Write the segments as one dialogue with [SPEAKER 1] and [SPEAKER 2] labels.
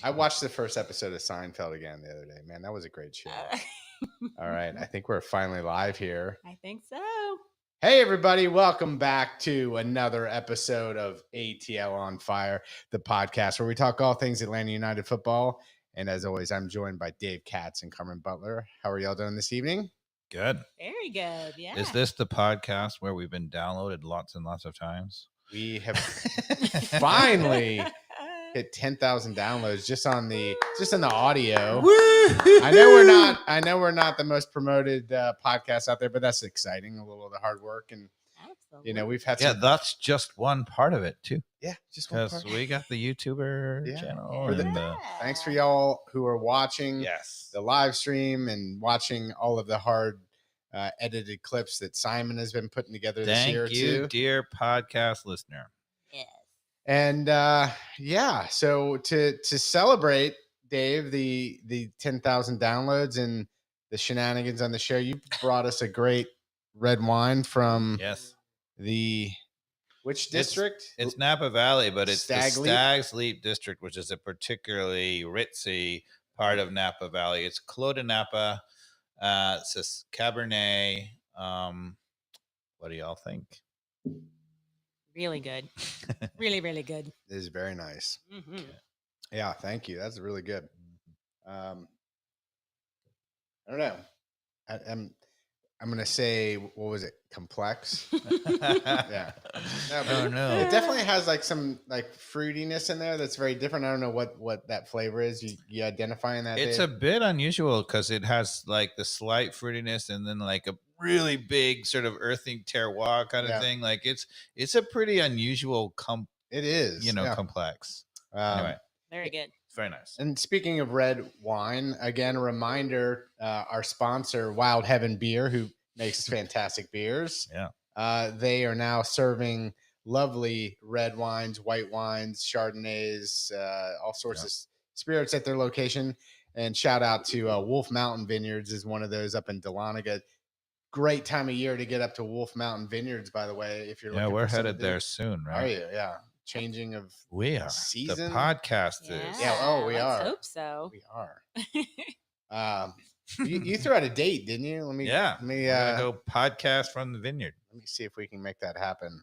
[SPEAKER 1] I watched the first episode of Seinfeld again the other day. Man, that was a great show. All right. I think we're finally live here.
[SPEAKER 2] I think so.
[SPEAKER 1] Hey, everybody. Welcome back to another episode of ATL on Fire, the podcast where we talk all things Atlanta United football. And as always, I'm joined by Dave Katz and Carmen Butler. How are y'all doing this evening?
[SPEAKER 3] Good.
[SPEAKER 2] Very good. Yeah.
[SPEAKER 3] Is this the podcast where we've been downloaded lots and lots of times?
[SPEAKER 1] We have finally hit 10,000 downloads just on the audio. I know we're not the most promoted podcast out there, but that's exciting. A little of the hard work, and
[SPEAKER 2] Absolutely.
[SPEAKER 1] we've had
[SPEAKER 3] Yeah,
[SPEAKER 1] some,
[SPEAKER 3] that's just one part of it too.
[SPEAKER 1] yeah, just one
[SPEAKER 3] Because
[SPEAKER 1] part.
[SPEAKER 3] we got the YouTuber
[SPEAKER 1] Yeah.
[SPEAKER 3] channel.
[SPEAKER 1] For the-
[SPEAKER 3] And,
[SPEAKER 1] Thanks for y'all who are watching
[SPEAKER 3] yes.
[SPEAKER 1] the live stream and watching all of the hard edited clips that Simon has been putting together this year
[SPEAKER 3] Thank you,
[SPEAKER 1] too.
[SPEAKER 3] dear podcast listener.
[SPEAKER 2] Yes.
[SPEAKER 1] And so to celebrate, Dave, the 10,000 downloads and the shenanigans on the show, you brought us a great red wine from
[SPEAKER 3] Yes.
[SPEAKER 1] which district?
[SPEAKER 3] It's Napa Valley, but it's
[SPEAKER 1] Stag
[SPEAKER 3] the
[SPEAKER 1] Leap?
[SPEAKER 3] Stag's Leap district, which is a particularly ritzy part of Napa Valley. It's Clos de Napa. It's a Cabernet. What do y'all think?
[SPEAKER 2] Really good. Really, really good.
[SPEAKER 1] It is very nice.
[SPEAKER 2] Mm-hmm.
[SPEAKER 1] Yeah, thank you. That's really good. I don't know. I'm gonna say, what was it? Complex. Yeah. No, but
[SPEAKER 3] Oh no.
[SPEAKER 1] it definitely has like some like fruitiness in there that's very different. I don't know what that flavor is. You identifying that?
[SPEAKER 3] It's
[SPEAKER 1] Dave?
[SPEAKER 3] a bit unusual because it has like the slight fruitiness and then like a really big sort of earthy terroir kind of
[SPEAKER 1] Yeah.
[SPEAKER 3] thing. Like it's a pretty unusual
[SPEAKER 1] It is. Yeah.
[SPEAKER 3] complex.
[SPEAKER 1] Um,
[SPEAKER 3] Anyway,
[SPEAKER 2] Very good.
[SPEAKER 3] it's very nice.
[SPEAKER 1] And speaking of red wine, again, a reminder, our sponsor, Wild Heaven Beer, who makes fantastic beers.
[SPEAKER 3] Yeah.
[SPEAKER 1] They are now serving lovely red wines, white wines, Chardonnays, all sorts of spirits at their location. And shout out to Wolf Mountain Vineyards is one of those up in Dahlonega. Great time of year to get up to Wolf Mountain Vineyards, by the way, if you're
[SPEAKER 3] Yeah,
[SPEAKER 1] looking
[SPEAKER 3] we're
[SPEAKER 1] for
[SPEAKER 3] headed
[SPEAKER 1] something.
[SPEAKER 3] there soon,
[SPEAKER 1] Are
[SPEAKER 3] right?
[SPEAKER 1] you? Yeah. Changing of
[SPEAKER 3] We are.
[SPEAKER 1] season?
[SPEAKER 3] The podcast
[SPEAKER 2] Yeah.
[SPEAKER 3] is.
[SPEAKER 1] Yeah, we
[SPEAKER 2] let's
[SPEAKER 1] are.
[SPEAKER 2] hope so.
[SPEAKER 1] We are. You threw out a date, didn't you? Let me
[SPEAKER 3] Yeah.
[SPEAKER 1] let me
[SPEAKER 3] We're gonna go podcast from the vineyard.
[SPEAKER 1] let me see if we can make that happen.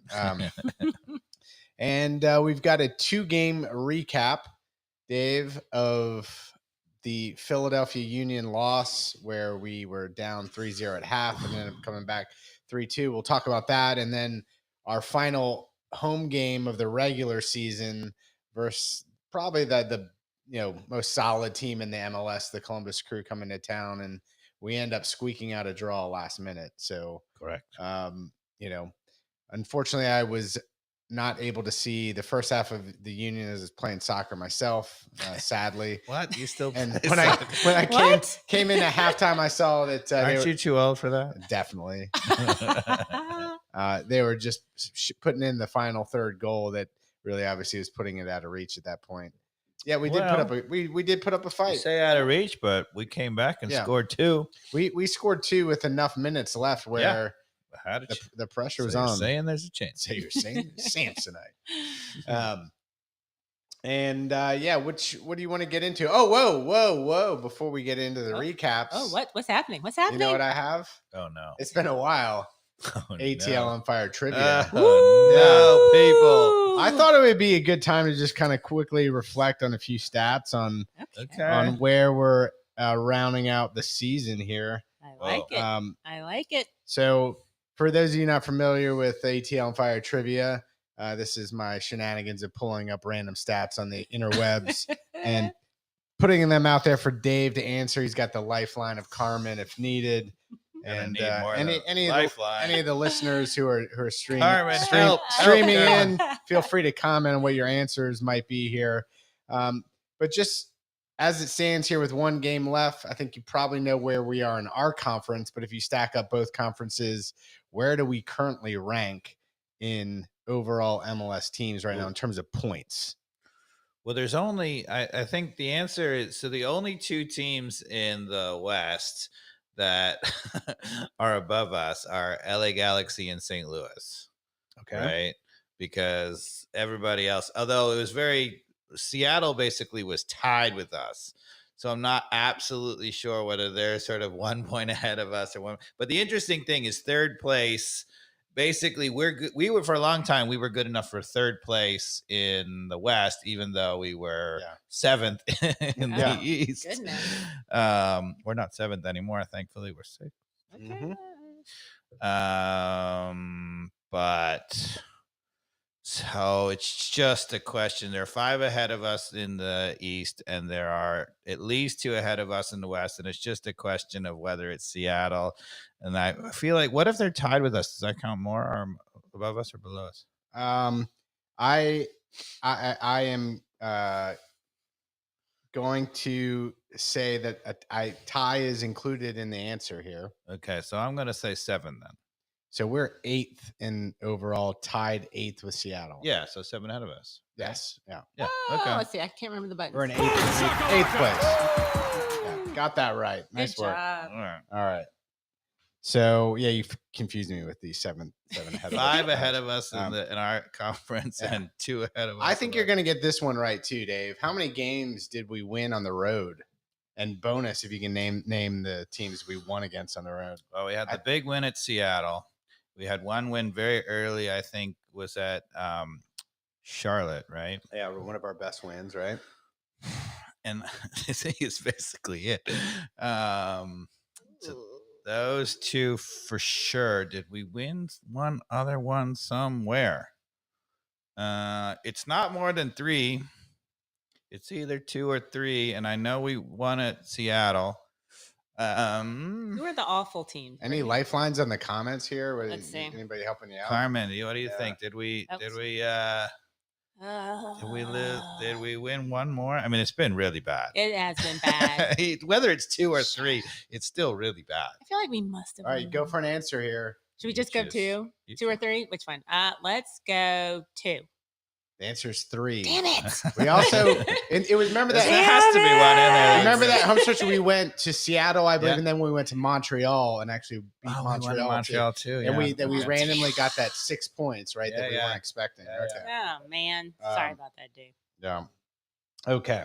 [SPEAKER 1] And we've got a 2-game recap, Dave, of the Philadelphia Union loss where we were down 3-0 at half and then coming back 3-2. We'll talk about that, and then our final home game of the regular season versus probably the most solid team in the MLS, the Columbus Crew, coming to town, and we end up squeaking out a draw last minute. So
[SPEAKER 3] Correct.
[SPEAKER 1] unfortunately, I was not able to see the first half of the Union as I was playing soccer myself, sadly.
[SPEAKER 3] What? You still
[SPEAKER 1] And
[SPEAKER 3] play
[SPEAKER 1] when
[SPEAKER 3] soccer?
[SPEAKER 1] I
[SPEAKER 2] What?
[SPEAKER 1] came in at halftime, I saw that
[SPEAKER 3] Aren't you too old for that?
[SPEAKER 1] definitely they were just putting in the final third goal that really obviously was putting it out of reach at that point. Yeah, we did we did put up a
[SPEAKER 3] You
[SPEAKER 1] fight.
[SPEAKER 3] say out of reach, but we came back and
[SPEAKER 1] Yeah.
[SPEAKER 3] scored 2.
[SPEAKER 1] We scored 2 with enough minutes left where
[SPEAKER 3] How did
[SPEAKER 1] the pressure was
[SPEAKER 3] you're
[SPEAKER 1] on.
[SPEAKER 3] saying there's a chance?
[SPEAKER 1] So you're saying Samsonite. What do you want to get into? Oh, whoa! Before we get into the recaps,
[SPEAKER 2] What's happening? What's
[SPEAKER 1] you
[SPEAKER 2] happening?
[SPEAKER 1] know what I have?
[SPEAKER 3] Oh no.
[SPEAKER 1] It's been a while.
[SPEAKER 3] Oh,
[SPEAKER 1] ATL
[SPEAKER 3] no.
[SPEAKER 1] on Fire trivia.
[SPEAKER 3] Oh no, people.
[SPEAKER 1] I thought it would be a good time to just kind of quickly reflect on a few stats on
[SPEAKER 3] Okay.
[SPEAKER 1] where we're rounding out the season here.
[SPEAKER 2] I like it. I like it.
[SPEAKER 1] So, for those of you not familiar with ATL on Fire trivia, this is my shenanigans of pulling up random stats on the interwebs and putting them out there for Dave to answer. He's got the lifeline of Carmen if needed. And any of the listeners who are streaming,
[SPEAKER 3] Carmen, help.
[SPEAKER 1] streaming
[SPEAKER 3] Help,
[SPEAKER 1] in, feel free to comment on what your answers might be here. But just as it stands here with 1 game left, I think you probably know where we are in our conference. But if you stack up both conferences, where do we currently rank in overall MLS teams right now in terms of points?
[SPEAKER 3] Well, there's only, I think the answer is, so the only 2 teams in the West that are above us are LA Galaxy and St. Louis.
[SPEAKER 1] Okay.
[SPEAKER 3] Right? Because everybody else, although it was very Seattle basically was tied with us. So I'm not absolutely sure whether they're sort of 1 point ahead of us or one. But the interesting thing is third place. Basically, we were for a long time. We were good enough for third place in the West, even though we were seventh in the East.
[SPEAKER 2] Goodness.
[SPEAKER 3] We're not seventh anymore. Thankfully, we're sixth.
[SPEAKER 2] Okay.
[SPEAKER 3] But so it's just a question. There are 5 ahead of us in the East, and there are at least 2 ahead of us in the West. And it's just a question of whether it's Seattle. And I feel like, what if they're tied with us? Does that count more or above us or below us?
[SPEAKER 1] I am going to say that a tie is included in the answer here.
[SPEAKER 3] Okay, so I'm going to say 7 then.
[SPEAKER 1] So we're 8th in overall, tied 8th with Seattle.
[SPEAKER 3] Yeah, so 7 ahead of us.
[SPEAKER 1] Yes. Yeah.
[SPEAKER 3] Yeah.
[SPEAKER 2] Oh,
[SPEAKER 3] Okay.
[SPEAKER 2] let's see. I can't remember the buttons.
[SPEAKER 1] We're in 8th place. Yeah, got that right. Nice
[SPEAKER 2] Good
[SPEAKER 1] work.
[SPEAKER 2] job.
[SPEAKER 1] All right. So yeah, you confused me with the 7 ahead.
[SPEAKER 3] 5 ahead of us in our conference and 2 ahead of us.
[SPEAKER 1] I think you're going to get this one right too, Dave. How many games did we win on the road? And bonus if you can name the teams we won against on the road.
[SPEAKER 3] Well, we had the big win at Seattle. We had one win very early, I think, was at Charlotte, right?
[SPEAKER 1] Yeah, one of our best wins, right?
[SPEAKER 3] And I think it's basically it. So those 2 for sure. Did we win one other one somewhere? It's not more than 3. It's either 2 or 3, and I know we won at Seattle.
[SPEAKER 2] Who are the awful teams?
[SPEAKER 1] Any lifelines on the comments here?
[SPEAKER 2] Let's see.
[SPEAKER 1] Anybody helping you out?
[SPEAKER 3] Carmen, what do you think? Did we win one more? I mean, it's been really bad.
[SPEAKER 2] It has been bad.
[SPEAKER 3] Whether it's 2 or 3, it's still really bad.
[SPEAKER 2] I feel like we must have.
[SPEAKER 1] All right, go for an answer here.
[SPEAKER 2] Should we just go 2? 2 or 3? Which one? Let's go 2.
[SPEAKER 1] The answer is 3.
[SPEAKER 2] Damn it!
[SPEAKER 1] We also it was remember that
[SPEAKER 3] there has to be one in there.
[SPEAKER 1] Remember that home stretch we went to Seattle, I believe, and then we went to Montreal and actually beat Montreal too.
[SPEAKER 3] Yeah.
[SPEAKER 1] And we randomly got that 6 points, right? That we weren't expecting.
[SPEAKER 3] Yeah,
[SPEAKER 1] okay.
[SPEAKER 2] Oh man, sorry about that, dude.
[SPEAKER 1] Yeah. Okay.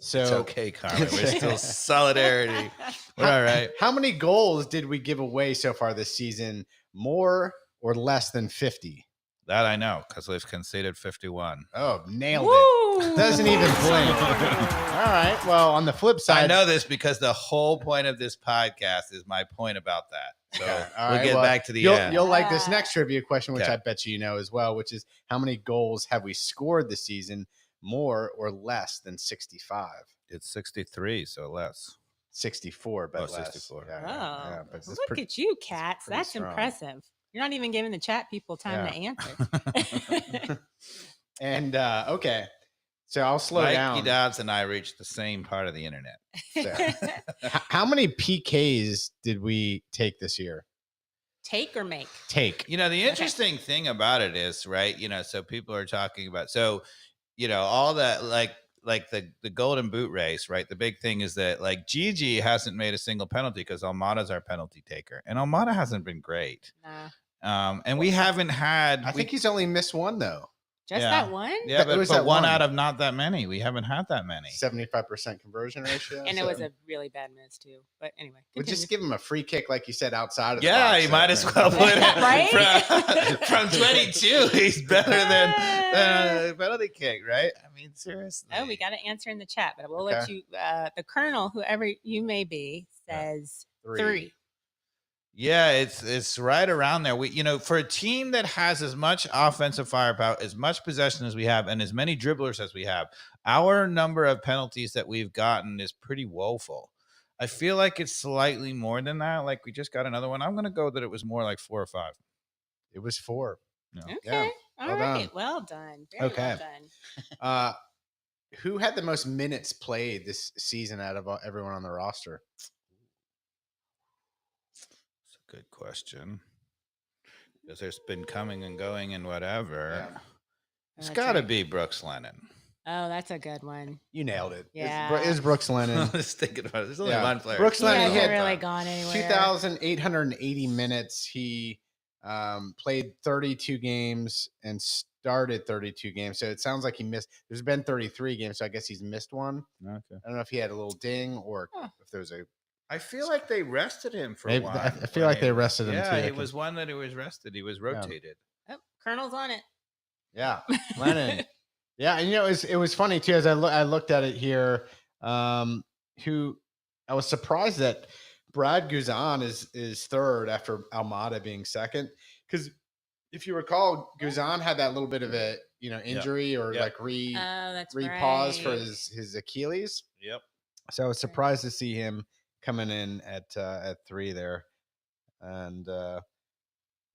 [SPEAKER 1] So
[SPEAKER 3] it's okay, Carmen. We're still solidarity. We're all right.
[SPEAKER 1] How many goals did we give away so far this season? More or less than 50?
[SPEAKER 3] That I know because we've conceded 51.
[SPEAKER 1] Oh, nailed it. Doesn't even blink. All right. Well, on the flip side.
[SPEAKER 3] I know this because the whole point of this podcast is my point about that. So we'll get back to the end.
[SPEAKER 1] You'll like this next trivia question, which I bet you know as well, which is how many goals have we scored this season? More or less than 65?
[SPEAKER 3] It's 63, so less.
[SPEAKER 1] 64, but less.
[SPEAKER 3] 64.
[SPEAKER 1] Yeah, but
[SPEAKER 2] look at you, cats. That's
[SPEAKER 1] strong.
[SPEAKER 2] Impressive. You're not even giving the chat people time to answer.
[SPEAKER 1] And okay, so I'll slow down.
[SPEAKER 3] Mikey Dobbs and I reached the same part of the internet.
[SPEAKER 1] So, how many PKs did we take this year?
[SPEAKER 2] Take or make?
[SPEAKER 1] Take.
[SPEAKER 3] You know, the interesting thing about it is, right, you know, so people are talking about, so, you know, all that, like the golden boot race, right? The big thing is that like Gigi hasn't made a single penalty because Almada's our penalty taker, and Almada hasn't been great. And we haven't had.
[SPEAKER 1] I think he's only missed one though.
[SPEAKER 2] Just that one?
[SPEAKER 3] Yeah, but one out of not that many. We haven't had that many.
[SPEAKER 1] 75% conversion ratio.
[SPEAKER 2] And it was a really bad miss too. But anyway.
[SPEAKER 1] We'll just give him a free kick, like you said, outside of the
[SPEAKER 3] box. Yeah, you might as well put it
[SPEAKER 2] right?
[SPEAKER 3] from 22. He's better than a penalty kick, right? I mean, seriously.
[SPEAKER 2] Oh, we got to answer in the chat, but we'll let you. The Colonel, whoever you may be, says 3.
[SPEAKER 3] Yeah, it's right around there. We, you know, for a team that has as much offensive firepower, as much possession as we have, and as many dribblers as we have, our number of penalties that we've gotten is pretty woeful. I feel like it's slightly more than that. Like we just got another one. I'm going to go that it was more like 4 or 5.
[SPEAKER 1] It was 4.
[SPEAKER 3] No.
[SPEAKER 2] Okay.
[SPEAKER 1] Yeah.
[SPEAKER 2] All right. Well done. Very well
[SPEAKER 1] done. Who had the most minutes played this season out of everyone on the roster?
[SPEAKER 3] Good question. Because there's been coming and going and whatever. Yeah. It's got to be Brooks Lennon.
[SPEAKER 2] Oh, that's a good one.
[SPEAKER 1] You nailed it.
[SPEAKER 2] Yeah.
[SPEAKER 1] Is Brooks Lennon.
[SPEAKER 3] I was thinking about it. There's only one player.
[SPEAKER 1] Brooks Lennon
[SPEAKER 2] hasn't really gone anywhere.
[SPEAKER 1] 2,880 minutes. He played 32 games and started 32 games. So it sounds like he missed. There's been 33 games, so I guess he's missed one.
[SPEAKER 3] Okay.
[SPEAKER 1] I don't know if he had a little ding or if there was a.
[SPEAKER 3] I feel like they rested him for
[SPEAKER 1] Maybe,
[SPEAKER 3] one.
[SPEAKER 1] I feel like they rested him too.
[SPEAKER 3] Yeah, he was one that he was rested. He was rotated.
[SPEAKER 2] Oh, Colonel's on it.
[SPEAKER 1] Yeah, Lennon. Yeah, and it was funny too as I looked at it here. Who I was surprised that Brad Guzan is third after Almada being second, because if you recall, Guzan had that little bit of a injury or like
[SPEAKER 2] that's
[SPEAKER 1] pause for
[SPEAKER 2] right.
[SPEAKER 1] his Achilles.
[SPEAKER 3] Yep.
[SPEAKER 1] So I was surprised to see him coming in at 3 there. And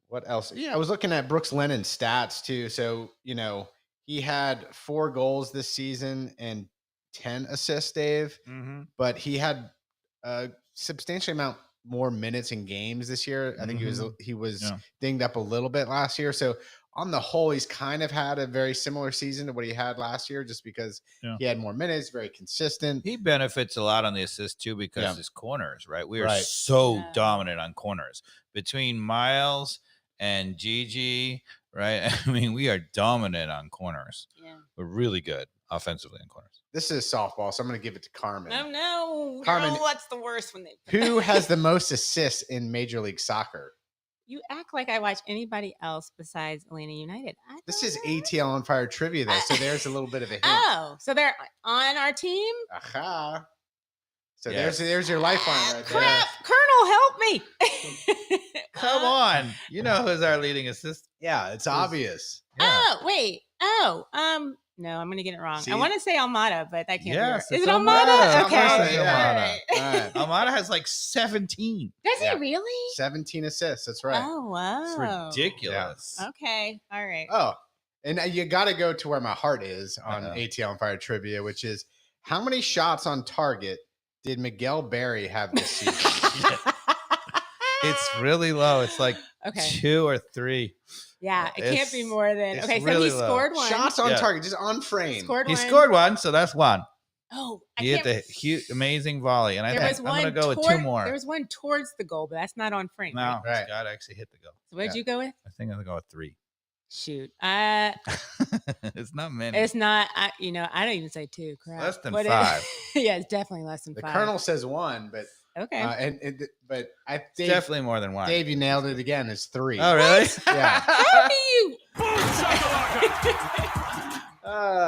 [SPEAKER 1] what else? Yeah, I was looking at Brooks Lennon's stats too. So he had 4 goals this season and 10 assists, Dave.
[SPEAKER 3] Mm-hmm.
[SPEAKER 1] But he had a substantial amount more minutes in games this year. I think he was dinged up a little bit last year. So on the whole, he's kind of had a very similar season to what he had last year, just because he had more minutes, very consistent.
[SPEAKER 3] He benefits a lot on the assist too because his corners, right? We are so dominant on corners between Miles and Gigi, right? I mean, we are dominant on corners. Yeah, we're really good offensively in corners.
[SPEAKER 1] This is softball, so I'm going to give it to Carmen.
[SPEAKER 2] Oh, no.
[SPEAKER 1] Carmen,
[SPEAKER 2] that's the worst when they.
[SPEAKER 1] Who has the most assists in Major League Soccer?
[SPEAKER 2] You act like I watch anybody else besides Atlanta United.
[SPEAKER 1] This is ATL on Fire trivia, though, so there's a little bit of a hint.
[SPEAKER 2] Oh, so they're on our team?
[SPEAKER 1] Aha. So there's your lifeline right there.
[SPEAKER 2] Crap, Colonel, help me.
[SPEAKER 3] Come on. You know who's our leading assist?
[SPEAKER 1] Yeah, it's obvious.
[SPEAKER 2] Yeah. Oh, wait. Oh, no, I'm going to get it wrong.
[SPEAKER 1] See?
[SPEAKER 2] I want to say Almada, but that can't be right. Is it
[SPEAKER 3] Almada.
[SPEAKER 2] Almada? Okay.
[SPEAKER 1] Almada.
[SPEAKER 2] All
[SPEAKER 1] right.
[SPEAKER 3] Almada has like 17.
[SPEAKER 2] Does he really?
[SPEAKER 1] 17 assists. That's right.
[SPEAKER 2] Oh, wow.
[SPEAKER 3] It's ridiculous.
[SPEAKER 2] Yeah. Okay. All right.
[SPEAKER 1] Oh, and you got to go to where my heart is on ATL on Fire trivia, which is how many shots on target did Miguel Berry have this season?
[SPEAKER 3] It's really low. It's like 2 or 3.
[SPEAKER 2] Yeah, it can't be more than. Okay, so
[SPEAKER 3] really
[SPEAKER 2] he scored one.
[SPEAKER 1] Shots on target, just on frame.
[SPEAKER 3] He scored one, so that's one.
[SPEAKER 2] Oh,
[SPEAKER 3] he hit the huge, amazing volley, and I'm going to go with 2 more.
[SPEAKER 2] There was one towards the goal, but that's not on frame.
[SPEAKER 3] No, right? Scott actually hit the goal.
[SPEAKER 2] So what did you go with?
[SPEAKER 3] I think I'm going to go with 3.
[SPEAKER 2] Shoot,
[SPEAKER 3] it's not many.
[SPEAKER 2] It's not. I don't even say 2. Crap.
[SPEAKER 3] Less than 5.
[SPEAKER 2] Yeah, it's definitely less than 5.
[SPEAKER 1] The Colonel says 1, but.
[SPEAKER 2] Okay.
[SPEAKER 1] But Dave,
[SPEAKER 3] definitely more than 1.
[SPEAKER 1] Dave, you nailed it again. It's 3.
[SPEAKER 3] Oh, really?
[SPEAKER 1] Yeah.
[SPEAKER 2] How do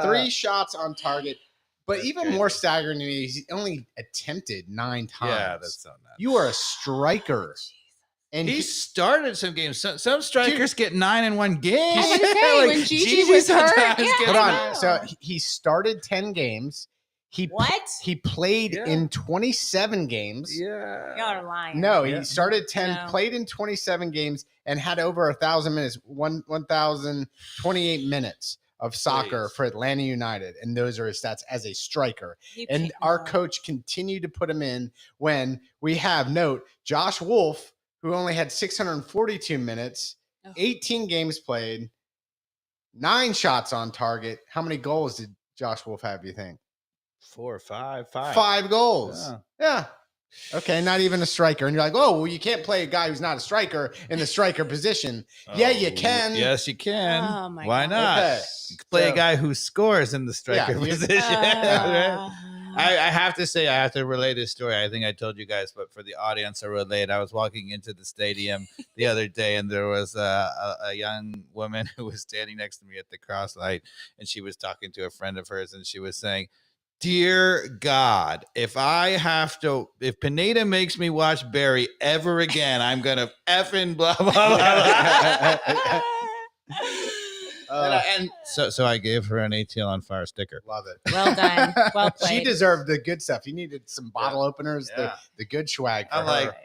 [SPEAKER 2] you?
[SPEAKER 1] 3 shots on target. But even more staggering to me, he only attempted 9 times.
[SPEAKER 3] Yeah, that's so nuts.
[SPEAKER 1] You are a striker.
[SPEAKER 3] And he started some games. Some strikers get 9 in one game.
[SPEAKER 2] I was gonna say, when Gigi was hurt.
[SPEAKER 1] Hold on. So he started 10 games. He played in 27 games.
[SPEAKER 2] Yeah. Y'all are lying.
[SPEAKER 1] No, he started 10, played in 27 games, and had over 1,000 minutes, 1,028 minutes of soccer for Atlanta United. And those are his stats as a striker. And our coach continued to put him in when we have, Josh Wolf, who only had 642 minutes, 18 games played, 9 shots on target. How many goals did Josh Wolf have, you think?
[SPEAKER 3] 4 or 5. 5.
[SPEAKER 1] 5 goals. Yeah. Okay, not even a striker. And you're like, oh, well, you can't play a guy who's not a striker in the striker position. Yeah, you can.
[SPEAKER 3] Yes, you can.
[SPEAKER 2] Oh, my
[SPEAKER 3] Why
[SPEAKER 2] God.
[SPEAKER 3] not?
[SPEAKER 1] Okay.
[SPEAKER 3] Play a guy who scores in the striker position. Right? I have to say, I have to relay this story. I think I told you guys, but for the audience, I relayed. I was walking into the stadium the other day, and there was a young woman who was standing next to me at the cross light, and she was talking to a friend of hers, and she was saying, "Dear God, if Pineda makes me watch Barry ever again, I'm gonna effing blah blah blah." So I gave her an ATL on Fire sticker.
[SPEAKER 1] Love it.
[SPEAKER 2] Well done. Well played.
[SPEAKER 1] She deserved the good stuff. You needed some bottle openers, the good swag for her.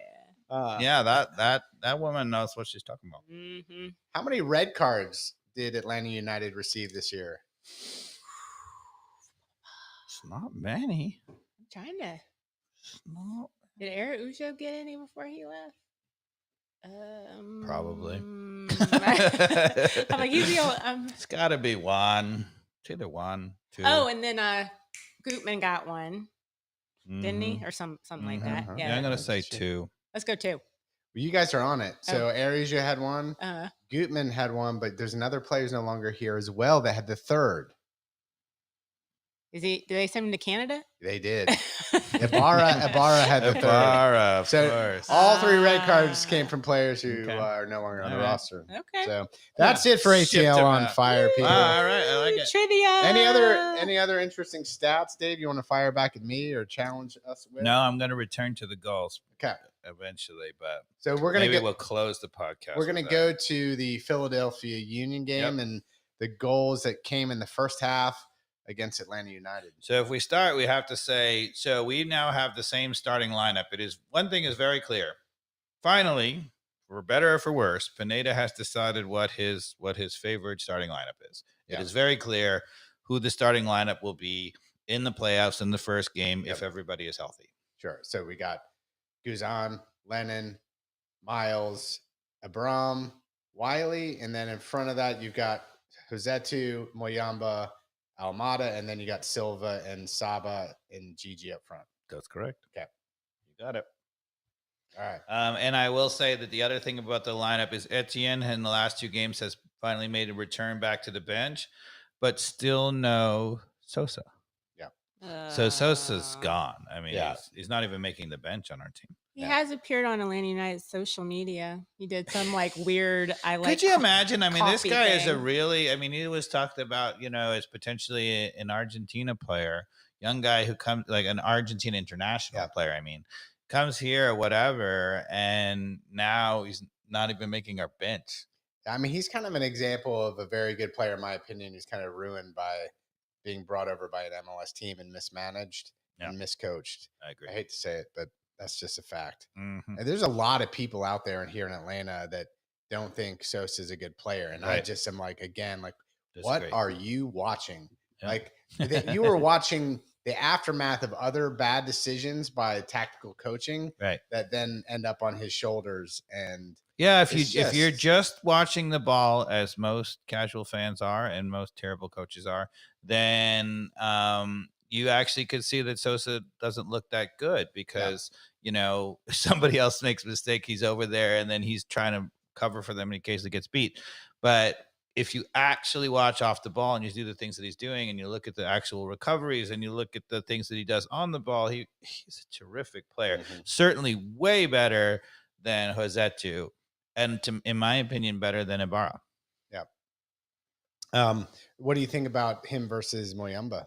[SPEAKER 3] That woman knows what she's talking about.
[SPEAKER 2] Mm-hmm.
[SPEAKER 1] How many red cards did Atlanta United receive this year?
[SPEAKER 3] It's not many.
[SPEAKER 2] I'm trying to. Did Eric Ujo get any before he left?
[SPEAKER 3] Probably.
[SPEAKER 2] I'm like, he's the only.
[SPEAKER 3] It's got to be 1. It's either 1, 2.
[SPEAKER 2] Oh, and then Gutman got one, didn't he, or something like that?
[SPEAKER 3] Yeah, I'm gonna say 2.
[SPEAKER 2] Let's go 2.
[SPEAKER 1] Well, you guys are on it. So
[SPEAKER 2] Oh.
[SPEAKER 1] Aresia had one. Gutman had one, but there's another player who's no longer here as well that had the third.
[SPEAKER 2] Did they send him to Canada?
[SPEAKER 1] They did. Ibarra had the third.
[SPEAKER 3] Ibarra, of
[SPEAKER 1] So
[SPEAKER 3] course.
[SPEAKER 1] all 3 red cards came from players who
[SPEAKER 3] Okay.
[SPEAKER 1] are no longer on the
[SPEAKER 3] All right.
[SPEAKER 1] roster.
[SPEAKER 2] Okay.
[SPEAKER 1] So that's it for
[SPEAKER 3] Shipped
[SPEAKER 1] ATL
[SPEAKER 3] him
[SPEAKER 1] on
[SPEAKER 3] out.
[SPEAKER 1] fire, people.
[SPEAKER 3] All right, I like it.
[SPEAKER 2] Trivia.
[SPEAKER 1] Any other interesting stats, Dave? You want to fire back at me or challenge us with?
[SPEAKER 3] No, I'm going to return to the goals
[SPEAKER 1] Okay.
[SPEAKER 3] eventually, but
[SPEAKER 1] So we're gonna
[SPEAKER 3] maybe we'll close the podcast.
[SPEAKER 1] We're gonna
[SPEAKER 3] with
[SPEAKER 1] go
[SPEAKER 3] that.
[SPEAKER 1] to the Philadelphia Union game and the goals that came in the first half against Atlanta United.
[SPEAKER 3] So if we start, we have to say, so we now have the same starting lineup. It is one thing is very clear. Finally, for better or for worse, Pineda has decided what his favorite starting lineup is. It is very clear who the starting lineup will be in the playoffs in the first game if everybody is healthy.
[SPEAKER 1] Sure. So we got Guzan, Lennon, Miles, Abram, Wiley, and then in front of that you've got Josetu, Moyamba, Almada, and then you got Silva and Saba and Gigi up front.
[SPEAKER 3] That's correct.
[SPEAKER 1] Okay.
[SPEAKER 3] You got it.
[SPEAKER 1] All right.
[SPEAKER 3] And I will say that the other thing about the lineup is Etienne in the last 2 games has finally made a return back to the bench, but still no Sosa. So Sosa's gone. I mean, he's not even making the bench on our team.
[SPEAKER 2] He has appeared on Atlanta United's social media. He did some like weird.
[SPEAKER 3] Could you imagine? I mean, this guy is a
[SPEAKER 2] thing.
[SPEAKER 3] really. I mean, he was talked about, as potentially an Argentina player, young guy who comes like an Argentina international player. I mean, comes here or whatever, and now he's not even making our bench.
[SPEAKER 1] I mean, he's kind of an example of a very good player, in my opinion. He's kind of ruined by being brought over by an MLS team and mismanaged and miscoached.
[SPEAKER 3] I agree.
[SPEAKER 1] I hate to say it, but that's just a fact.
[SPEAKER 3] Mm-hmm.
[SPEAKER 1] And there's a lot of people out there here in Atlanta that don't think Sosa is a good player. And I just am like, again, like, what are you watching? Yeah. Like you were watching the aftermath of other bad decisions by tactical coaching that then end up on his shoulders. And
[SPEAKER 3] if you're just watching the ball, as most casual fans are and most terrible coaches are, then you actually could see that Sosa doesn't look that good because somebody else makes a mistake, he's over there and then he's trying to cover for them in case it gets beat. But if you actually watch off the ball and you do the things that he's doing and you look at the actual recoveries and you look at the things that he does on the ball, he's a terrific player. Mm-hmm. Certainly way better than Josetu. And in my opinion, better than Ibarra.
[SPEAKER 1] Yeah. What do you think about him versus Moyamba?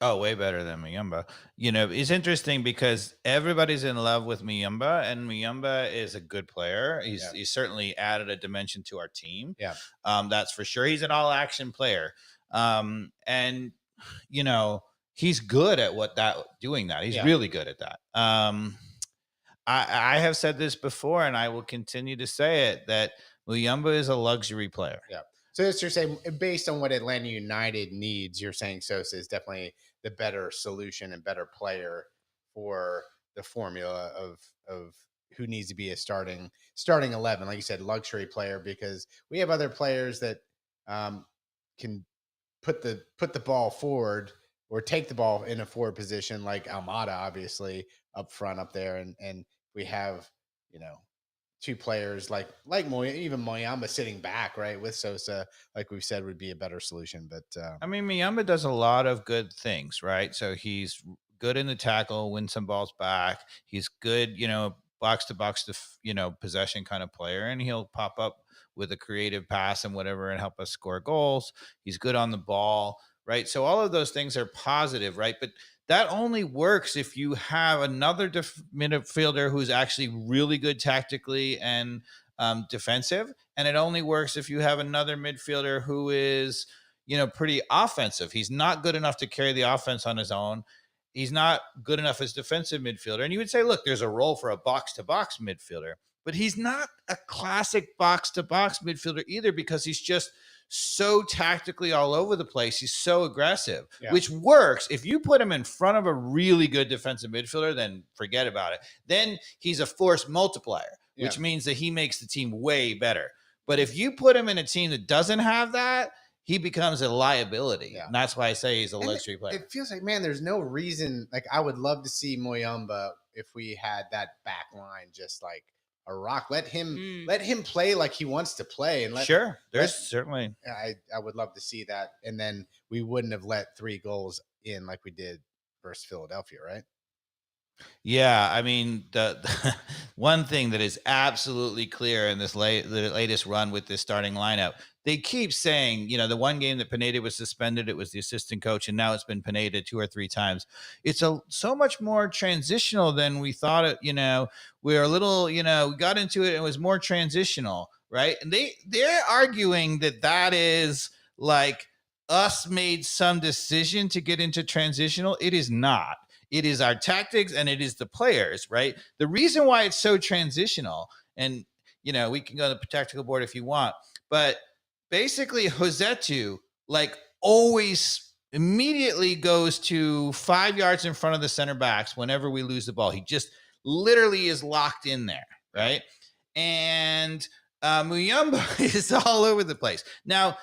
[SPEAKER 3] Oh, way better than Muyumba. It's interesting because everybody's in love with Muyumba, and Muyumba is a good player. He's certainly added a dimension to our team.
[SPEAKER 1] Yeah. That's
[SPEAKER 3] for sure. He's an all-action player. And he's good at doing that. He's really good at that. I have said this before, and I will continue to say it, that Muyumba is a luxury player.
[SPEAKER 1] Yeah. So as you're saying, based on what Atlanta United needs, you're saying Sosa is definitely the better solution and better player for the formula of who needs to be a starting 11. Like you said, luxury player, because we have other players that can put the ball forward or take the ball in a forward position, like Almada, obviously up front up there, and we have 2 players like even Moyamba sitting back, right, with Sosa, like we've said, would be a better solution. But
[SPEAKER 3] I mean, Moyamba does a lot of good things, right? So he's good in the tackle, win some balls back. He's good, box to box to possession kind of player, and he'll pop up with a creative pass and whatever and help us score goals. He's good on the ball, right? So all of those things are positive, right? But that only works if you have another midfielder who's actually really good tactically and defensive. And it only works if you have another midfielder who is, pretty offensive. He's not good enough to carry the offense on his own. He's not good enough as defensive midfielder. And you would say, look, there's a role for a box-to-box midfielder. But he's not a classic box-to-box midfielder either, because he's just so tactically all over the place. He's so aggressive, which works. If you put him in front of a really good defensive midfielder, then forget about it. Then he's a force multiplier, which means that he makes the team way better. But if you put him in a team that doesn't have that, he becomes a liability. Yeah. And that's why I say he's a luxury player.
[SPEAKER 1] It feels like, man, there's no reason. Like, I would love to see Moyamba if we had that back line just like a rock. Let him play like he wants to play, and
[SPEAKER 3] there's certainly.
[SPEAKER 1] I would love to see that, and then we wouldn't have let 3 goals in like we did versus Philadelphia, right?
[SPEAKER 3] Yeah, I mean, the one thing that is absolutely clear in this the latest run with this starting lineup, they keep saying, the one game that Pineda was suspended, it was the assistant coach, and now it's been Pineda 2 or 3 times. It's so much more transitional than we thought it. We're a little, we got into it, and it was more transitional, right? And they're arguing that is like us made some decision to get into transitional. It is not. It is our tactics and it is the players, right? The reason why it's so transitional, and we can go to the tactical board if you want, but basically Rossetto always immediately goes to 5 yards in front of the center backs whenever we lose the ball. He just literally is locked in there, right? And Muyumba is all over the place. Now,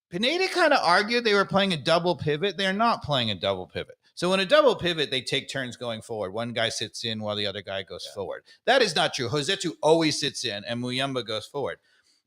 [SPEAKER 3] Pineda kind of argued they were playing a double pivot. They're not playing a double pivot. So in a double pivot, they take turns going forward. One guy sits in while the other guy goes forward. That is not true. Rossetto always sits in and Muyumba goes forward.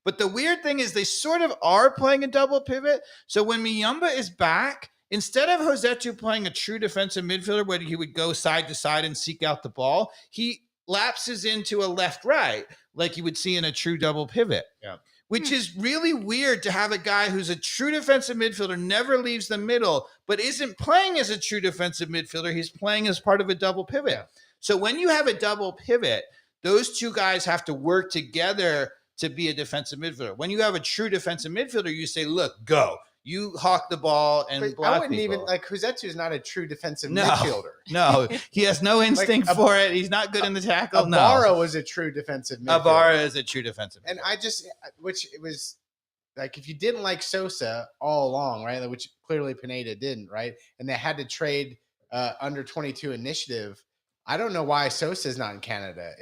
[SPEAKER 3] But the weird thing is they sort of are playing a double pivot. So when Muyumba is back, instead of Rossetto playing a true defensive midfielder where he would go side to side and seek out the ball, he lapses into a left-right like you would see in a true double pivot.
[SPEAKER 1] Yeah.
[SPEAKER 3] Which is really weird to have a guy who's a true defensive midfielder, never leaves the middle, but isn't playing as a true defensive midfielder. He's playing as part of a double pivot. Yeah. So when you have a double pivot, those two guys have to work together to be a defensive midfielder. When you have a true defensive midfielder, you say, look, go. You hawk the ball and block
[SPEAKER 1] I wouldn't
[SPEAKER 3] people.
[SPEAKER 1] even Rossetto is not a true defensive midfielder.
[SPEAKER 3] No, he has no instinct for it. He's not good in the tackle.
[SPEAKER 1] Ibarra was a true defensive midfielder.
[SPEAKER 3] Ibarra is a true defensive midfielder.
[SPEAKER 1] And it was if you didn't like Sosa all along, right, which clearly Pineda didn't, right, and they had to trade under 22 initiative, I don't know why Sosa is not in Canada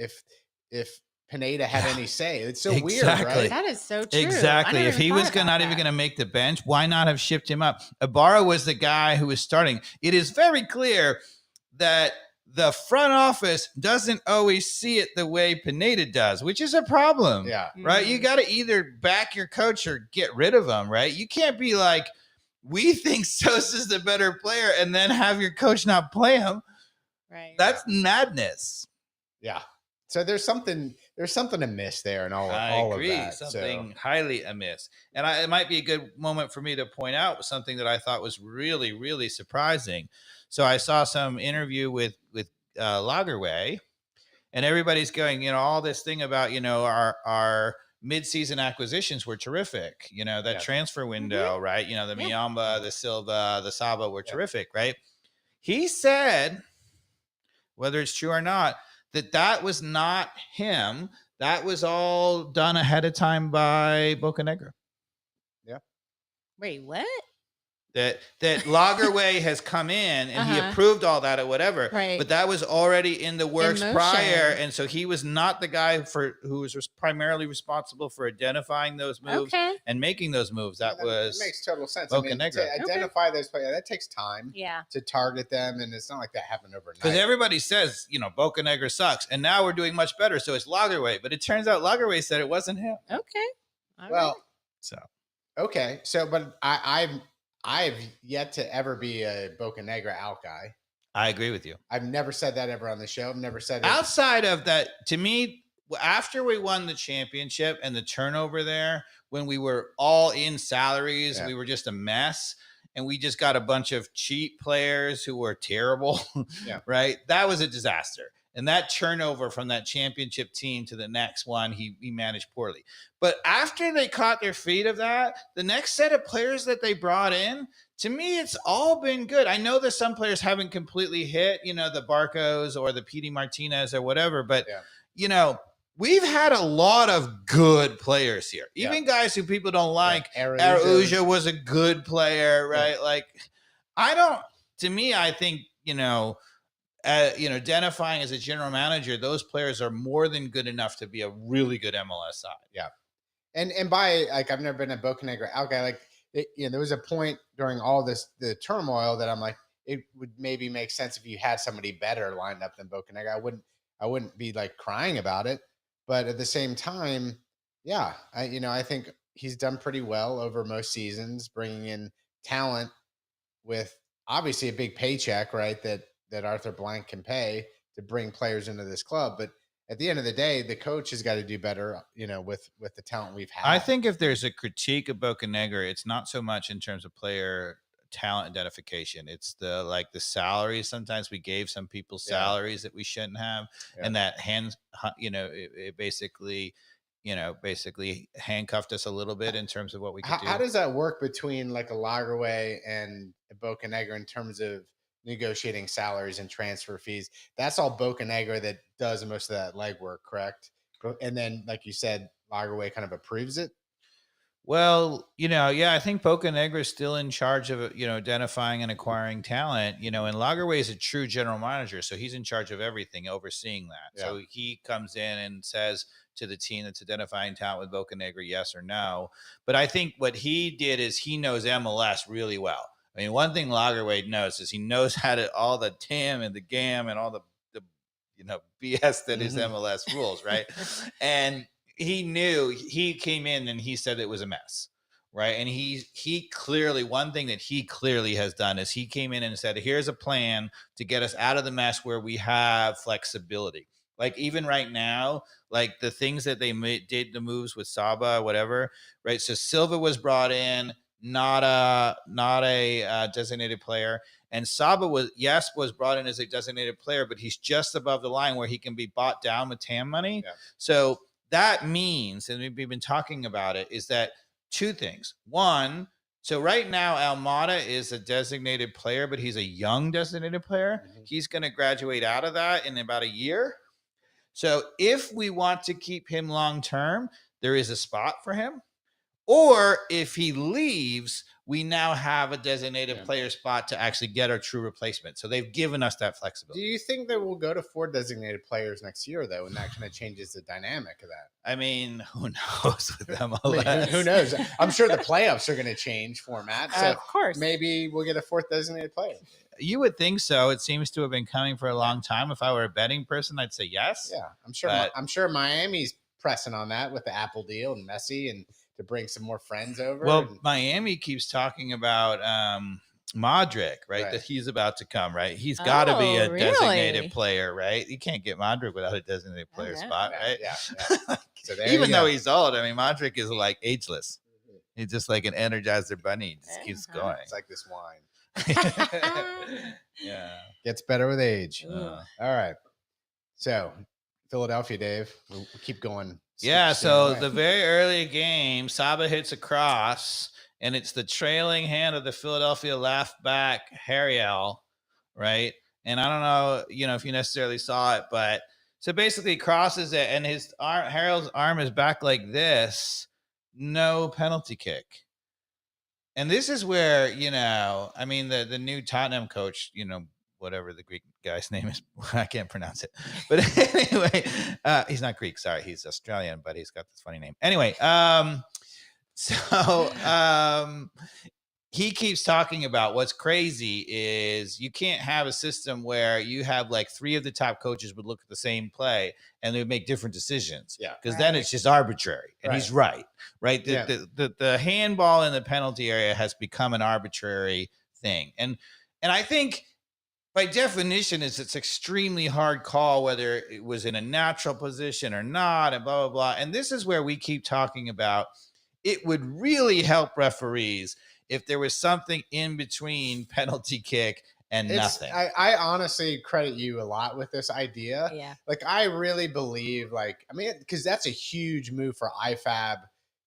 [SPEAKER 1] if Pineda had any say. It's so weird, right?
[SPEAKER 2] That is so true.
[SPEAKER 3] Exactly. If he was not even going to make the bench, why not have shipped him up? Ibarra was the guy who was starting. It is very clear that the front office doesn't always see it the way Pineda does, which is a problem.
[SPEAKER 1] Yeah.
[SPEAKER 3] Right? You got to either back your coach or get rid of him, right? You can't be like, we think Sosa's the better player and then have your coach not play him.
[SPEAKER 2] Right.
[SPEAKER 3] That's madness.
[SPEAKER 1] Yeah. So there's something amiss there and all
[SPEAKER 3] I agree.
[SPEAKER 1] Of that.
[SPEAKER 3] Something highly amiss. And it might be a good moment for me to point out something that I thought was really, really surprising. So I saw some interview with Lagerwey, and everybody's going, all this thing about, our mid-season acquisitions were terrific. That transfer window, right? The Muyumba, the Silva, the Saba were terrific, right? He said, whether it's true or not, that was not him. That was all done ahead of time by Bocanegra.
[SPEAKER 1] Yeah.
[SPEAKER 2] Wait, what?
[SPEAKER 3] That Lagerway has come in and he approved all that or whatever.
[SPEAKER 2] Right.
[SPEAKER 3] But that was already in the works prior. And so he was not the guy who was primarily responsible for identifying those moves and making those moves. That
[SPEAKER 1] makes total sense.
[SPEAKER 3] Bocanegra.
[SPEAKER 1] To identify those players, that takes time to target them. And it's not like that happened overnight.
[SPEAKER 3] Because everybody says, Bocanegra sucks. And now we're doing much better. So it's Lagerway. But it turns out Lagerway said it wasn't him.
[SPEAKER 2] Okay.
[SPEAKER 1] But I've yet to ever be a Bocanegra out guy.
[SPEAKER 3] I agree with you.
[SPEAKER 1] I've never said that ever on the show. I've never said it.
[SPEAKER 3] Outside of that, to me, after we won the championship and the turnover there, when we were all in salaries, we were just a mess. And we just got a bunch of cheap players who were terrible, right? That was a disaster. And that turnover from that championship team to the next one, he managed poorly. But after they caught their feet of that, the next set of players that they brought in, to me, it's all been good. I know that some players haven't completely hit, the Barcos or the P.D. Martinez or whatever. But, we've had a lot of good players here. Even guys who people don't like. Araujo was a good player, right? To me, I think, identifying as a general manager, those players are more than good enough to be a really good MLS side.
[SPEAKER 1] Yeah. And by I've never been a Bocanegra out guy. There was a point during all the turmoil that I'm like, it would maybe make sense if you had somebody better lined up than Bocanegra. I wouldn't be crying about it, But at the same time, yeah, I think he's done pretty well over most seasons, bringing in talent with obviously a big paycheck, right? That Arthur Blank can pay to bring players into this club. But at the end of the day, the coach has got to do better, with the talent we've had.
[SPEAKER 3] I think if there's a critique of Bocanegra, it's not so much in terms of player talent identification. It's the salaries. Sometimes we gave some people salaries that we shouldn't have, and that it basically handcuffed us a little bit in terms of what we could do.
[SPEAKER 1] How does that work between like a Lagerwey and a Bocanegra in terms of negotiating salaries and transfer fees? That's all Bocanegra that does most of that legwork, correct? And then, like you said, Lagerwey kind of approves it.
[SPEAKER 3] Well, I think Bocanegra is still in charge of, identifying and acquiring talent, and Lagerwey is a true general manager. So he's in charge of everything, overseeing that.
[SPEAKER 1] Yeah.
[SPEAKER 3] So he comes in and says to the team that's identifying talent with Bocanegra, yes or no. But I think what he did is he knows MLS really well. I mean, one thing Lagerwey knows is he knows how to all the TAM and the GAM and all the BS that is MLS rules, right? And he came in and he said it was a mess, right? And he clearly, one thing that he clearly has done is he came in and said, here's a plan to get us out of the mess where we have flexibility. Like even right now, like the things that they did, the moves with Saba, whatever, right? So Silva was brought in, not a designated player. And Saba was brought in as a designated player, but he's just above the line where he can be bought down with TAM money. Yeah. So that means, and we've been talking about it, is that two things. One, so right now, Almada is a designated player, but he's a young designated player. Mm-hmm. He's going to graduate out of that in about a year. So if we want to keep him long-term, there is a spot for him. Or if he leaves, we now have a designated player spot to actually get our true replacement. So they've given us that flexibility.
[SPEAKER 1] Do you think that we'll go to 4 designated players next year, though, and that kind of changes the dynamic of that?
[SPEAKER 3] I mean, who knows with MLS?
[SPEAKER 1] I mean, who knows? I'm sure the playoffs are going to change format. So
[SPEAKER 2] of course.
[SPEAKER 1] Maybe we'll get a 4th designated player.
[SPEAKER 3] You would think so. It seems to have been coming for a long time. If I were a betting person, I'd say yes.
[SPEAKER 1] Yeah, I'm sure Miami's pressing on that with the Apple deal and Messi and to bring some more friends over.
[SPEAKER 3] Well, Miami keeps talking about Modric, right? That he's about to come, right? He's got to be a designated player, right? You can't get Modric without a designated player spot, right?
[SPEAKER 1] Yeah.
[SPEAKER 3] So even though he's old, I mean, Modric is like ageless. He's just like an Energizer bunny. He just keeps going.
[SPEAKER 1] It's like this wine.
[SPEAKER 3] Yeah.
[SPEAKER 1] Gets better with age. All right. So, Philadelphia, Dave. We'll keep going.
[SPEAKER 3] Yeah, so the very early game, Saba hits a cross, and it's the trailing hand of the Philadelphia left back, Harriel, right? And I don't know, if you necessarily saw it, but so basically crosses it, and Harriel's arm is back like this, no penalty kick. And this is where, I mean, the new Tottenham coach, whatever the Greek guy's name is, I can't pronounce it. But anyway, he's not Greek. Sorry, he's Australian, but he's got this funny name. Anyway, he keeps talking about what's crazy is you can't have a system where you have like 3 of the top coaches would look at the same play and they would make different decisions. Yeah, because then it's just arbitrary. And he's right. The handball in the penalty area has become an arbitrary thing. And I think by definition it's extremely hard call whether it was in a natural position or not, and blah, blah, blah. And this is where we keep talking about it would really help referees if there was something in between penalty kick and nothing.
[SPEAKER 1] I honestly credit you a lot with this idea.
[SPEAKER 2] Yeah.
[SPEAKER 1] Like, I really believe, because that's a huge move for IFAB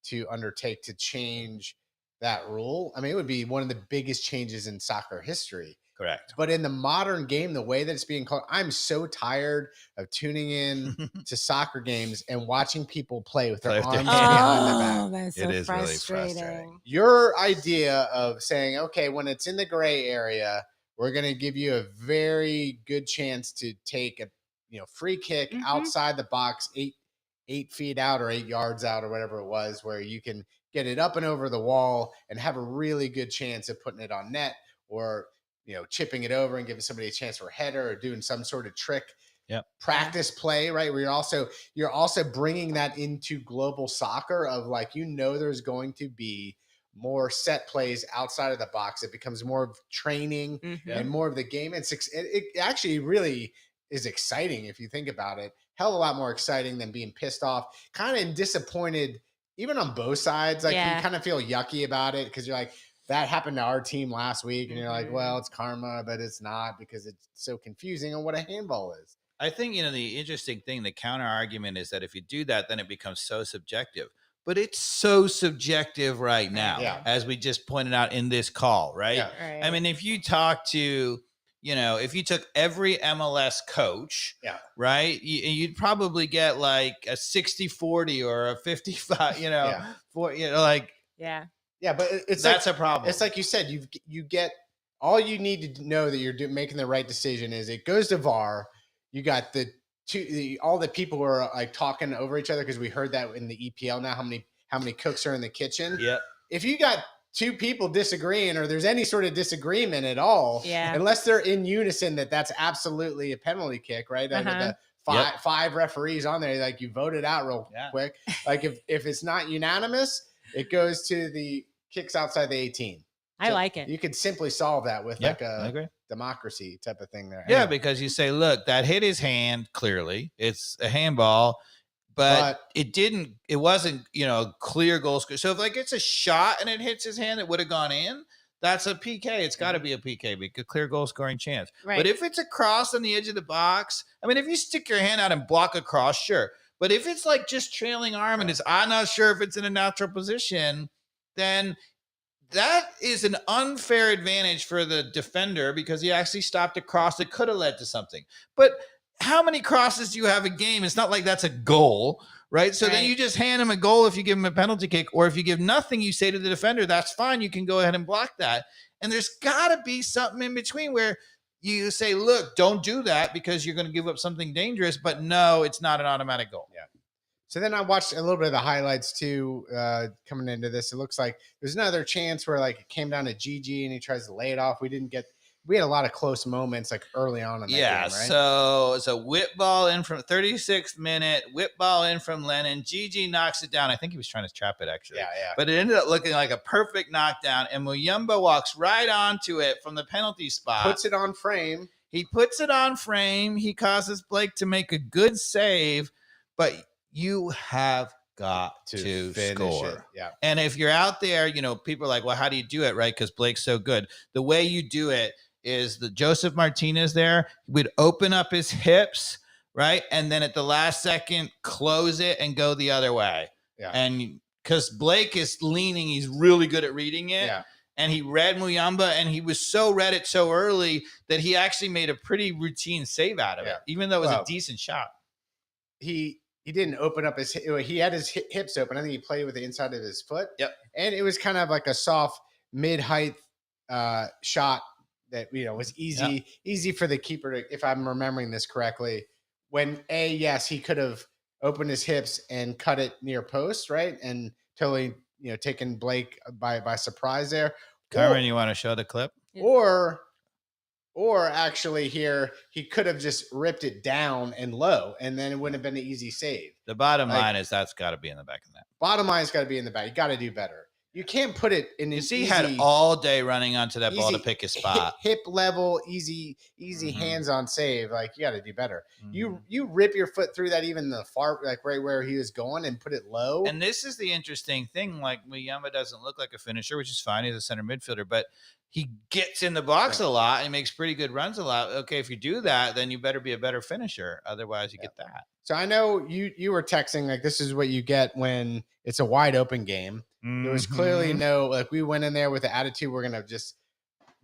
[SPEAKER 1] to undertake to change that rule. I mean, it would be one of the biggest changes in soccer history.
[SPEAKER 3] Correct.
[SPEAKER 1] But in the modern game, the way that it's being called, I'm so tired of tuning in to soccer games and watching people play with their arms behind their back.
[SPEAKER 2] That's so
[SPEAKER 3] is
[SPEAKER 2] frustrating.
[SPEAKER 3] really frustrating.
[SPEAKER 1] Your idea of saying, okay, when it's in the gray area, we're going to give you a very good chance to take a free kick outside the box, 8 feet out or 8 yards out or whatever it was, where you can get it up and over the wall and have a really good chance of putting it on net, or chipping it over and giving somebody a chance for a header or doing some sort of trick practice play, right? Where you're also bringing that into global soccer of like, there's going to be more set plays outside of the box. It becomes more of training and more of the game. It actually really is exciting if you think about it. Hell of a lot more exciting than being pissed off, kind of disappointed, even on both sides. Like you kind of feel yucky about it because you're like, that happened to our team last week, and you're like, well, it's karma, but it's not because it's so confusing on what a handball is.
[SPEAKER 3] I think, the interesting thing, the counter argument is that if you do that, then it becomes so subjective. But it's so subjective right now, as we just pointed out in this call, right?
[SPEAKER 2] Right.
[SPEAKER 3] I mean, if you talk to, if you took every MLS coach, right, you'd probably get like a 60-40 or a 55,
[SPEAKER 1] but
[SPEAKER 3] that's a problem.
[SPEAKER 1] It's like you said, you get all you need to know that you're making the right decision is it goes to VAR. You got all the people who are like talking over each other because we heard that in the EPL now. How many cooks are in the kitchen?
[SPEAKER 3] Yeah.
[SPEAKER 1] If you got two people disagreeing or there's any sort of disagreement at all, unless they're in unison that's absolutely a penalty kick, right? The five referees on there, like you vote it out real quick. Like if it's not unanimous, it goes to the kicks outside the 18.
[SPEAKER 2] I like it.
[SPEAKER 1] You could simply solve that with like a democracy type of thing there.
[SPEAKER 3] Yeah, because you say, look, that hit his hand clearly. It's a handball, but it wasn't, a clear goal score. So if like it's a shot and it hits his hand, it would have gone in. That's a PK. It's got to be a PK, because clear goal scoring chance. Right. But if it's a cross on the edge of the box, I mean, if you stick your hand out and block a cross, sure. But if it's like just trailing arm and I'm not sure if it's in a natural position, then that is an unfair advantage for the defender because he actually stopped a cross that could have led to something. But how many crosses do you have a game? It's not like that's a goal, right? So then you just hand him a goal if you give him a penalty kick, or if you give nothing, you say to the defender, that's fine. You can go ahead and block that. And there's got to be something in between where you say, look, don't do that because you're going to give up something dangerous. But no, it's not an automatic goal.
[SPEAKER 1] Yeah. So then I watched a little bit of the highlights too, coming into this. It looks like there's another chance where like it came down to Gigi and he tries to lay it off. We had a lot of close moments like early on in that game, right?
[SPEAKER 3] So it's a whip ball in from 36th minute, whip ball in from Lennon. Gigi knocks it down. I think he was trying to trap it actually. Yeah. But it ended up looking like a perfect knockdown, and Muyumba walks right onto it from the penalty spot.
[SPEAKER 1] Puts it on frame.
[SPEAKER 3] He puts it on frame. He causes Blake to make a good save, but you have got to score.
[SPEAKER 1] It. Yeah.
[SPEAKER 3] And if you're out there, people are like, well, how do you do it? Right. Because Blake's so good. The way you do it is the Joseph Martinez there would open up his hips, right? And then at the last second, close it and go the other way.
[SPEAKER 1] Yeah.
[SPEAKER 3] And because Blake is leaning, he's really good at reading it. Yeah. And he read Muyumba, and he read it so early that he actually made a pretty routine save out of it, even though it was a decent shot.
[SPEAKER 1] He didn't open up he had his hips open. I think he played with the inside of his foot.
[SPEAKER 3] Yep.
[SPEAKER 1] And it was kind of like a soft mid-height shot that, was easy for the keeper to, if I'm remembering this correctly, when he could have opened his hips and cut it near post, right? And totally, taken Blake by surprise there.
[SPEAKER 3] Carmen, you want to show the clip?
[SPEAKER 1] Or actually here, he could have just ripped it down and low, and then it wouldn't have been an easy save.
[SPEAKER 3] The bottom line is that's got to be in the back of that.
[SPEAKER 1] Bottom line has got to be in the back. You got to do better. You can't put it in.
[SPEAKER 3] He had all day running onto that ball to pick his spot.
[SPEAKER 1] Hip level, easy hands-on save. Like, you got to do better. Mm-hmm. You rip your foot through that, even the far, like right where he was going, and put it low.
[SPEAKER 3] And this is the interesting thing. Like, Muyumba doesn't look like a finisher, which is fine. He's a center midfielder, but he gets in the box a lot and he makes pretty good runs a lot. Okay, if you do that, then you better be a better finisher. Otherwise, you get that.
[SPEAKER 1] So I know you were texting, like, this is what you get when it's a wide open game. Mm-hmm. There was clearly we went in there with the attitude, we're going to just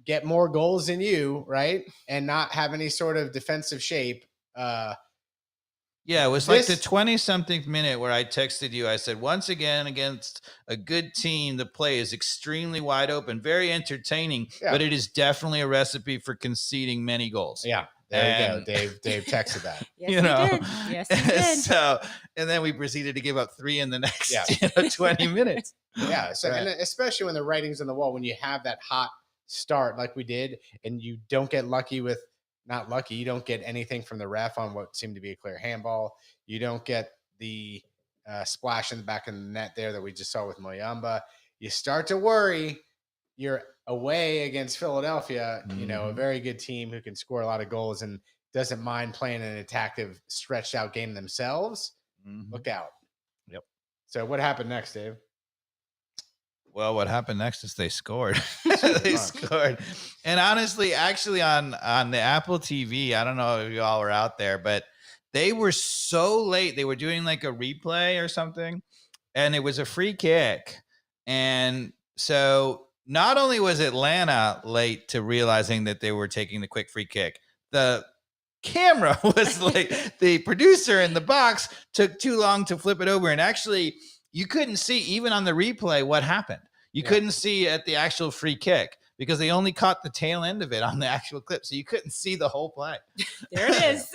[SPEAKER 1] get more goals than you, right? And not have any sort of defensive shape.
[SPEAKER 3] Yeah, it was like the 20-something minute where I texted you. I said, once again, against a good team, the play is extremely wide open, very entertaining, but it is definitely a recipe for conceding many goals.
[SPEAKER 1] Yeah, there you go. Dave texted that.
[SPEAKER 2] Yes, he did. Yes, he did.
[SPEAKER 3] So, and then we proceeded to give up 3 in the next 20 minutes.
[SPEAKER 1] Yeah, so and especially when the writing's on the wall, when you have that hot start like we did, and you don't get lucky with not lucky. You don't get anything from the ref on what seemed to be a clear handball. You don't get the splash in the back of the net there that we just saw with Moyamba. You start to worry. You're away against Philadelphia, a very good team who can score a lot of goals and doesn't mind playing an attactive, stretched out game themselves. Look out.
[SPEAKER 3] Yep.
[SPEAKER 1] So what happened next, Dave?
[SPEAKER 3] Well, what happened next is they scored. They scored. And honestly, actually on the Apple TV, I don't know if you all were out there, but they were so late. They were doing like a replay or something, and it was a free kick. And so not only was Atlanta late to realizing that they were taking the quick free kick, the camera was late. The producer in the box took too long to flip it over. And actually, you couldn't see, even on the replay, what happened. You couldn't see at the actual free kick because they only caught the tail end of it on the actual clip. So you couldn't see the whole play.
[SPEAKER 2] There it is.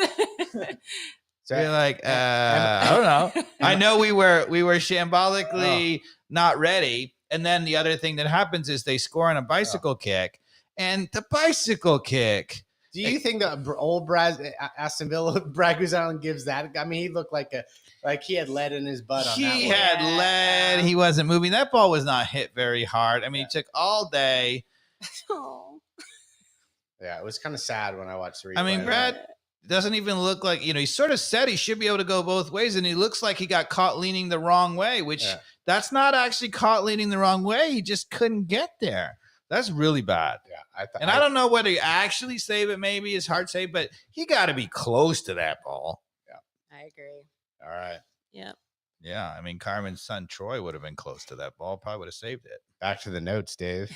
[SPEAKER 3] So you're like, I don't know. I know we were shambolically not ready. And then the other thing that happens is they score on a bicycle kick. And the bicycle kick.
[SPEAKER 1] Do you think that old Aston Villa Brad Guzan gives that? I mean, he looked like he had lead in his butt on that one.
[SPEAKER 3] He had lead. He wasn't moving. That ball was not hit very hard. I mean, it took all day.
[SPEAKER 2] Oh.
[SPEAKER 1] Yeah, it was kind of sad when I watched the replay.
[SPEAKER 3] I mean, Brad doesn't even look like, he sort of said he should be able to go both ways, and he looks like he got caught leaning the wrong way, which that's not actually caught leaning the wrong way. He just couldn't get there. That's really bad.
[SPEAKER 1] Yeah,
[SPEAKER 3] I don't know whether he actually save it. Maybe it's hard to save, but he got to be close to that ball.
[SPEAKER 2] Yeah, I agree.
[SPEAKER 1] All right.
[SPEAKER 2] Yep.
[SPEAKER 3] Yeah, I mean, Carmen's son Troy would have been close to that ball. Probably would have saved it.
[SPEAKER 1] Back to the notes, Dave.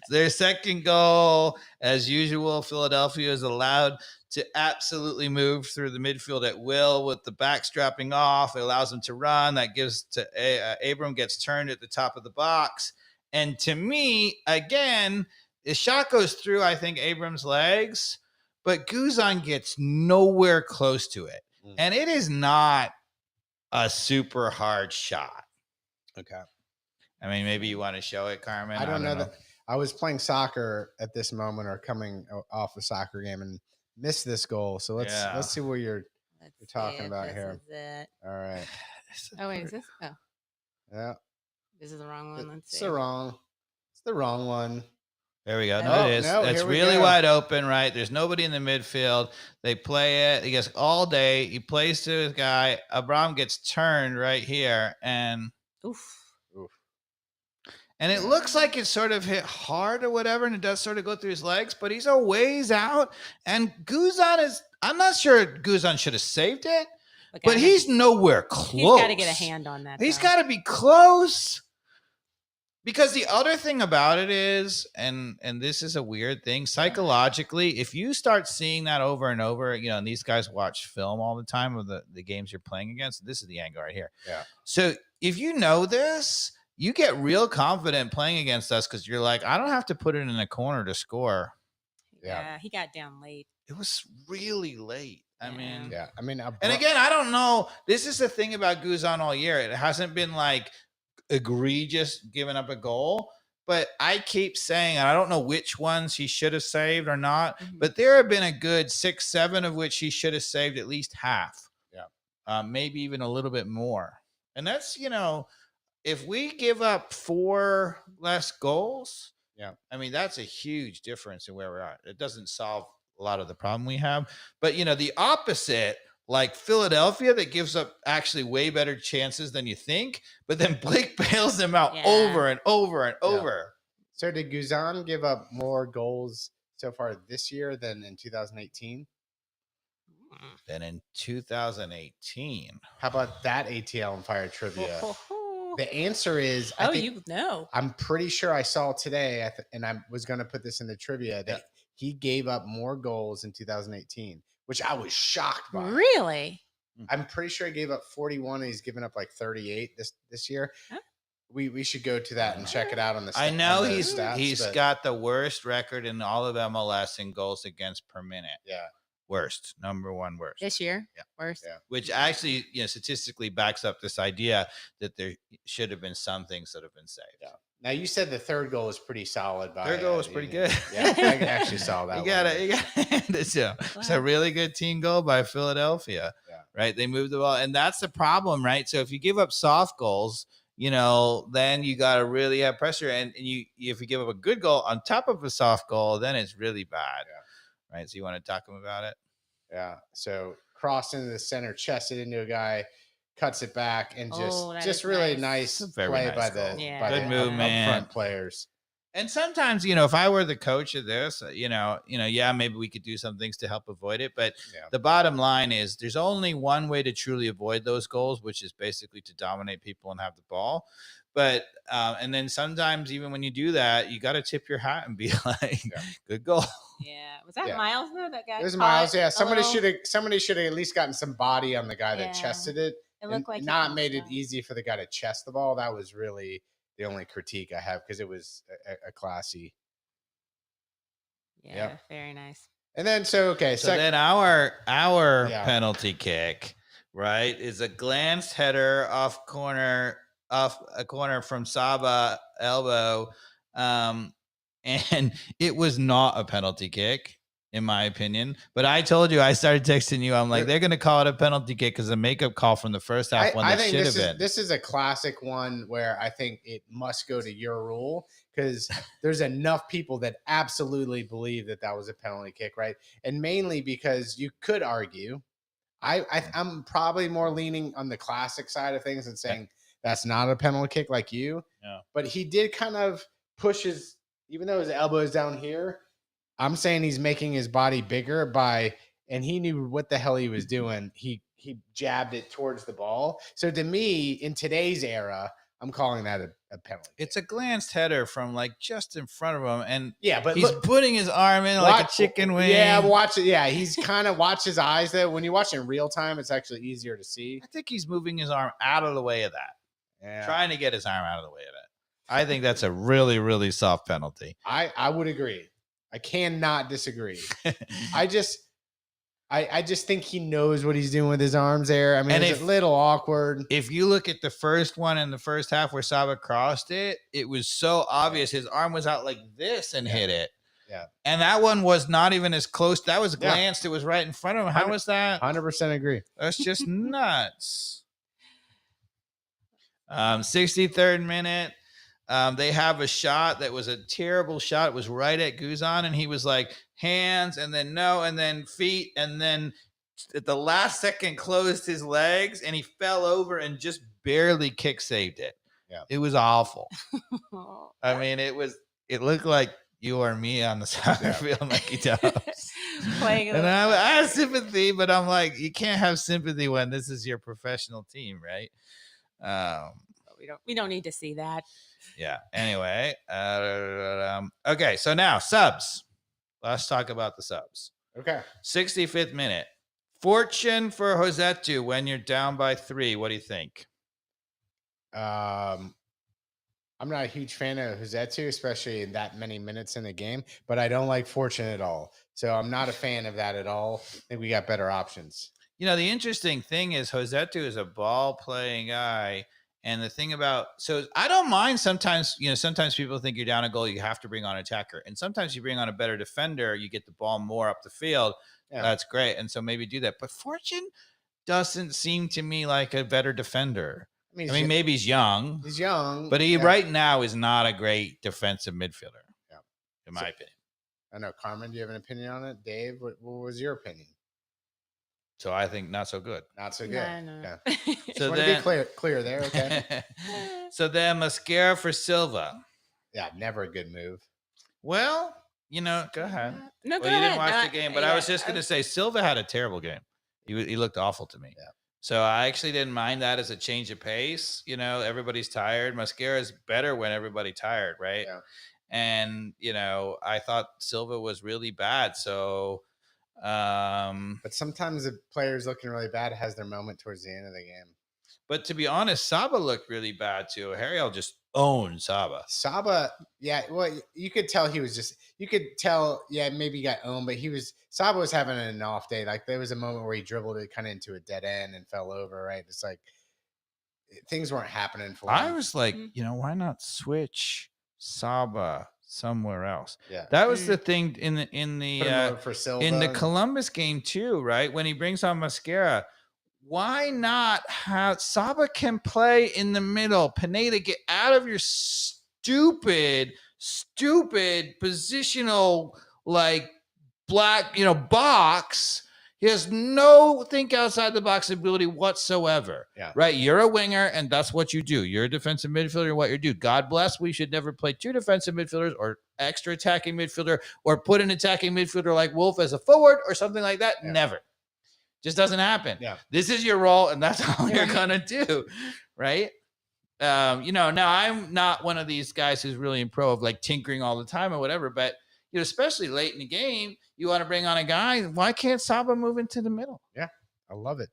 [SPEAKER 3] Their second goal, as usual, Philadelphia is allowed to absolutely move through the midfield at will with the back strapping off. It allows them to run. That gives to Abram, gets turned at the top of the box. And to me, again, the shot goes through, I think, Abram's legs, but Guzan gets nowhere close to it. And it is not a super hard shot.
[SPEAKER 1] Okay.
[SPEAKER 3] I mean, maybe you want to show it, Carmen.
[SPEAKER 1] I don't know that. I was playing soccer at this moment, or coming off a soccer game, and missed this goal. So let's see what you're talking about here. All right.
[SPEAKER 2] Oh wait, is this? Oh,
[SPEAKER 1] yeah.
[SPEAKER 2] This is the wrong one. Let's see.
[SPEAKER 1] It's the wrong one.
[SPEAKER 3] There we go. No, it is. It's really wide open, right? There's nobody in the midfield. They play it. He gets all day. He plays to his guy. Abram gets turned right here, and and it looks like it sort of hit hard or whatever, and it does sort of go through his legs, but he's a ways out. And I'm not sure Guzan should have saved it, but he's nowhere close.
[SPEAKER 2] He's got to get a hand on that.
[SPEAKER 3] He's got to be close. Because the other thing about it is, and this is a weird thing, psychologically, if you start seeing that over and over, and these guys watch film all the time of the games you're playing against. This is the angle right here.
[SPEAKER 1] Yeah.
[SPEAKER 3] So if you know this, you get real confident playing against us because you're like, I don't have to put it in the corner to score.
[SPEAKER 2] Yeah, he got down late.
[SPEAKER 3] It was really late. I mean,
[SPEAKER 1] and
[SPEAKER 3] again, I don't know. This is the thing about Guzan all year. It hasn't been like egregious giving up a goal, but I keep saying, and I don't know which ones he should have saved or not, but there have been a good 6-7 of which he should have saved at least half. Maybe even a little bit more. And that's, if we give up 4 less goals, I mean, that's a huge difference in where we're at. It doesn't solve a lot of the problem we have, but the opposite, like Philadelphia, that gives up actually way better chances than you think, but then Blake bails them out over and over and over.
[SPEAKER 1] So did Guzan give up more goals so far this year than in 2018?
[SPEAKER 3] Than in 2018.
[SPEAKER 1] How about that ATL and Fire trivia? The answer is, I'm pretty sure I saw today, and I was going to put this in the trivia, that he gave up more goals in 2018. Which I was shocked by.
[SPEAKER 2] Really?
[SPEAKER 1] I'm pretty sure he gave up 41 and he's given up like 38 this year. Huh? We should go to that and check it out on the
[SPEAKER 3] I know he's got the worst record in all of MLS in goals against per minute.
[SPEAKER 1] Yeah.
[SPEAKER 3] Worst. Number 1 worst.
[SPEAKER 2] This year?
[SPEAKER 3] Yeah.
[SPEAKER 2] Worst.
[SPEAKER 1] Yeah.
[SPEAKER 3] Which actually, statistically backs up this idea that there should have been some things that have been saved.
[SPEAKER 1] Yeah. Now you said the third goal was pretty solid. By
[SPEAKER 3] Third goal was pretty
[SPEAKER 1] Union.
[SPEAKER 3] good.
[SPEAKER 1] Yeah, I actually saw that.
[SPEAKER 3] You got it. It's a really good team goal by Philadelphia.
[SPEAKER 1] Yeah.
[SPEAKER 3] Right. They moved the ball, and that's the problem, right? So if you give up soft goals, then you got to really have pressure, and if you give up a good goal on top of a soft goal, then it's really bad.
[SPEAKER 1] Yeah.
[SPEAKER 3] Right. So you want to talk about it?
[SPEAKER 1] Yeah. So crossed into the center, chested into a guy, cuts it back, and just really nice play by the
[SPEAKER 3] good move, man.
[SPEAKER 1] Front players.
[SPEAKER 3] And sometimes, if I were the coach of this, maybe we could do some things to help avoid it. But the bottom line is there's only one way to truly avoid those goals, which is basically to dominate people and have the ball. But and then sometimes even when you do that, you got to tip your hat and be like, good goal.
[SPEAKER 2] Yeah. Was that Miles though? That guy?
[SPEAKER 1] It was Miles. Yeah. Somebody should have at least gotten some body on the guy that chested it.
[SPEAKER 2] It looked like
[SPEAKER 1] not made it easy for the guy to chest the ball. That was really the only critique I have because it was a classy.
[SPEAKER 2] Yeah. Very nice.
[SPEAKER 1] And then so
[SPEAKER 3] then our penalty kick, right, is a glanced header off a corner from Saba elbow, and it was not a penalty kick in my opinion. But I told you, I started texting you. I'm like, they're going to call it a penalty kick because the makeup call from the first half one that should have been.
[SPEAKER 1] This is a classic one where I think it must go to your rule because there's enough people that absolutely believe that was a penalty kick, right? And mainly because you could argue, I'm probably more leaning on the classic side of things and saying that's not a penalty kick like you.
[SPEAKER 3] Yeah.
[SPEAKER 1] But he did kind of push even though his elbow is down here, I'm saying he's making his body bigger and he knew what the hell he was doing. He jabbed it towards the ball. So to me, in today's era, I'm calling that a penalty.
[SPEAKER 3] It's a glanced header from like just in front of him, and
[SPEAKER 1] but
[SPEAKER 3] he's putting his arm in like a chicken wing.
[SPEAKER 1] Yeah, watch it. Yeah, he's kind of watch his eyes though. When you watch in real time, it's actually easier to see.
[SPEAKER 3] I think he's moving his arm out of the way of that. Trying to get his arm out of the way of it. I think that's a really, really soft penalty.
[SPEAKER 1] I would agree. I cannot disagree. I just think he knows what he's doing with his arms there. I mean, it's a little awkward.
[SPEAKER 3] If you look at the first one in the first half where Saba crossed it, it was so obvious. His arm was out like this and hit it.
[SPEAKER 1] Yeah.
[SPEAKER 3] And that one was not even as close. That was glanced. It was right in front of him. How was that?
[SPEAKER 1] 100% agree.
[SPEAKER 3] That's just nuts. 63rd minute. They have a shot that was a terrible shot. It was right at Guzan, and he was like hands, and then no, and then feet, and then at the last second closed his legs, and he fell over and just barely kick saved it.
[SPEAKER 1] Yeah,
[SPEAKER 3] it was awful. I mean, it looked like you or me on the soccer field, like he does. And I have sympathy, but I'm like, you can't have sympathy when this is your professional team, right?
[SPEAKER 2] We don't need to see that.
[SPEAKER 3] Yeah. Anyway, okay. So now subs. Let's talk about the subs.
[SPEAKER 1] Okay.
[SPEAKER 3] 65th minute. Fortune for Rossetto when you're down by 3. What do you think?
[SPEAKER 1] I'm not a huge fan of Rossetto, especially in that many minutes in the game. But I don't like Fortune at all, so I'm not a fan of that at all. I think we got better options.
[SPEAKER 3] The interesting thing is Rossetto is a ball playing guy. And the thing about, so I don't mind sometimes, sometimes people think you're down a goal, you have to bring on an attacker. And sometimes you bring on a better defender, you get the ball more up the field. Yeah. That's great. And so maybe do that. But Fortune doesn't seem to me like a better defender. I mean maybe he's young.
[SPEAKER 1] He's young.
[SPEAKER 3] But he right now is not a great defensive midfielder, in my opinion.
[SPEAKER 1] I know. Carmen, do you have an opinion on it? Dave, what was your opinion?
[SPEAKER 3] So I think not so good.
[SPEAKER 1] Not so good. No.
[SPEAKER 2] Yeah.
[SPEAKER 1] So then be clear there. Okay.
[SPEAKER 3] So then mascara for Silva.
[SPEAKER 1] Yeah, never a good move.
[SPEAKER 3] Well, go ahead.
[SPEAKER 2] No,
[SPEAKER 3] go ahead. You didn't watch the game, but I was just going to say Silva had a terrible game. He looked awful to me.
[SPEAKER 1] Yeah.
[SPEAKER 3] So I actually didn't mind that as a change of pace. Everybody's tired. Mascara is better when everybody's tired, right?
[SPEAKER 1] Yeah.
[SPEAKER 3] And I thought Silva was really bad. So.
[SPEAKER 1] But sometimes the players looking really bad has their moment towards the end of the game.
[SPEAKER 3] But to be honest, Saba looked really bad too. Harriel just owned Saba.
[SPEAKER 1] Saba, yeah. Well, you could tell maybe he got owned, but Saba was having an off day. Like there was a moment where he dribbled it kind of into a dead end and fell over. Right, it's like things weren't happening for
[SPEAKER 3] I
[SPEAKER 1] him.
[SPEAKER 3] was like,
[SPEAKER 2] Mhm.
[SPEAKER 3] why not switch Saba somewhere else?
[SPEAKER 1] Yeah.
[SPEAKER 3] That was the thing in
[SPEAKER 1] Put him
[SPEAKER 3] the
[SPEAKER 1] over for Silva.
[SPEAKER 3] in the
[SPEAKER 1] and-
[SPEAKER 3] Columbus game too, right? When he brings on Mascara, why not have Saba can play in the middle? Pineda, get out of your stupid positional like black, box. He has no think outside the box ability whatsoever.
[SPEAKER 1] Yeah.
[SPEAKER 3] Right. You're a winger, and that's what you do. You're a defensive midfielder, what you do. God bless. We should never play two defensive midfielders or extra attacking midfielder or put an attacking midfielder like Wolf as a forward or something like that.
[SPEAKER 1] Yeah.
[SPEAKER 3] Never. Just doesn't happen.
[SPEAKER 1] Yeah.
[SPEAKER 3] This is your role, and that's all you're gonna do. Right. Now I'm not one of these guys who's really in pro of like tinkering all the time or whatever, but especially late in the game, you want to bring on a guy. Why can't Saba move into the middle?
[SPEAKER 1] I love it.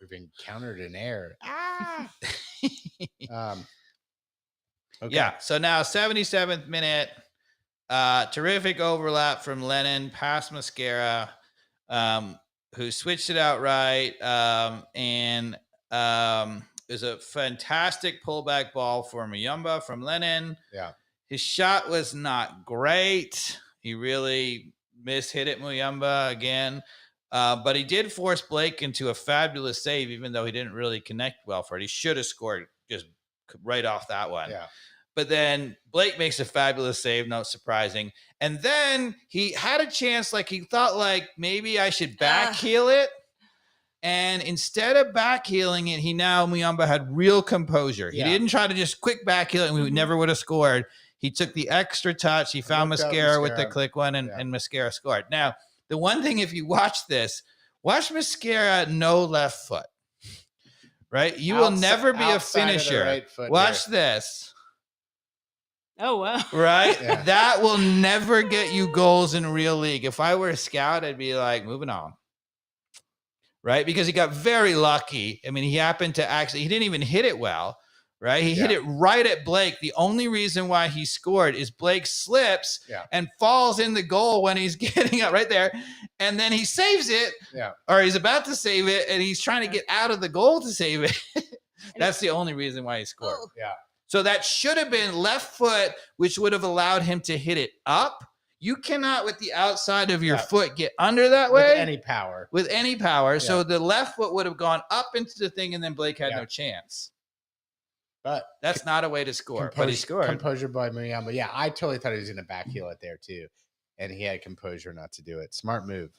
[SPEAKER 1] We've encountered an error. Okay.
[SPEAKER 3] Yeah. So now 77th minute, terrific overlap from Lennon past Mascara, who switched it out right. And it was a fantastic pullback ball for Muyumba from Lennon.
[SPEAKER 1] Yeah.
[SPEAKER 3] His shot was not great. He really mishit it, Muyumba, again. But he did force Blake into a fabulous save, even though he didn't really connect well for it. He should have scored just right off that one.
[SPEAKER 1] Yeah.
[SPEAKER 3] But then Blake makes a fabulous save, not surprising. And then he had a chance, like he thought, like maybe I should back heel it. And instead of back heeling it, Muyumba had real composure. He didn't try to just quick back heel it, and we never would have scored. He took the extra touch. He found Mascara with the click one, and Mascara scored. Now, the one thing, if you watch this, watch Mascara no left foot. Right? You will never be a finisher.
[SPEAKER 1] Right
[SPEAKER 3] watch this.
[SPEAKER 2] Oh, wow.
[SPEAKER 3] Right?
[SPEAKER 1] Yeah.
[SPEAKER 3] That will never get you goals in real league. If I were a scout, I'd be like, moving on. Right? Because he got very lucky. I mean, he happened to he didn't even hit it well. Right? He hit it right at Blake. The only reason why he scored is Blake slips and falls in the goal when he's getting up right there. And then he saves it.
[SPEAKER 1] Yeah.
[SPEAKER 3] Or he's about to save it, and he's trying to get out of the goal to save it. That's the only reason why he scored.
[SPEAKER 2] Oh.
[SPEAKER 1] Yeah.
[SPEAKER 3] So that should have been left foot, which would have allowed him to hit it up. You cannot, with the outside of your foot, get under that way. With any power.
[SPEAKER 1] Yeah.
[SPEAKER 3] So the left foot would have gone up into the thing, and then Blake had no chance.
[SPEAKER 1] But
[SPEAKER 3] that's not a way to score. But he scored.
[SPEAKER 1] Composure by Muyumba. Yeah, I totally thought he was going to back heel it there too. And he had composure not to do it. Smart move.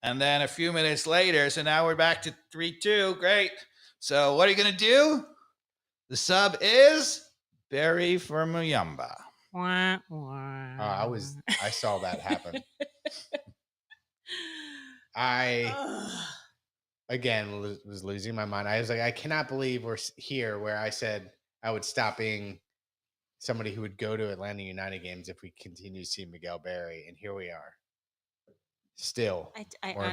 [SPEAKER 3] And then a few minutes later, so now we're back to 3-2. Great. So what are you going to do? The sub is Barry for Muyumba.
[SPEAKER 2] Wah, wah.
[SPEAKER 1] I saw that happen. I again was losing my mind. I was like, I cannot believe we're here where I said I would stop being somebody who would go to Atlanta United games if we continue to see Miguel Barry, and here we are. Still,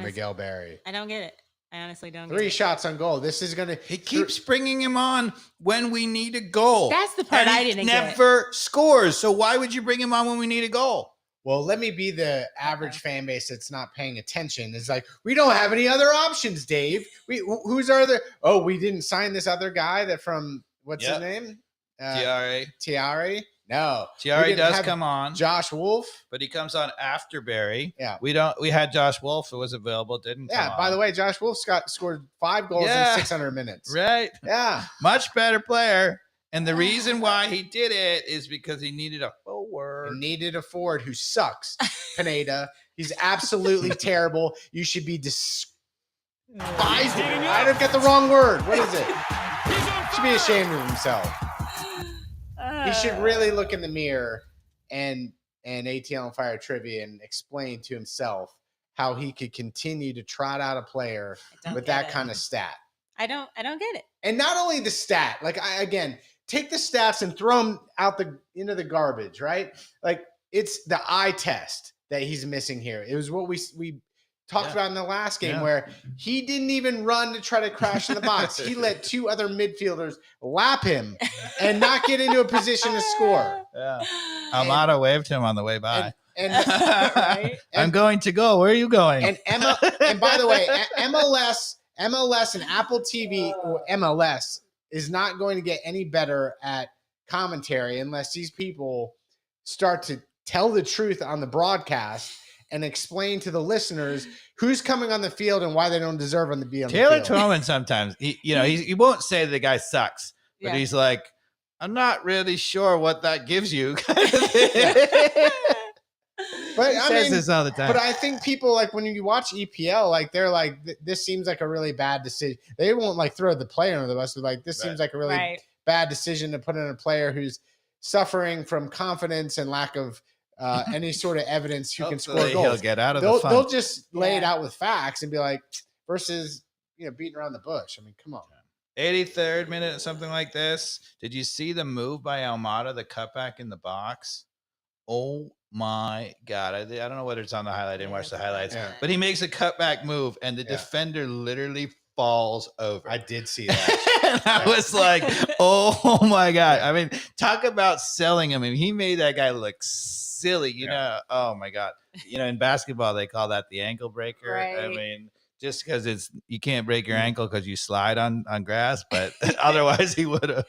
[SPEAKER 1] Miguel Barry.
[SPEAKER 2] I don't get it. I honestly don't get
[SPEAKER 1] 3
[SPEAKER 2] it.
[SPEAKER 1] shots on goal. This is gonna.
[SPEAKER 3] He keeps bringing him on when we need a goal.
[SPEAKER 2] That's the part I didn't get.
[SPEAKER 3] Never scores. So why would you bring him on when we need a goal?
[SPEAKER 1] Well, let me be the average fan base that's not paying attention. It's like, we don't have any other options, Dave. Who's our other? Oh, we didn't sign this other guy that from what's his name? Tiare. No,
[SPEAKER 3] Tiare does come on.
[SPEAKER 1] Josh Wolf,
[SPEAKER 3] but he comes on after Barry.
[SPEAKER 1] Yeah,
[SPEAKER 3] we had Josh Wolf who was available. Didn't.
[SPEAKER 1] Yeah. By the way, Josh Wolf scored 5 goals in 600 minutes.
[SPEAKER 3] Right.
[SPEAKER 1] Yeah.
[SPEAKER 3] Much better player. And the reason why he did it is because he needed a forward.
[SPEAKER 1] He needed a forward who sucks. Pineda. He's absolutely terrible. You should be despised. I don't get the wrong word. What is it? He should be ashamed of himself. He should really look in the mirror and ATL on Fire Trivia and explain to himself how he could continue to trot out a player with that kind of stat.
[SPEAKER 2] I don't get it.
[SPEAKER 1] And not only the stat, like take the stats and throw them out into the garbage, right? Like it's the eye test that he's missing here. It was what we talked about in the last game where he didn't even run to try to crash in the box. He let 2 other midfielders lap him and not get into a position to score.
[SPEAKER 3] Yeah. Almada waved him on the way by.
[SPEAKER 1] Right?
[SPEAKER 3] I'm going to go. Where are you going?
[SPEAKER 1] And by the way, MLS and Apple TV or MLS is not going to get any better at commentary unless these people start to tell the truth on the broadcast and explain to the listeners who's coming on the field and why they don't deserve to be on
[SPEAKER 3] Taylor
[SPEAKER 1] the field.
[SPEAKER 3] Twellman sometimes, he won't say the guy sucks, but he's like, I'm not really sure what that gives you. Kind of thing.
[SPEAKER 1] But
[SPEAKER 3] he
[SPEAKER 1] I
[SPEAKER 3] says
[SPEAKER 1] mean,
[SPEAKER 3] this all the time.
[SPEAKER 1] but I think people like when you watch EPL, like they're like, this seems like a really bad decision. They won't like throw the player under the bus, but like this seems like a really bad decision to put in a player who's suffering from confidence and lack of any sort of evidence who can score goals.
[SPEAKER 3] He'll get out of the fun.
[SPEAKER 1] They'll just lay it out with facts and be like, versus beating around the bush. I mean, come on.
[SPEAKER 3] 83rd minute, something like this. Did you see the move by Almada, the cutback in the box? Oh my God. I don't know whether it's on the highlight. I didn't watch the highlights.
[SPEAKER 1] Yeah.
[SPEAKER 3] But he makes a cutback move, and the defender literally falls over.
[SPEAKER 1] I did see that.
[SPEAKER 3] And I was like, oh my God. I mean, talk about selling him. I mean, he made that guy look silly, you know. Oh my God. In basketball, they call that the ankle breaker.
[SPEAKER 2] Right.
[SPEAKER 3] I mean, just because you can't break your ankle because you slide on grass, but otherwise he would have.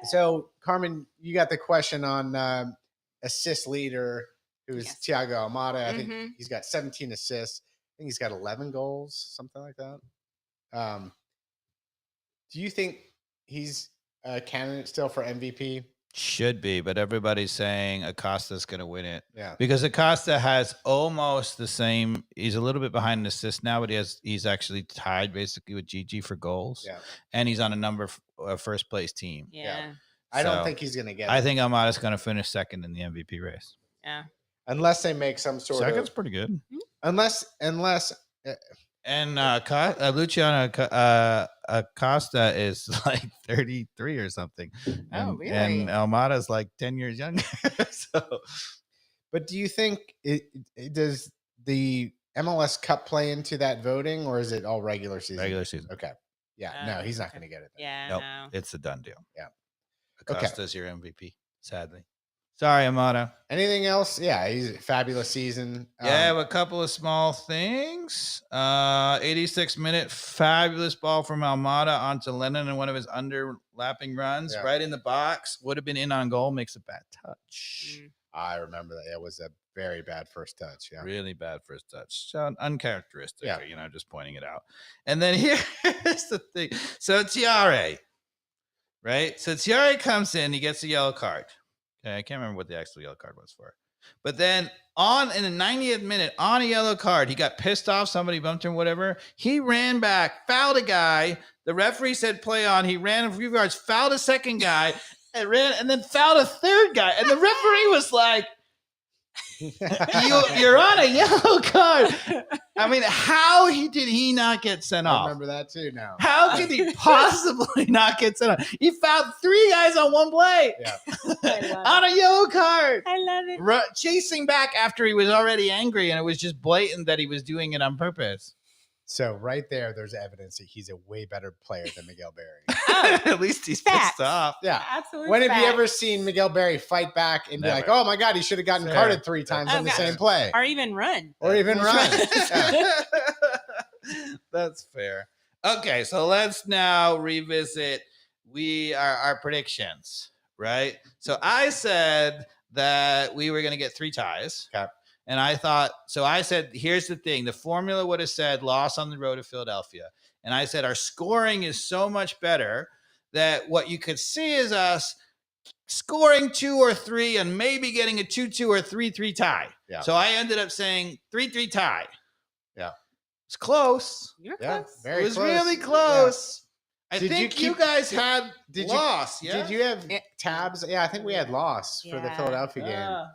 [SPEAKER 1] So, Carmen, you got the question on assist leader, who's Thiago Almada. I think he's got 17 assists. I think he's got 11 goals, something like that. Do you think he's a candidate still for MVP?
[SPEAKER 3] Should be, but everybody's saying Acosta's going to win it.
[SPEAKER 1] Yeah.
[SPEAKER 3] Because Acosta has almost the same. He's a little bit behind in assists now, but he's actually tied basically with Gigi for goals.
[SPEAKER 1] Yeah.
[SPEAKER 3] And he's on a first place team.
[SPEAKER 2] Yeah.
[SPEAKER 1] I don't think he's going to get it.
[SPEAKER 3] I think Almada's going to finish second in the MVP race.
[SPEAKER 2] Yeah.
[SPEAKER 1] Unless they make some sort
[SPEAKER 3] Second's
[SPEAKER 1] of.
[SPEAKER 3] pretty good.
[SPEAKER 1] Unless.
[SPEAKER 3] And Luciano Acosta is like 33 or something.
[SPEAKER 2] Oh, really?
[SPEAKER 3] And Almada's like 10 years younger.
[SPEAKER 1] But do you think does the MLS Cup play into that voting, or is it all regular season?
[SPEAKER 3] Regular season.
[SPEAKER 1] Okay. Yeah. No, he's not going to get it.
[SPEAKER 2] Yeah.
[SPEAKER 3] Nope.
[SPEAKER 2] No.
[SPEAKER 3] It's a done deal.
[SPEAKER 1] Yeah.
[SPEAKER 3] Acosta's your MVP, sadly. Sorry, Amada.
[SPEAKER 1] Anything else? Yeah, he's a fabulous season.
[SPEAKER 3] Yeah, a couple of small things. 86-minute fabulous ball from Almada onto Lennon in one of his underlapping runs, right in the box. Would have been in on goal. Makes a bad touch.
[SPEAKER 1] I remember that. It was a very bad first touch. Yeah,
[SPEAKER 3] really bad first touch. So uncharacteristic. Yeah, just pointing it out. And then here's the thing. So Tiare, right? So Tiare comes in. He gets a yellow card. Okay, I can't remember what the actual yellow card was for. But then in the 90th minute, on a yellow card, he got pissed off. Somebody bumped him, whatever. He ran back, fouled a guy. The referee said play on. He ran a few yards, fouled a second guy, and then fouled a third guy. And the referee was like, you're on a yellow card. I mean, how did he not get sent off?
[SPEAKER 1] I remember that too now.
[SPEAKER 3] How could he possibly not get sent off? He fouled 3 guys on one play.
[SPEAKER 1] Yeah.
[SPEAKER 3] On a yellow card.
[SPEAKER 2] I love it.
[SPEAKER 3] Chasing back after he was already angry, and it was just blatant that he was doing it on purpose.
[SPEAKER 1] So right there's evidence that he's a way better player than Miguel Berry.
[SPEAKER 3] At least he's pissed off.
[SPEAKER 1] Yeah,
[SPEAKER 2] absolutely.
[SPEAKER 1] When have you ever seen Miguel Berry fight back and be like, "Oh my God, he should have gotten carded 3 times on the same play,
[SPEAKER 2] or even run,
[SPEAKER 3] That's fair. Okay, so let's now revisit our predictions, right? So I said that we were going to get 3 ties.
[SPEAKER 1] Okay.
[SPEAKER 3] And I said, here's the thing. The formula would have said loss on the road to Philadelphia. And I said, our scoring is so much better that what you could see is us scoring 2 or 3 and maybe getting a 2-2 or 3-3 tie.
[SPEAKER 1] Yeah.
[SPEAKER 3] So I ended up saying 3-3 tie.
[SPEAKER 1] Yeah.
[SPEAKER 3] It's close.
[SPEAKER 2] You're close.
[SPEAKER 1] Very
[SPEAKER 3] It was
[SPEAKER 1] close.
[SPEAKER 3] really close.
[SPEAKER 1] Yeah.
[SPEAKER 3] I think you guys had loss.
[SPEAKER 1] Did you have tabs? Yeah, I think we had loss for the Philadelphia game.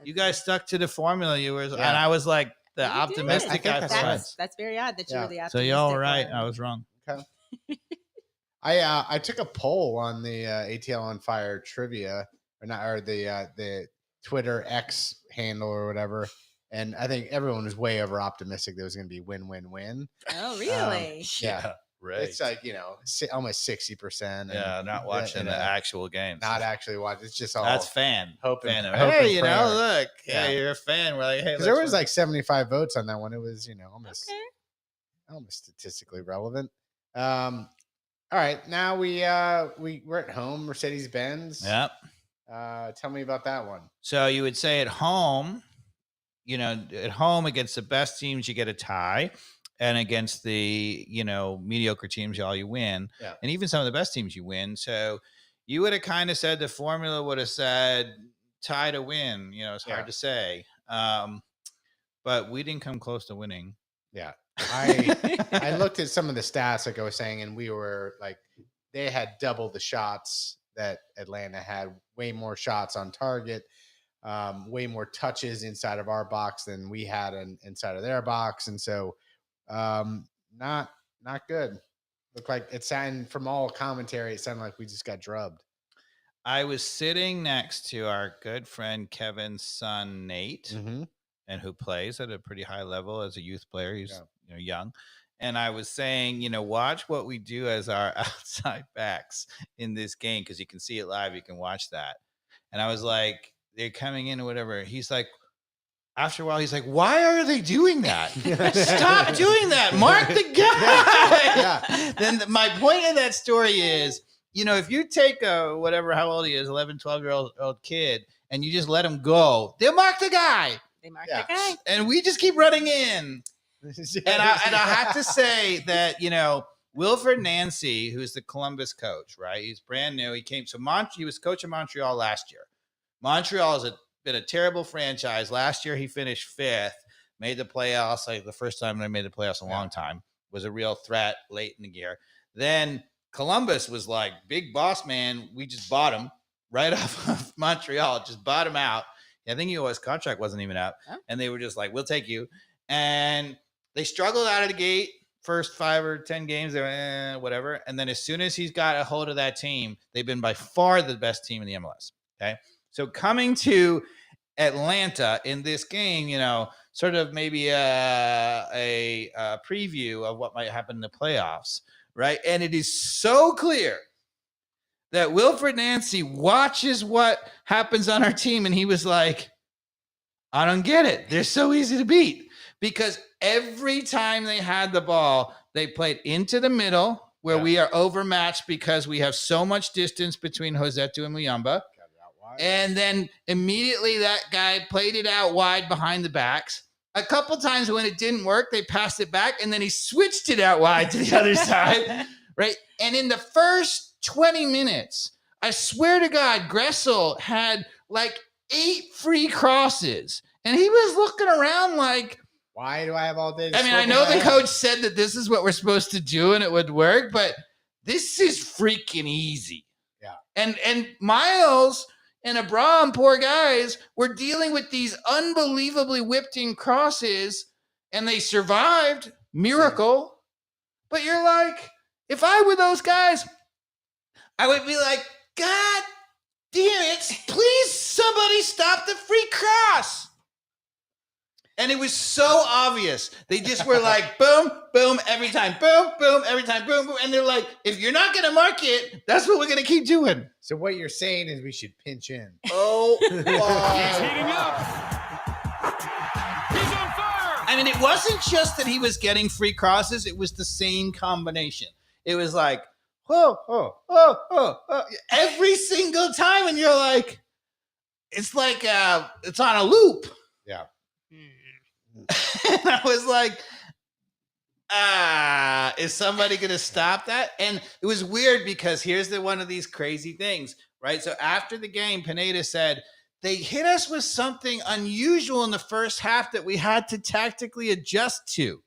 [SPEAKER 3] You guys stuck to the formula and I was like the optimistic guy.
[SPEAKER 2] That's very odd that you were the optimistic.
[SPEAKER 3] So y'all were right. I was wrong.
[SPEAKER 1] Okay. I took a poll on the ATL on Fire trivia or the Twitter X handle or whatever, and I think everyone was way over optimistic that it was going to be win-win-win.
[SPEAKER 2] Oh, really?
[SPEAKER 1] Yeah.
[SPEAKER 3] Right.
[SPEAKER 1] It's like, almost 60%.
[SPEAKER 3] Yeah, not watching the actual games.
[SPEAKER 1] Not actually watching. It's just all
[SPEAKER 3] that's fan.
[SPEAKER 1] Hoping.
[SPEAKER 3] Hey, look. Yeah, you're a fan. We're like, hey,
[SPEAKER 1] there was like 75 votes on that one. It was, almost.
[SPEAKER 2] Okay.
[SPEAKER 1] almost statistically relevant. All right, now we're at home, Mercedes Benz.
[SPEAKER 3] Yep.
[SPEAKER 1] Tell me about that one.
[SPEAKER 3] So you would say at home, at home against the best teams, you get a tie. And against the, mediocre teams, you win.
[SPEAKER 1] Yeah.
[SPEAKER 3] And even some of the best teams, you win. So you would have kind of said the formula would have said tie to win. It's hard to say. But we didn't come close to winning.
[SPEAKER 1] Yeah. I looked at some of the stats, like I was saying, and we were like, they had double the shots that Atlanta had, way more shots on target, way more touches inside of our box than we had inside of their box. And so not good. Looked like it sounded, from all commentary, it sounded like we just got drubbed.
[SPEAKER 3] I was sitting next to our good friend Kevin's son, Nate, and who plays at a pretty high level as a youth player. He's young. And I was saying, watch what we do as our outside backs in this game, because you can see it live. You can watch that. And I was like, they're coming in or whatever. He's like, after a while, he's like, why are they doing that? Stop doing that. Mark the guy.
[SPEAKER 1] Yeah.
[SPEAKER 3] Then my point of that story is, if you take a whatever, how old he is, 11, 12-year-old kid, and you just let him go, they'll mark the guy.
[SPEAKER 2] They mark the guy.
[SPEAKER 3] And we just keep running in. And I have to say that, Wilfred Nancy, who's the Columbus coach, right? He's brand new. He came. So he was coach of Montreal last year. Montreal has been a terrible franchise. Last year, he finished 5th, made the playoffs. Like the first time they made the playoffs in a long time. Was a real threat late in the year. Then Columbus was like, big boss man. We just bought him right off of Montreal. Just bought him out. I think his contract wasn't even out. Huh? And they were just like, we'll take you. And they struggled out of the gate. First 5 or 10 games, they went, whatever. And then as soon as he's got a hold of that team, they've been by far the best team in the MLS. Okay. So coming to Atlanta in this game, sort of maybe a preview of what might happen in the playoffs, right? And it is so clear that Wilfred Nancy watches what happens on our team, and he was like, I don't get it. They're so easy to beat. Because every time they had the ball, they played into the middle where we are overmatched because we have so much distance between Josetu and Muyamba. And then immediately that guy played it out wide behind the backs. A couple times when it didn't work, they passed it back, and then he switched it out wide to the other side, right? And in the first 20 minutes, I swear to God, Gressel had like 8 free crosses, and he was looking around like,
[SPEAKER 1] why do I have all day?
[SPEAKER 3] I know the coach said that this is what we're supposed to do and it would work, but this is freaking easy.
[SPEAKER 1] Yeah.
[SPEAKER 3] And Miles and Abram, poor guys, were dealing with these unbelievably whipped-in crosses, and they survived. Miracle. But you're like, if I were those guys, I would be like, God damn it, please somebody stop the free cross. And it was so obvious. They just were like, boom, boom, every time. Boom, boom, every time. Boom, boom. And they're like, if you're not going to mark it, that's what we're going to keep doing.
[SPEAKER 1] So what you're saying is we should pinch in.
[SPEAKER 3] Oh, wow.
[SPEAKER 4] He's heating up. He's on fire.
[SPEAKER 3] I mean, it wasn't just that he was getting free crosses. It was the same combination. It was like, every single time. And you're like, it's like, it's on a loop.
[SPEAKER 1] Yeah.
[SPEAKER 3] And I was like, is somebody going to stop that? And it was weird because here's one of these crazy things, right? So after the game, Pineda said, they hit us with something unusual in the first half that we had to tactically adjust to.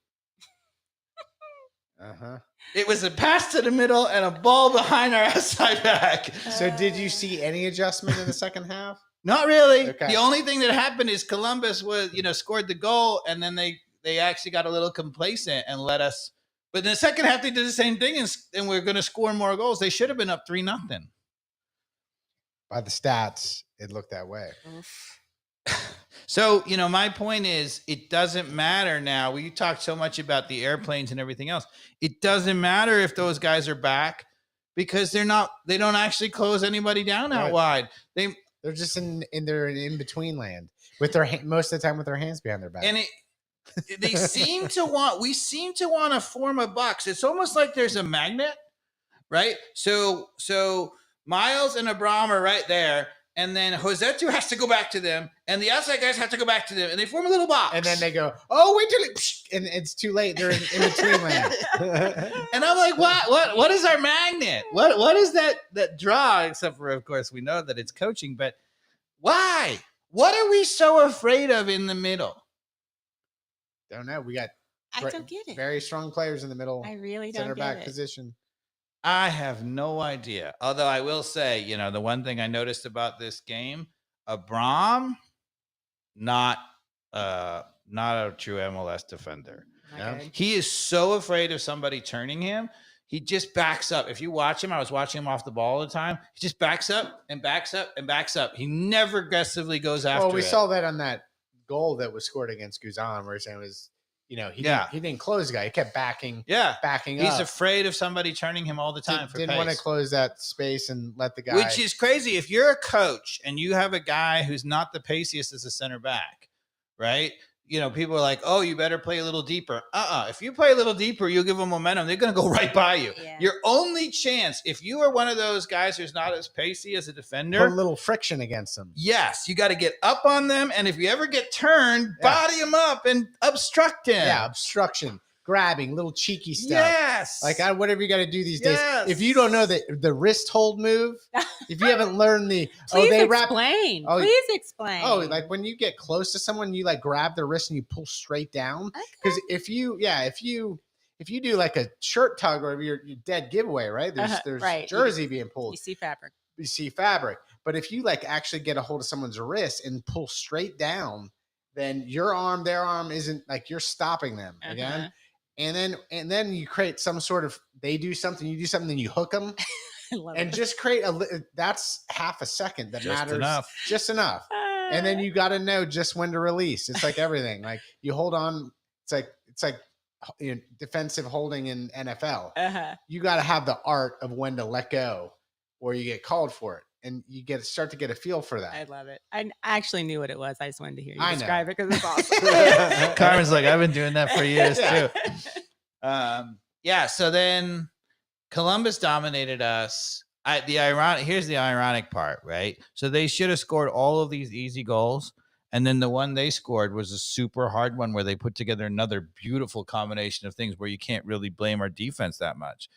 [SPEAKER 1] Uh-huh.
[SPEAKER 3] It was a pass to the middle and a ball behind our outside back.
[SPEAKER 1] So did you see any adjustment in the second half?
[SPEAKER 3] Not really.
[SPEAKER 1] Okay.
[SPEAKER 3] The only thing that happened is Columbus scored the goal, and then they actually got a little complacent and let us. But in the second half, they did the same thing, and we're going to score more goals. They should have been up 3-0.
[SPEAKER 1] By the stats, it looked that way.
[SPEAKER 3] So, my point is, it doesn't matter now. We talked so much about the airplanes and everything else. It doesn't matter if those guys are back because they don't actually close anybody down out wide.
[SPEAKER 1] They're just in their in-between land with their most of the time with their hands behind their back.
[SPEAKER 3] And they seem to want. We seem to want to form a box. It's almost like there's a magnet, right? So Miles and Abram are right there. And then Josetu has to go back to them, and the outside guys have to go back to them, and they form a little box.
[SPEAKER 1] And then they go, "Oh, wait till it," and it's too late. They're in between land.
[SPEAKER 3] And I'm like, what is our magnet? What is that draw? Except for, of course, we know that it's coaching, but why? What are we so afraid of in the middle?
[SPEAKER 1] Don't know. We got
[SPEAKER 2] I don't get it.
[SPEAKER 1] very strong players in the middle.
[SPEAKER 2] I really don't
[SPEAKER 1] Center
[SPEAKER 2] get
[SPEAKER 1] back
[SPEAKER 2] it.
[SPEAKER 1] position.
[SPEAKER 3] I have no idea. Although I will say, the one thing I noticed about this game, Abram, not a true MLS defender.
[SPEAKER 1] Yeah.
[SPEAKER 3] He is so afraid of somebody turning him. He just backs up. If you watch him, I was watching him off the ball all the time. He just backs up and backs up and backs up. He never aggressively goes after.
[SPEAKER 1] Well, we
[SPEAKER 3] it.
[SPEAKER 1] saw that on that goal that was scored against Guzan, where it was, he didn't close the guy. He kept backing up.
[SPEAKER 3] He's afraid of somebody turning him all the time.
[SPEAKER 1] Didn't want to close that space and let the guy.
[SPEAKER 3] Which is crazy. If you're a coach and you have a guy who's not the paciest as a center back, right? People are like, "Oh, you better play a little deeper." If you play a little deeper, you'll give them momentum. They're going to go right by you.
[SPEAKER 2] Yeah.
[SPEAKER 3] Your only chance, if you are one of those guys who's not as pacey as a defender,
[SPEAKER 1] put a little friction against them.
[SPEAKER 3] yes, you got to get up on them. And if you ever get turned, body him up and obstruct him.
[SPEAKER 1] Yeah, obstruction, grabbing, little cheeky stuff.
[SPEAKER 3] Yes.
[SPEAKER 1] Like whatever you got to do these
[SPEAKER 3] Yes.
[SPEAKER 1] days. If you don't know the wrist hold move, if you haven't learned the
[SPEAKER 2] Please
[SPEAKER 1] they wrap.
[SPEAKER 2] explain.
[SPEAKER 1] Oh,
[SPEAKER 2] Please explain.
[SPEAKER 1] Oh, like when you get close to someone, you like grab their wrist and you pull straight down. Because if you do like a shirt tug or you're dead giveaway, right? There's
[SPEAKER 2] right.
[SPEAKER 1] jersey being pulled.
[SPEAKER 2] You see fabric.
[SPEAKER 1] You see fabric. But if you like actually get a hold of someone's wrist and pull straight down, then your arm, their arm isn't like you're stopping them again. And then you create some sort of, they do something, you do something, then you hook them.
[SPEAKER 2] I love
[SPEAKER 1] And
[SPEAKER 2] it.
[SPEAKER 1] just create that's half a second that
[SPEAKER 3] Just
[SPEAKER 1] matters.
[SPEAKER 3] enough.
[SPEAKER 1] Just enough. And then you got to know just when to release. It's like everything. Like you hold on. It's like defensive holding in NFL. You got to have the art of when to let go, or you get called for it, and you start to get a feel for that.
[SPEAKER 2] I love it. I actually knew what it was. I just wanted to hear you
[SPEAKER 1] I know.
[SPEAKER 2] describe it because it's awesome.
[SPEAKER 3] Carmen's like, I've been doing that for years too. So then Columbus dominated us. Here's the ironic part, right? So they should have scored all of these easy goals. And then the one they scored was a super hard one where they put together another beautiful combination of things where you can't really blame our defense that much.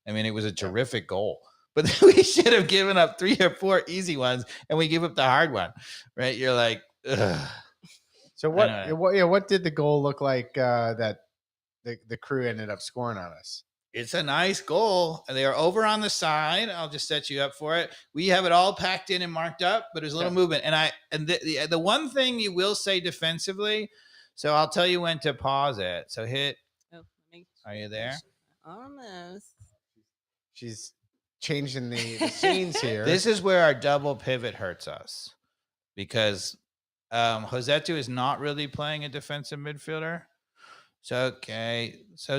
[SPEAKER 3] I mean, it was a terrific goal. But we should have given up 3 or 4 easy ones, and we give up the hard one, right? You're like, ugh.
[SPEAKER 1] So what did the goal look like that the crew ended up scoring on us?
[SPEAKER 3] It's a nice goal. They are over on the side. I'll just set you up for it. We have it all packed in and marked up, but there's a little movement. And the one thing you will say defensively, so I'll tell you when to pause it. So hit. Are you there?
[SPEAKER 2] Almost.
[SPEAKER 1] She's changing the scenes here.
[SPEAKER 3] This is where our double pivot hurts us because Josetu is not really playing a defensive midfielder. So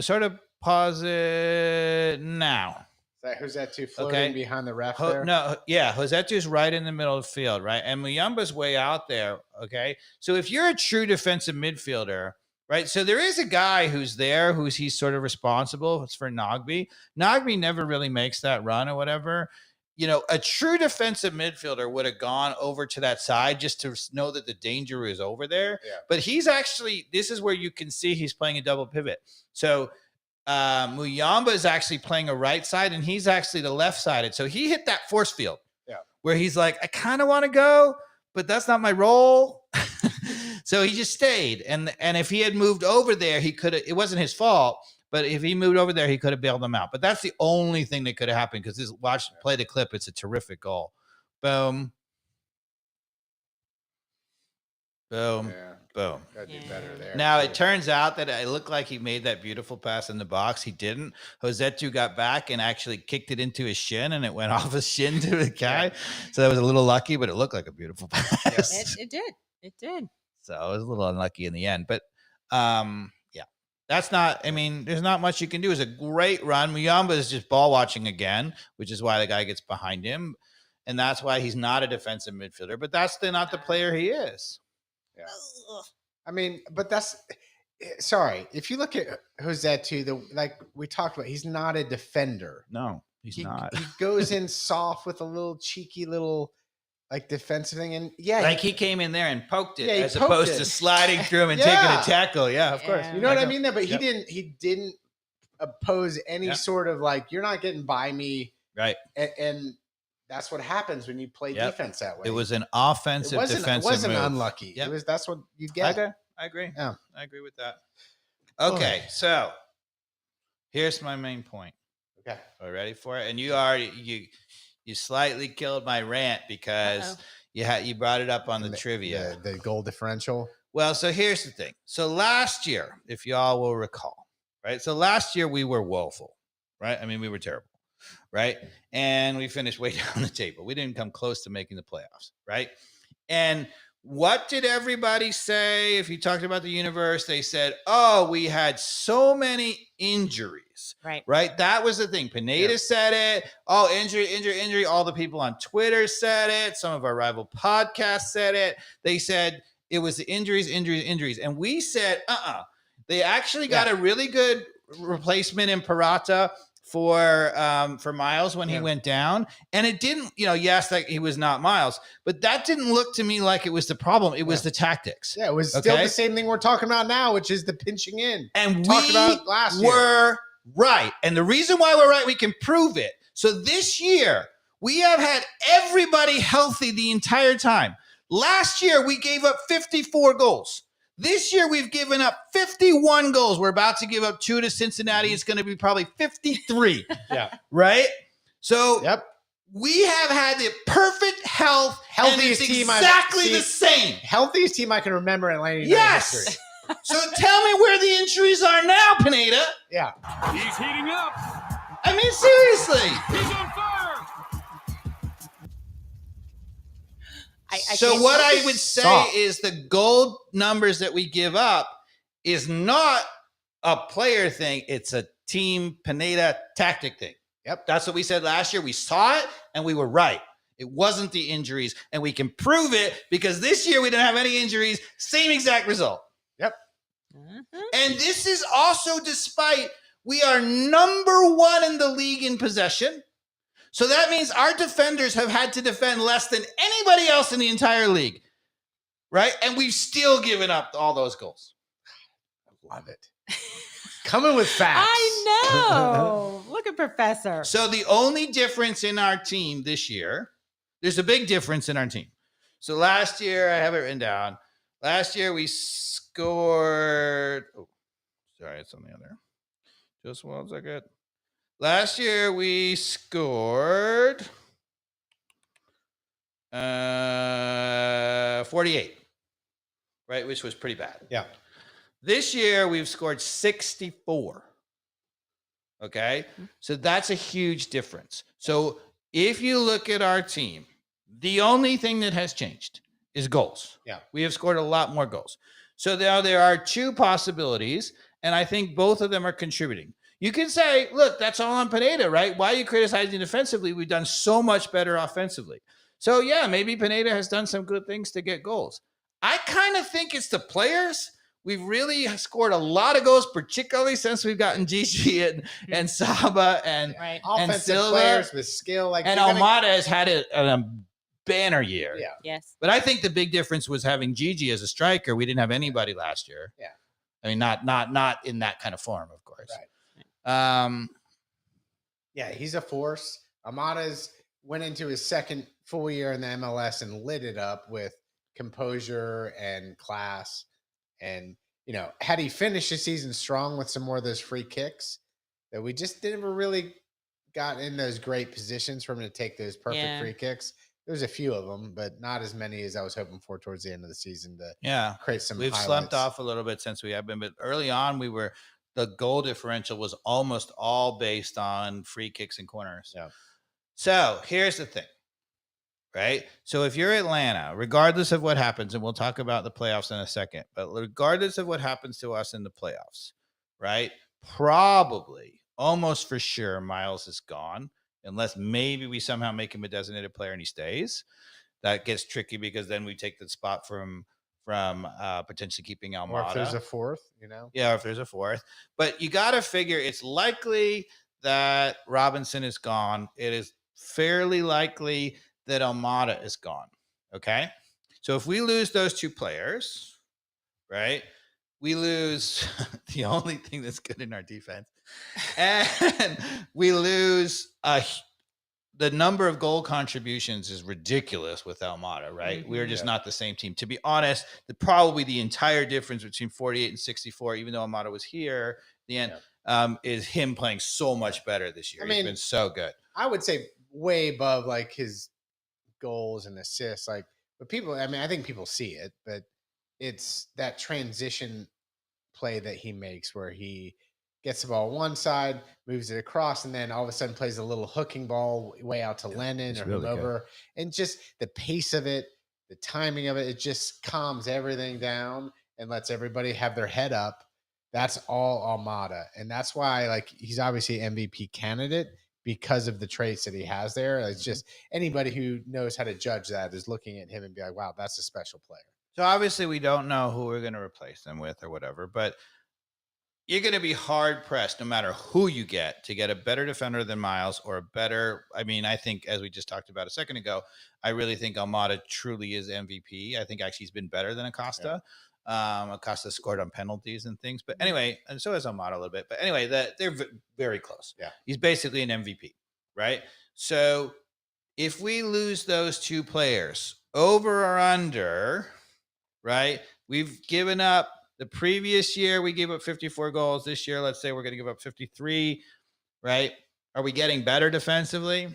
[SPEAKER 3] sort of pause it now.
[SPEAKER 1] Josetu floating behind the ref there?
[SPEAKER 3] Josetu's right in the middle of the field, right? And Muyamba's way out there, okay? So if you're a true defensive midfielder, right? So there is a guy who's there, he's sort of responsible. It's for Nogby. Nogby never really makes that run or whatever. A true defensive midfielder would have gone over to that side just to know that the danger is over there. Yeah. But this is where you can see he's playing a double pivot. So Muyamba is actually playing a right side and he's actually the left sided. So he hit that force field where he's like, I kind of want to go, but that's not my role. So he just stayed. And if he had moved over there, he could have, it wasn't his fault, but if he moved over there, he could have bailed them out. But that's the only thing that could have happened because play the clip. It's a terrific goal. Boom. Boom.
[SPEAKER 1] Yeah.
[SPEAKER 3] Boom.
[SPEAKER 1] Gotta do better there.
[SPEAKER 3] Now, it turns out that it looked like he made that beautiful pass in the box. He didn't. Josetu got back and actually kicked it into his shin, and it went off his shin to the guy. So that was a little lucky, but it looked like a beautiful pass.
[SPEAKER 2] It did. It did.
[SPEAKER 3] So it was a little unlucky in the end. But, that's not, there's not much you can do. It's a great run. Muyamba is just ball watching again, which is why the guy gets behind him. And that's why he's not a defensive midfielder. But that's not the player he is.
[SPEAKER 1] Yeah. But Sorry, if you look at Josetu, like we talked about, he's not a defender.
[SPEAKER 3] No, he's not.
[SPEAKER 1] He goes in soft with a little cheeky little like defensive thing, and yeah,
[SPEAKER 3] Like he came in there and poked it
[SPEAKER 1] Yeah, he
[SPEAKER 3] as
[SPEAKER 1] poked
[SPEAKER 3] opposed
[SPEAKER 1] it.
[SPEAKER 3] to sliding through him and
[SPEAKER 1] Yeah.
[SPEAKER 3] taking a tackle. Yeah, of course.
[SPEAKER 2] Yeah.
[SPEAKER 1] you know what I mean. There, but
[SPEAKER 3] Yep.
[SPEAKER 1] he didn't oppose any
[SPEAKER 3] Yep.
[SPEAKER 1] sort of like you're not getting by me,
[SPEAKER 3] Right.
[SPEAKER 1] and that's what happens when you play
[SPEAKER 3] Yep.
[SPEAKER 1] defense that way.
[SPEAKER 3] It was an offensive
[SPEAKER 1] it
[SPEAKER 3] defensive
[SPEAKER 1] wasn't
[SPEAKER 3] move.
[SPEAKER 1] unlucky.
[SPEAKER 3] Yep.
[SPEAKER 1] It was that's what you
[SPEAKER 3] I
[SPEAKER 1] get.
[SPEAKER 3] agree. I agree.
[SPEAKER 1] Yeah.
[SPEAKER 3] I agree with that. Okay, so here's my main point.
[SPEAKER 1] Okay.
[SPEAKER 3] Are you ready for it? And you slightly killed my rant because you brought it up on the trivia.
[SPEAKER 1] The goal differential.
[SPEAKER 3] Well, so here's the thing. So last year, if y'all will recall, right? So last year we were woeful, right? I mean, we were terrible, right? And we finished way down the table. We didn't come close to making the playoffs, right? And what did everybody say? If you talked about the universe, they said, oh, we had so many injuries, right? That was the thing. Pineda said it. Oh, injury. All the people on Twitter said it. Some of our rival podcasts said it. They said it was the injuries. And we said, They actually got a really good replacement in Parata for Miles when he went down. And it didn't, yes, like he was not Miles, but that didn't look to me like it was the problem. It was the tactics.
[SPEAKER 1] Yeah, it was still the same thing we're talking about now, which is the pinching in.
[SPEAKER 3] And
[SPEAKER 1] talked
[SPEAKER 3] we
[SPEAKER 1] about last year.
[SPEAKER 3] were right. And the reason why we're right, we can prove it. So this year, we have had everybody healthy the entire time. Last year, we gave up 54 goals. This year, we've given up 51 goals. We're about to give up 2 to Cincinnati. It's going to be probably 53.
[SPEAKER 1] Yeah.
[SPEAKER 3] Right? So
[SPEAKER 1] Yep.
[SPEAKER 3] we have had the perfect health.
[SPEAKER 1] Healthiest
[SPEAKER 3] and it's
[SPEAKER 1] team I've
[SPEAKER 3] exactly
[SPEAKER 1] seen.
[SPEAKER 3] the same.
[SPEAKER 1] Healthiest team I can remember in Atlanta United
[SPEAKER 3] Yes.
[SPEAKER 1] history.
[SPEAKER 3] So tell me where the injuries are now, Pineda.
[SPEAKER 1] Yeah.
[SPEAKER 4] He's heating up.
[SPEAKER 3] I mean, seriously.
[SPEAKER 4] He's on fire.
[SPEAKER 3] So what I would say
[SPEAKER 1] Soft.
[SPEAKER 3] is the goal numbers that we give up is not a player thing. It's a team Pineda tactic thing.
[SPEAKER 1] Yep.
[SPEAKER 3] That's what we said last year. We saw it and we were right. It wasn't the injuries, and we can prove it because this year we didn't have any injuries. Same exact result.
[SPEAKER 1] Yep.
[SPEAKER 3] And this is also despite we are number 1 in the league in possession. So that means our defenders have had to defend less than anybody else in the entire league, right? And we've still given up all those goals.
[SPEAKER 1] I love it. Coming with facts.
[SPEAKER 2] I know. Look at Professor.
[SPEAKER 3] So the only difference in our team this year, there's a big difference in our team. So last year, I have it written down. Last year, we scored. Oh, sorry, it's on the other. Just 1 second. Last year, we scored 48, right? Which was pretty bad.
[SPEAKER 1] Yeah.
[SPEAKER 3] This year, we've scored 64. Okay? So that's a huge difference. So if you look at our team, the only thing that has changed is goals.
[SPEAKER 1] Yeah.
[SPEAKER 3] We have scored a lot more goals. So now there are 2 possibilities, and I think both of them are contributing. You can say, look, that's all on Pineda, right? Why are you criticizing defensively? We've done so much better offensively. So, yeah, maybe Pineda has done some good things to get goals. I kind of think it's the players. We've really scored a lot of goals, particularly since we've gotten Gigi and Saba and
[SPEAKER 1] Offensive
[SPEAKER 3] Silva.
[SPEAKER 1] players with skill. Like
[SPEAKER 3] And
[SPEAKER 1] you're gonna-
[SPEAKER 3] Almada has had a banner year.
[SPEAKER 1] Yeah.
[SPEAKER 2] Yes.
[SPEAKER 3] But I think the big difference was having Gigi as a striker. We didn't have anybody last year.
[SPEAKER 1] Yeah.
[SPEAKER 3] I mean, not in that kind of form, of course.
[SPEAKER 1] Right.
[SPEAKER 3] Yeah,
[SPEAKER 1] he's a force. Amada's went into his second full year in the MLS and lit it up with composure and class. And, had he finished the season strong with some more of those free kicks that we just never really got in those great positions for him to take those perfect free kicks. There's a few of them, but not as many as I was hoping for towards the end of the season to create some
[SPEAKER 3] We've
[SPEAKER 1] highlights.
[SPEAKER 3] slumped off a little bit since we have been, but early on the goal differential was almost all based on free kicks and corners.
[SPEAKER 1] Yeah.
[SPEAKER 3] So here's the thing, right? So if you're Atlanta, regardless of what happens, and we'll talk about the playoffs in a second, but regardless of what happens to us in the playoffs, right? Probably, almost for sure, Miles is gone, unless maybe we somehow make him a designated player and he stays. That gets tricky because then we take the spot from from potentially keeping Almada.
[SPEAKER 1] Or if there's a fourth,
[SPEAKER 3] Yeah, or if there's a fourth. But you got to figure it's likely that Robinson is gone. It is fairly likely that Almada is gone. Okay. So if we lose those two players, right, we lose the only thing that's good in our defense. And we lose the number of goal contributions is ridiculous with Almada, right?
[SPEAKER 2] Mm-hmm.
[SPEAKER 3] We're just not the same team. To be honest, probably the entire difference between 48 and 64, even though Almada was here, the end is him playing so much better this year. He's been so good.
[SPEAKER 1] I would say way above like his goals and assists. Like, but people, I think people see it, but it's that transition play that he makes where he gets the ball one side, moves it across, and then all of a sudden plays a little hooking ball way out to Lennon or
[SPEAKER 3] really
[SPEAKER 1] whoever. Good. And just the pace of it, the timing of it, it just calms everything down and lets everybody have their head up. That's all Almada. And that's why, like, he's obviously MVP candidate because of the traits that he has there. It's just anybody who knows how to judge that is looking at him and be like, wow, that's a special player.
[SPEAKER 3] So obviously we don't know who we're going to replace them with or whatever, but you're going to be hard pressed no matter who you get to get a better defender than Miles or a better. I mean, I think as we just talked about a second ago, I really think Almada truly is MVP. I think actually he's been better than Acosta. Yeah. Acosta scored on penalties and things, but anyway, and so has Almada a little bit, but anyway, they're very close.
[SPEAKER 1] Yeah.
[SPEAKER 3] He's basically an MVP, right? So if we lose those two players, over or under, right? We've given up. The previous year, we gave up 54 goals. This year, let's say we're going to give up 53, right? Are we getting better defensively?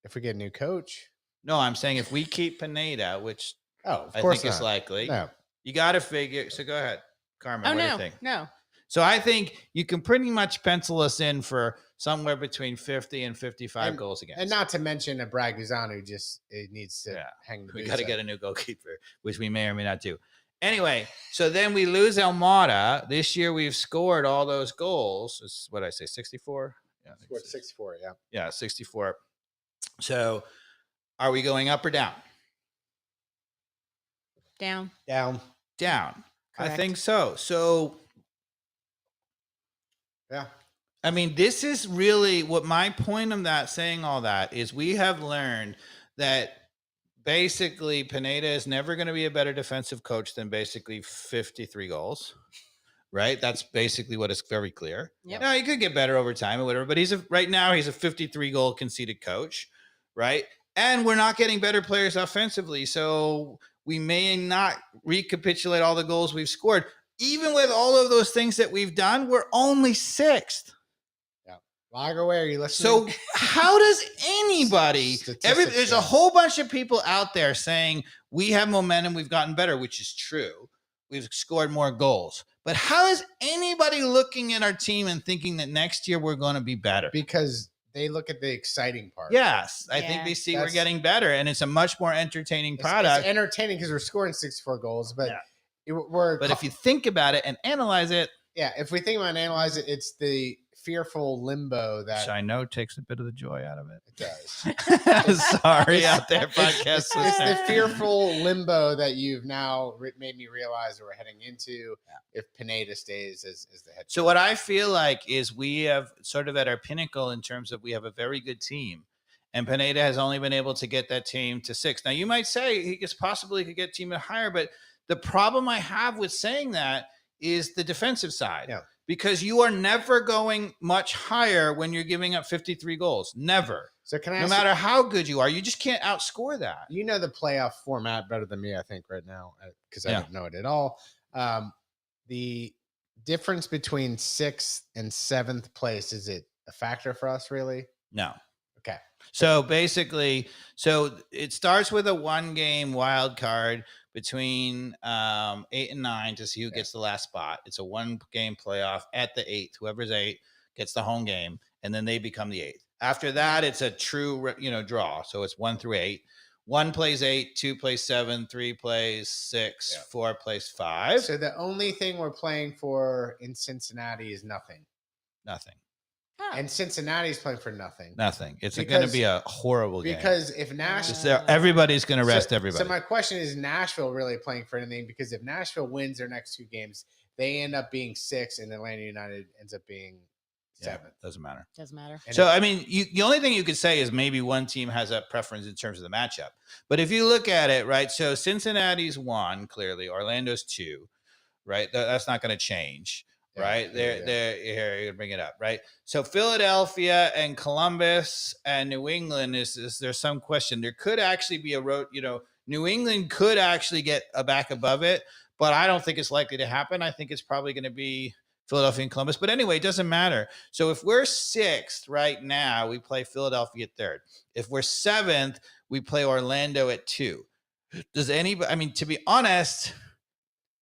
[SPEAKER 1] If we get a new coach?
[SPEAKER 3] No, I'm saying if we keep Pineda, which
[SPEAKER 1] of
[SPEAKER 3] I
[SPEAKER 1] course
[SPEAKER 3] think is likely.
[SPEAKER 1] No.
[SPEAKER 3] You got to figure. So go ahead, Carmen.
[SPEAKER 2] Oh,
[SPEAKER 3] what do
[SPEAKER 2] no,
[SPEAKER 3] you think?
[SPEAKER 2] no.
[SPEAKER 3] So I think you can pretty much pencil us in for somewhere between 50 and 55 goals against.
[SPEAKER 1] And not to mention a Braguzan who just needs to hang the
[SPEAKER 3] We
[SPEAKER 1] boots
[SPEAKER 3] got to
[SPEAKER 1] up.
[SPEAKER 3] get a new goalkeeper, which we may or may not do. Anyway, so then we lose Almada. This year we've scored all those goals. It's what I say, 64? Yeah, I think
[SPEAKER 1] Scored 64, yeah.
[SPEAKER 3] Yeah, 64. So are we going up or down?
[SPEAKER 2] Down.
[SPEAKER 1] Down.
[SPEAKER 3] Down.
[SPEAKER 2] Correct.
[SPEAKER 3] I think so. So,
[SPEAKER 1] yeah.
[SPEAKER 3] I mean, this is really what my point of that, saying all that, is we have learned that basically Pineda is never going to be a better defensive coach than basically 53 goals, right? That's basically what is very clear.
[SPEAKER 2] Yep.
[SPEAKER 3] Now, he could get better over time or whatever, but right now he's a 53 goal conceded coach, right? And we're not getting better players offensively. So we may not recapitulate all the goals we've scored. Even with all of those things that we've done, we're only sixth.
[SPEAKER 1] Lagerway, are you listening?
[SPEAKER 3] So how does anybody, there's a whole bunch of people out there saying we have momentum, we've gotten better, which is true. We've scored more goals. But how is anybody looking at our team and thinking that next year we're going to be better?
[SPEAKER 1] Because they look at the exciting part.
[SPEAKER 3] Yes. I think they see we're getting better, and it's a much more entertaining product.
[SPEAKER 1] It's entertaining because we're scoring 64 goals, but
[SPEAKER 3] if you think about it and analyze it.
[SPEAKER 1] Yeah, if we think about and analyze it, it's the fearful limbo that
[SPEAKER 3] which I know takes a bit of the joy out of it.
[SPEAKER 1] It does.
[SPEAKER 3] Sorry out there, podcast.
[SPEAKER 1] It's the fearful limbo that you've now made me realize that we're heading into if Pineda stays as the head coach.
[SPEAKER 3] So what I feel like is we have sort of at our pinnacle in terms of we have a very good team, and Pineda has only been able to get that team to 6. Now you might say he possibly could get team higher, but the problem I have with saying that is the defensive side.
[SPEAKER 1] Yeah.
[SPEAKER 3] Because you are never going much higher when you're giving up 53 goals. Never.
[SPEAKER 1] So can I
[SPEAKER 3] no matter how good you are, you just can't outscore that.
[SPEAKER 1] You know the playoff format better than me, I think, right now, because I don't know it at all. The difference between 6th and 7th place, is it a factor for us, really?
[SPEAKER 3] No.
[SPEAKER 1] Okay.
[SPEAKER 3] So basically, it starts with a 1-game wild card between 8 and 9 to see who gets the last spot. It's a 1-game playoff at the 8th. Whoever's 8 gets the home game, and then they become the 8th. After that, it's a true, draw. So it's 1 through 8. 1 plays 8, 2 plays 7, 3 plays 6, 4 plays 5.
[SPEAKER 1] So the only thing we're playing for in Cincinnati is nothing.
[SPEAKER 3] Nothing.
[SPEAKER 2] Huh.
[SPEAKER 1] and Cincinnati's playing for nothing.
[SPEAKER 3] Nothing. It's going to be a horrible game.
[SPEAKER 1] Because if Nashville,
[SPEAKER 3] Everybody's going to rest everybody.
[SPEAKER 1] So my question is Nashville really playing for anything? Because if Nashville wins their next 2 games, they end up being 6, and Atlanta United ends up being 7.
[SPEAKER 3] Doesn't matter.
[SPEAKER 2] Doesn't matter.
[SPEAKER 1] And
[SPEAKER 3] So, I mean, the only thing you could say is maybe one team has a preference in terms of the matchup. But if you look at it, right, so Cincinnati's 1, clearly. Orlando's 2, right? That's not going to change, right? Here, you're going to bring it up, right? So Philadelphia and Columbus and New England, is there's some question. There could actually be a road, New England could actually get back above it, but I don't think it's likely to happen. I think it's probably going to be Philadelphia and Columbus. But anyway, it doesn't matter. So if we're 6th right now, we play Philadelphia at 3rd. If we're 7th, we play Orlando at 2. Does anybody, I mean, to be honest,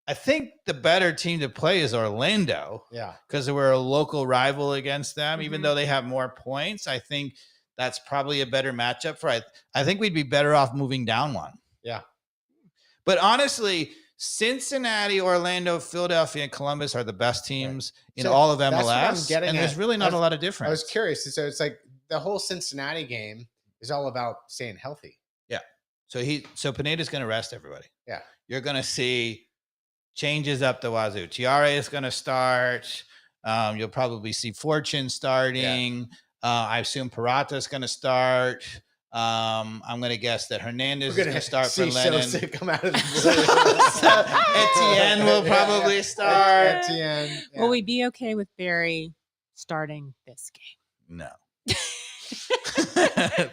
[SPEAKER 3] I think the better team to play is Orlando.
[SPEAKER 1] Yeah.
[SPEAKER 3] Because we're a local rival against them, even though they have more points. I think that's probably a better matchup for I think we'd be better off moving down 1.
[SPEAKER 1] Yeah.
[SPEAKER 3] But honestly, Cincinnati, Orlando, Philadelphia, and Columbus are the best teams in all of MLS.
[SPEAKER 1] That's what I'm getting
[SPEAKER 3] and there's
[SPEAKER 1] at.
[SPEAKER 3] really not a lot of difference.
[SPEAKER 1] I was curious. So it's like the whole Cincinnati game is all about staying healthy.
[SPEAKER 3] Yeah. So Pineda's going to rest everybody.
[SPEAKER 1] Yeah.
[SPEAKER 3] You're going to see changes up the wazoo. Tiare is going to start. You'll probably see Fortune starting. I assume Parata is going to start. I'm going to guess that Hernandez is going to start for Lennon.
[SPEAKER 1] Sosa come out of the
[SPEAKER 3] blue. Etienne will probably start.
[SPEAKER 1] Etienne.
[SPEAKER 2] Will we be okay with Barry starting this game?
[SPEAKER 3] No.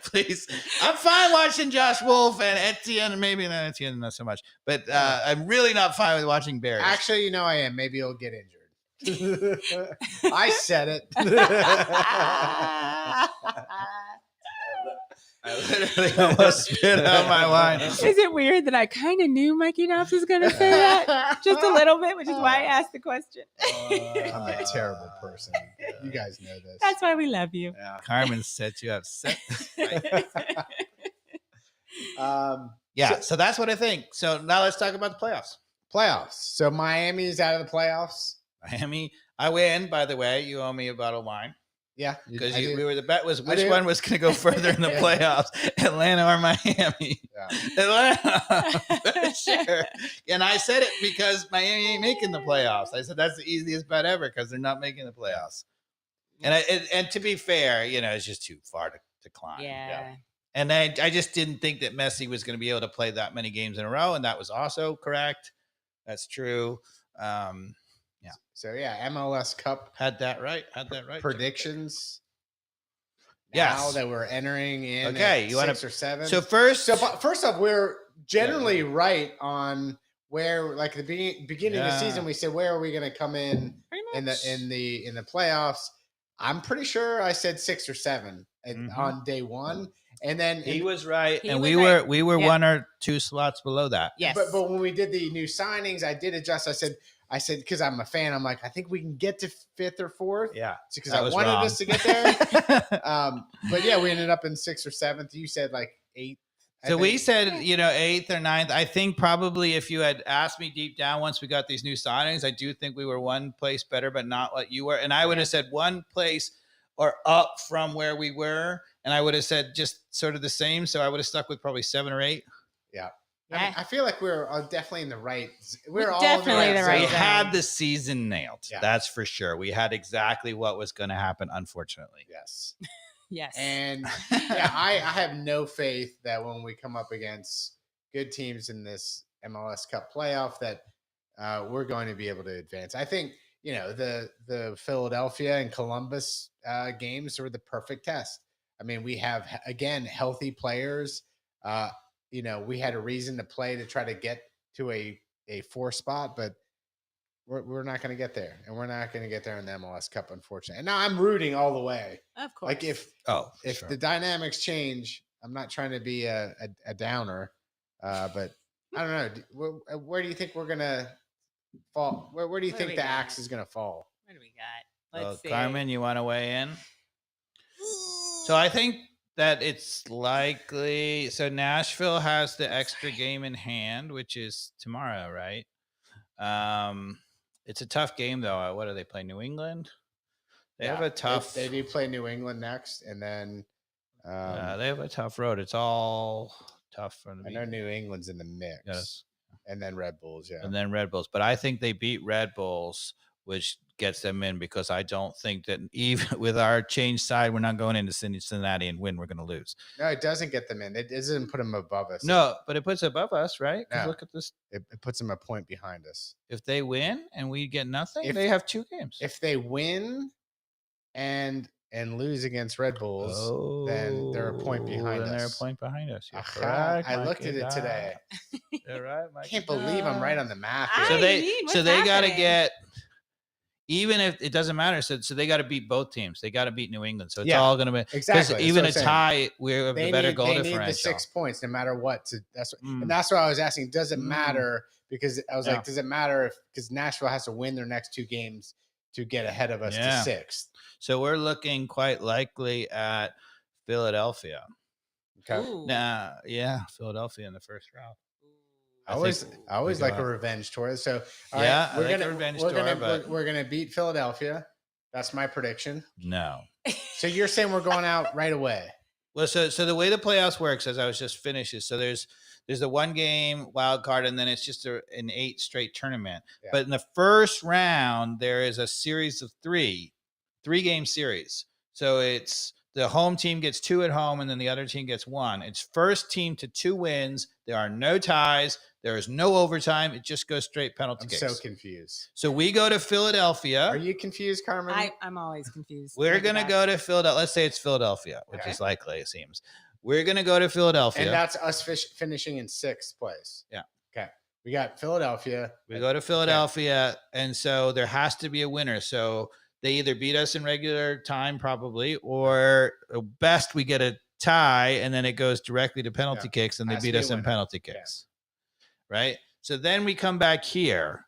[SPEAKER 3] Please. I'm fine watching Josh Wolf and Etienne, maybe not Etienne, not so much. But I'm really not fine with watching Barry.
[SPEAKER 1] Actually, I am. Maybe he'll get injured. I said it.
[SPEAKER 3] I literally almost spit out my wine.
[SPEAKER 2] Is it weird that I kind of knew Mikey Knopf was going to say that just a little bit, which is why I asked the question.
[SPEAKER 1] I'm a terrible person. You guys know this.
[SPEAKER 2] That's why we love you.
[SPEAKER 3] Yeah. Carmen set you up. So that's what I think. So now let's talk about the playoffs.
[SPEAKER 1] Playoffs. So Miami is out of the playoffs.
[SPEAKER 3] Miami. I win, by the way. You owe me a bottle of wine.
[SPEAKER 1] Yeah,
[SPEAKER 3] because the bet was which one was going to go further in the playoffs, Atlanta or Miami. Yeah. Atlanta, sure. And I said it because Miami ain't making the playoffs. I said that's the easiest bet ever because they're not making the playoffs. And to be fair, it's just too far to climb.
[SPEAKER 2] Yeah.
[SPEAKER 3] And I just didn't think that Messi was going to be able to play that many games in a row, and that was also correct. That's true. Yeah.
[SPEAKER 1] So MLS Cup
[SPEAKER 3] had that right.
[SPEAKER 1] Predictions.
[SPEAKER 3] Yes.
[SPEAKER 1] Now that we're entering in.
[SPEAKER 3] Okay, you want
[SPEAKER 1] 6 or 7.
[SPEAKER 3] So first
[SPEAKER 1] off, we're generally right on where, like the beginning of the season, we said where are we going to come in the playoffs. I'm pretty sure I said 6 or 7 on day 1. And then
[SPEAKER 3] he was right, and we were 1 or 2 slots below that.
[SPEAKER 2] Yes.
[SPEAKER 1] But when we did the new signings, I did adjust. I said, because I'm a fan, I'm like, I think we can get to 5th or 4th.
[SPEAKER 3] Yeah.
[SPEAKER 1] Because I wanted us to get there. But we ended up in 6th or 7th. You said like 8th.
[SPEAKER 3] So we said, 8th or 9th. I think probably if you had asked me deep down once we got these new signings, I do think we were 1 place better, but not what you were. And I would have said 1 place or up from where we were. And I would have said just sort of the same. So I would have stuck with probably 7 or 8.
[SPEAKER 1] Yeah. I feel like we're definitely in the right.
[SPEAKER 2] We're all definitely
[SPEAKER 1] in
[SPEAKER 2] the right.
[SPEAKER 3] We had the season nailed.
[SPEAKER 1] Yeah.
[SPEAKER 3] That's for sure. We had exactly what was going to happen, unfortunately.
[SPEAKER 1] Yes.
[SPEAKER 2] Yes.
[SPEAKER 1] And I have no faith that when we come up against good teams in this MLS Cup playoff that we're going to be able to advance. I think, the Philadelphia and Columbus games were the perfect test. I mean, we have, again, healthy players. We had a reason to play to try to get to a 4 spot, but we're not going to get there, and we're not going to get there in the MLS Cup, unfortunately. And now I'm rooting all the way.
[SPEAKER 2] Of course.
[SPEAKER 1] Like if the dynamics change, I'm not trying to be a downer, but I don't know. Where do you think we're going to fall? Where do you think the axe is going to fall?
[SPEAKER 2] What do we got? Let's see.
[SPEAKER 3] Carmen, you want to weigh in? So I think that it's likely. So Nashville has the extra game in hand, which is tomorrow, right? It's a tough game, though. What do they play? New England? They have a tough.
[SPEAKER 1] They do play New England next, and then
[SPEAKER 3] they have a tough road. It's all tough for them.
[SPEAKER 1] I know New England's in the mix.
[SPEAKER 3] Yes.
[SPEAKER 1] And then Red Bulls,
[SPEAKER 3] And then Red Bulls. But I think they beat Red Bulls, which gets them in, because I don't think that even with our change side, we're not going into Cincinnati and win. We're going to lose.
[SPEAKER 1] No, it doesn't get them in. It doesn't put them above us.
[SPEAKER 3] No, but it puts above us, right?
[SPEAKER 1] No.
[SPEAKER 3] Look at this.
[SPEAKER 1] It puts them a point behind us.
[SPEAKER 3] If they win and we get nothing,
[SPEAKER 1] If
[SPEAKER 3] they have 2 games.
[SPEAKER 1] If they win and lose against Red Bulls, then they're a point behind us.
[SPEAKER 3] They're a point behind us. You're
[SPEAKER 1] I
[SPEAKER 3] correct,
[SPEAKER 1] looked at it today.
[SPEAKER 3] You're right,
[SPEAKER 1] I can't believe I'm right on the math.
[SPEAKER 2] I
[SPEAKER 1] here.
[SPEAKER 2] mean, what's
[SPEAKER 3] they got to
[SPEAKER 2] happening?
[SPEAKER 3] get, even if it doesn't matter. So they got to beat both teams. They got to beat New England. So it's
[SPEAKER 1] Yeah,
[SPEAKER 3] all going to be
[SPEAKER 1] exactly.
[SPEAKER 3] because even a
[SPEAKER 1] That's what I'm
[SPEAKER 3] tie, we have the better goal
[SPEAKER 1] they
[SPEAKER 3] differential.
[SPEAKER 1] need the 6 points no matter what.
[SPEAKER 3] Mm.
[SPEAKER 1] And that's what I was asking. Does it matter? Because I was
[SPEAKER 3] Yeah.
[SPEAKER 1] like, does it matter if because Nashville has to win their next 2 games to get ahead of us to 6th?
[SPEAKER 3] So we're looking quite likely at Philadelphia.
[SPEAKER 1] Okay.
[SPEAKER 2] Ooh.
[SPEAKER 3] Philadelphia in the first round.
[SPEAKER 1] I always like a revenge tour. So all
[SPEAKER 3] Yeah,
[SPEAKER 1] right,
[SPEAKER 3] I
[SPEAKER 1] we're
[SPEAKER 3] like a
[SPEAKER 1] gonna
[SPEAKER 3] revenge
[SPEAKER 1] we're
[SPEAKER 3] tour,
[SPEAKER 1] gonna
[SPEAKER 3] but-
[SPEAKER 1] we're gonna beat Philadelphia. That's my prediction.
[SPEAKER 3] No.
[SPEAKER 1] So you're saying we're going out right away?
[SPEAKER 3] Well, so the way the playoffs works, as I was just finished, is so there's a 1-game wild card, and then it's just an 8 straight tournament.
[SPEAKER 1] Yeah.
[SPEAKER 3] But in the first round, there is a series of 3-game series. So it's the home team gets 2 at home, and then the other team gets 1. It's first team to 2 wins. There are no ties. There is no overtime. It just goes straight penalty
[SPEAKER 1] I'm
[SPEAKER 3] kicks.
[SPEAKER 1] so confused.
[SPEAKER 3] So we go to Philadelphia.
[SPEAKER 1] Are you confused, Carmen?
[SPEAKER 2] I'm always confused.
[SPEAKER 3] We're
[SPEAKER 2] Look at
[SPEAKER 3] going to
[SPEAKER 2] that.
[SPEAKER 3] go to Philadelphia. Let's say it's Philadelphia, which
[SPEAKER 1] Okay.
[SPEAKER 3] is likely, it seems. We're going to go to Philadelphia.
[SPEAKER 1] And that's us finishing in 6th place.
[SPEAKER 3] Yeah.
[SPEAKER 1] Okay. We got Philadelphia.
[SPEAKER 3] We go to Philadelphia, and so there has to be a winner. So they either beat us in regular time, probably, or at best we get a tie, and then it goes directly to penalty kicks, and they
[SPEAKER 1] Has to
[SPEAKER 3] beat
[SPEAKER 1] be a
[SPEAKER 3] us in
[SPEAKER 1] winner.
[SPEAKER 3] penalty kicks. Right? So then we come back here,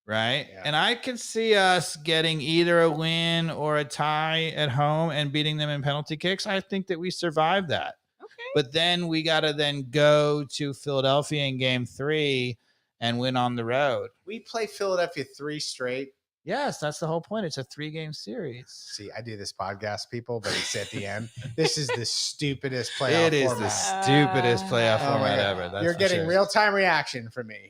[SPEAKER 3] right?
[SPEAKER 1] Yeah.
[SPEAKER 3] And I can see us getting either a win or a tie at home and beating them in penalty kicks. I think that we survived that.
[SPEAKER 2] Okay.
[SPEAKER 3] But then we got to then go to Philadelphia in game 3 and win on the road.
[SPEAKER 1] We play Philadelphia 3 straight.
[SPEAKER 3] Yes, that's the whole point. It's a 3-game series.
[SPEAKER 1] See, I do this podcast, people, but it's at the end. This is the stupidest playoff
[SPEAKER 3] It is
[SPEAKER 1] format.
[SPEAKER 3] the stupidest playoff
[SPEAKER 1] Oh my
[SPEAKER 3] format
[SPEAKER 1] God.
[SPEAKER 3] ever. That's
[SPEAKER 1] You're
[SPEAKER 3] for
[SPEAKER 1] getting
[SPEAKER 3] sure.
[SPEAKER 1] real-time reaction from me.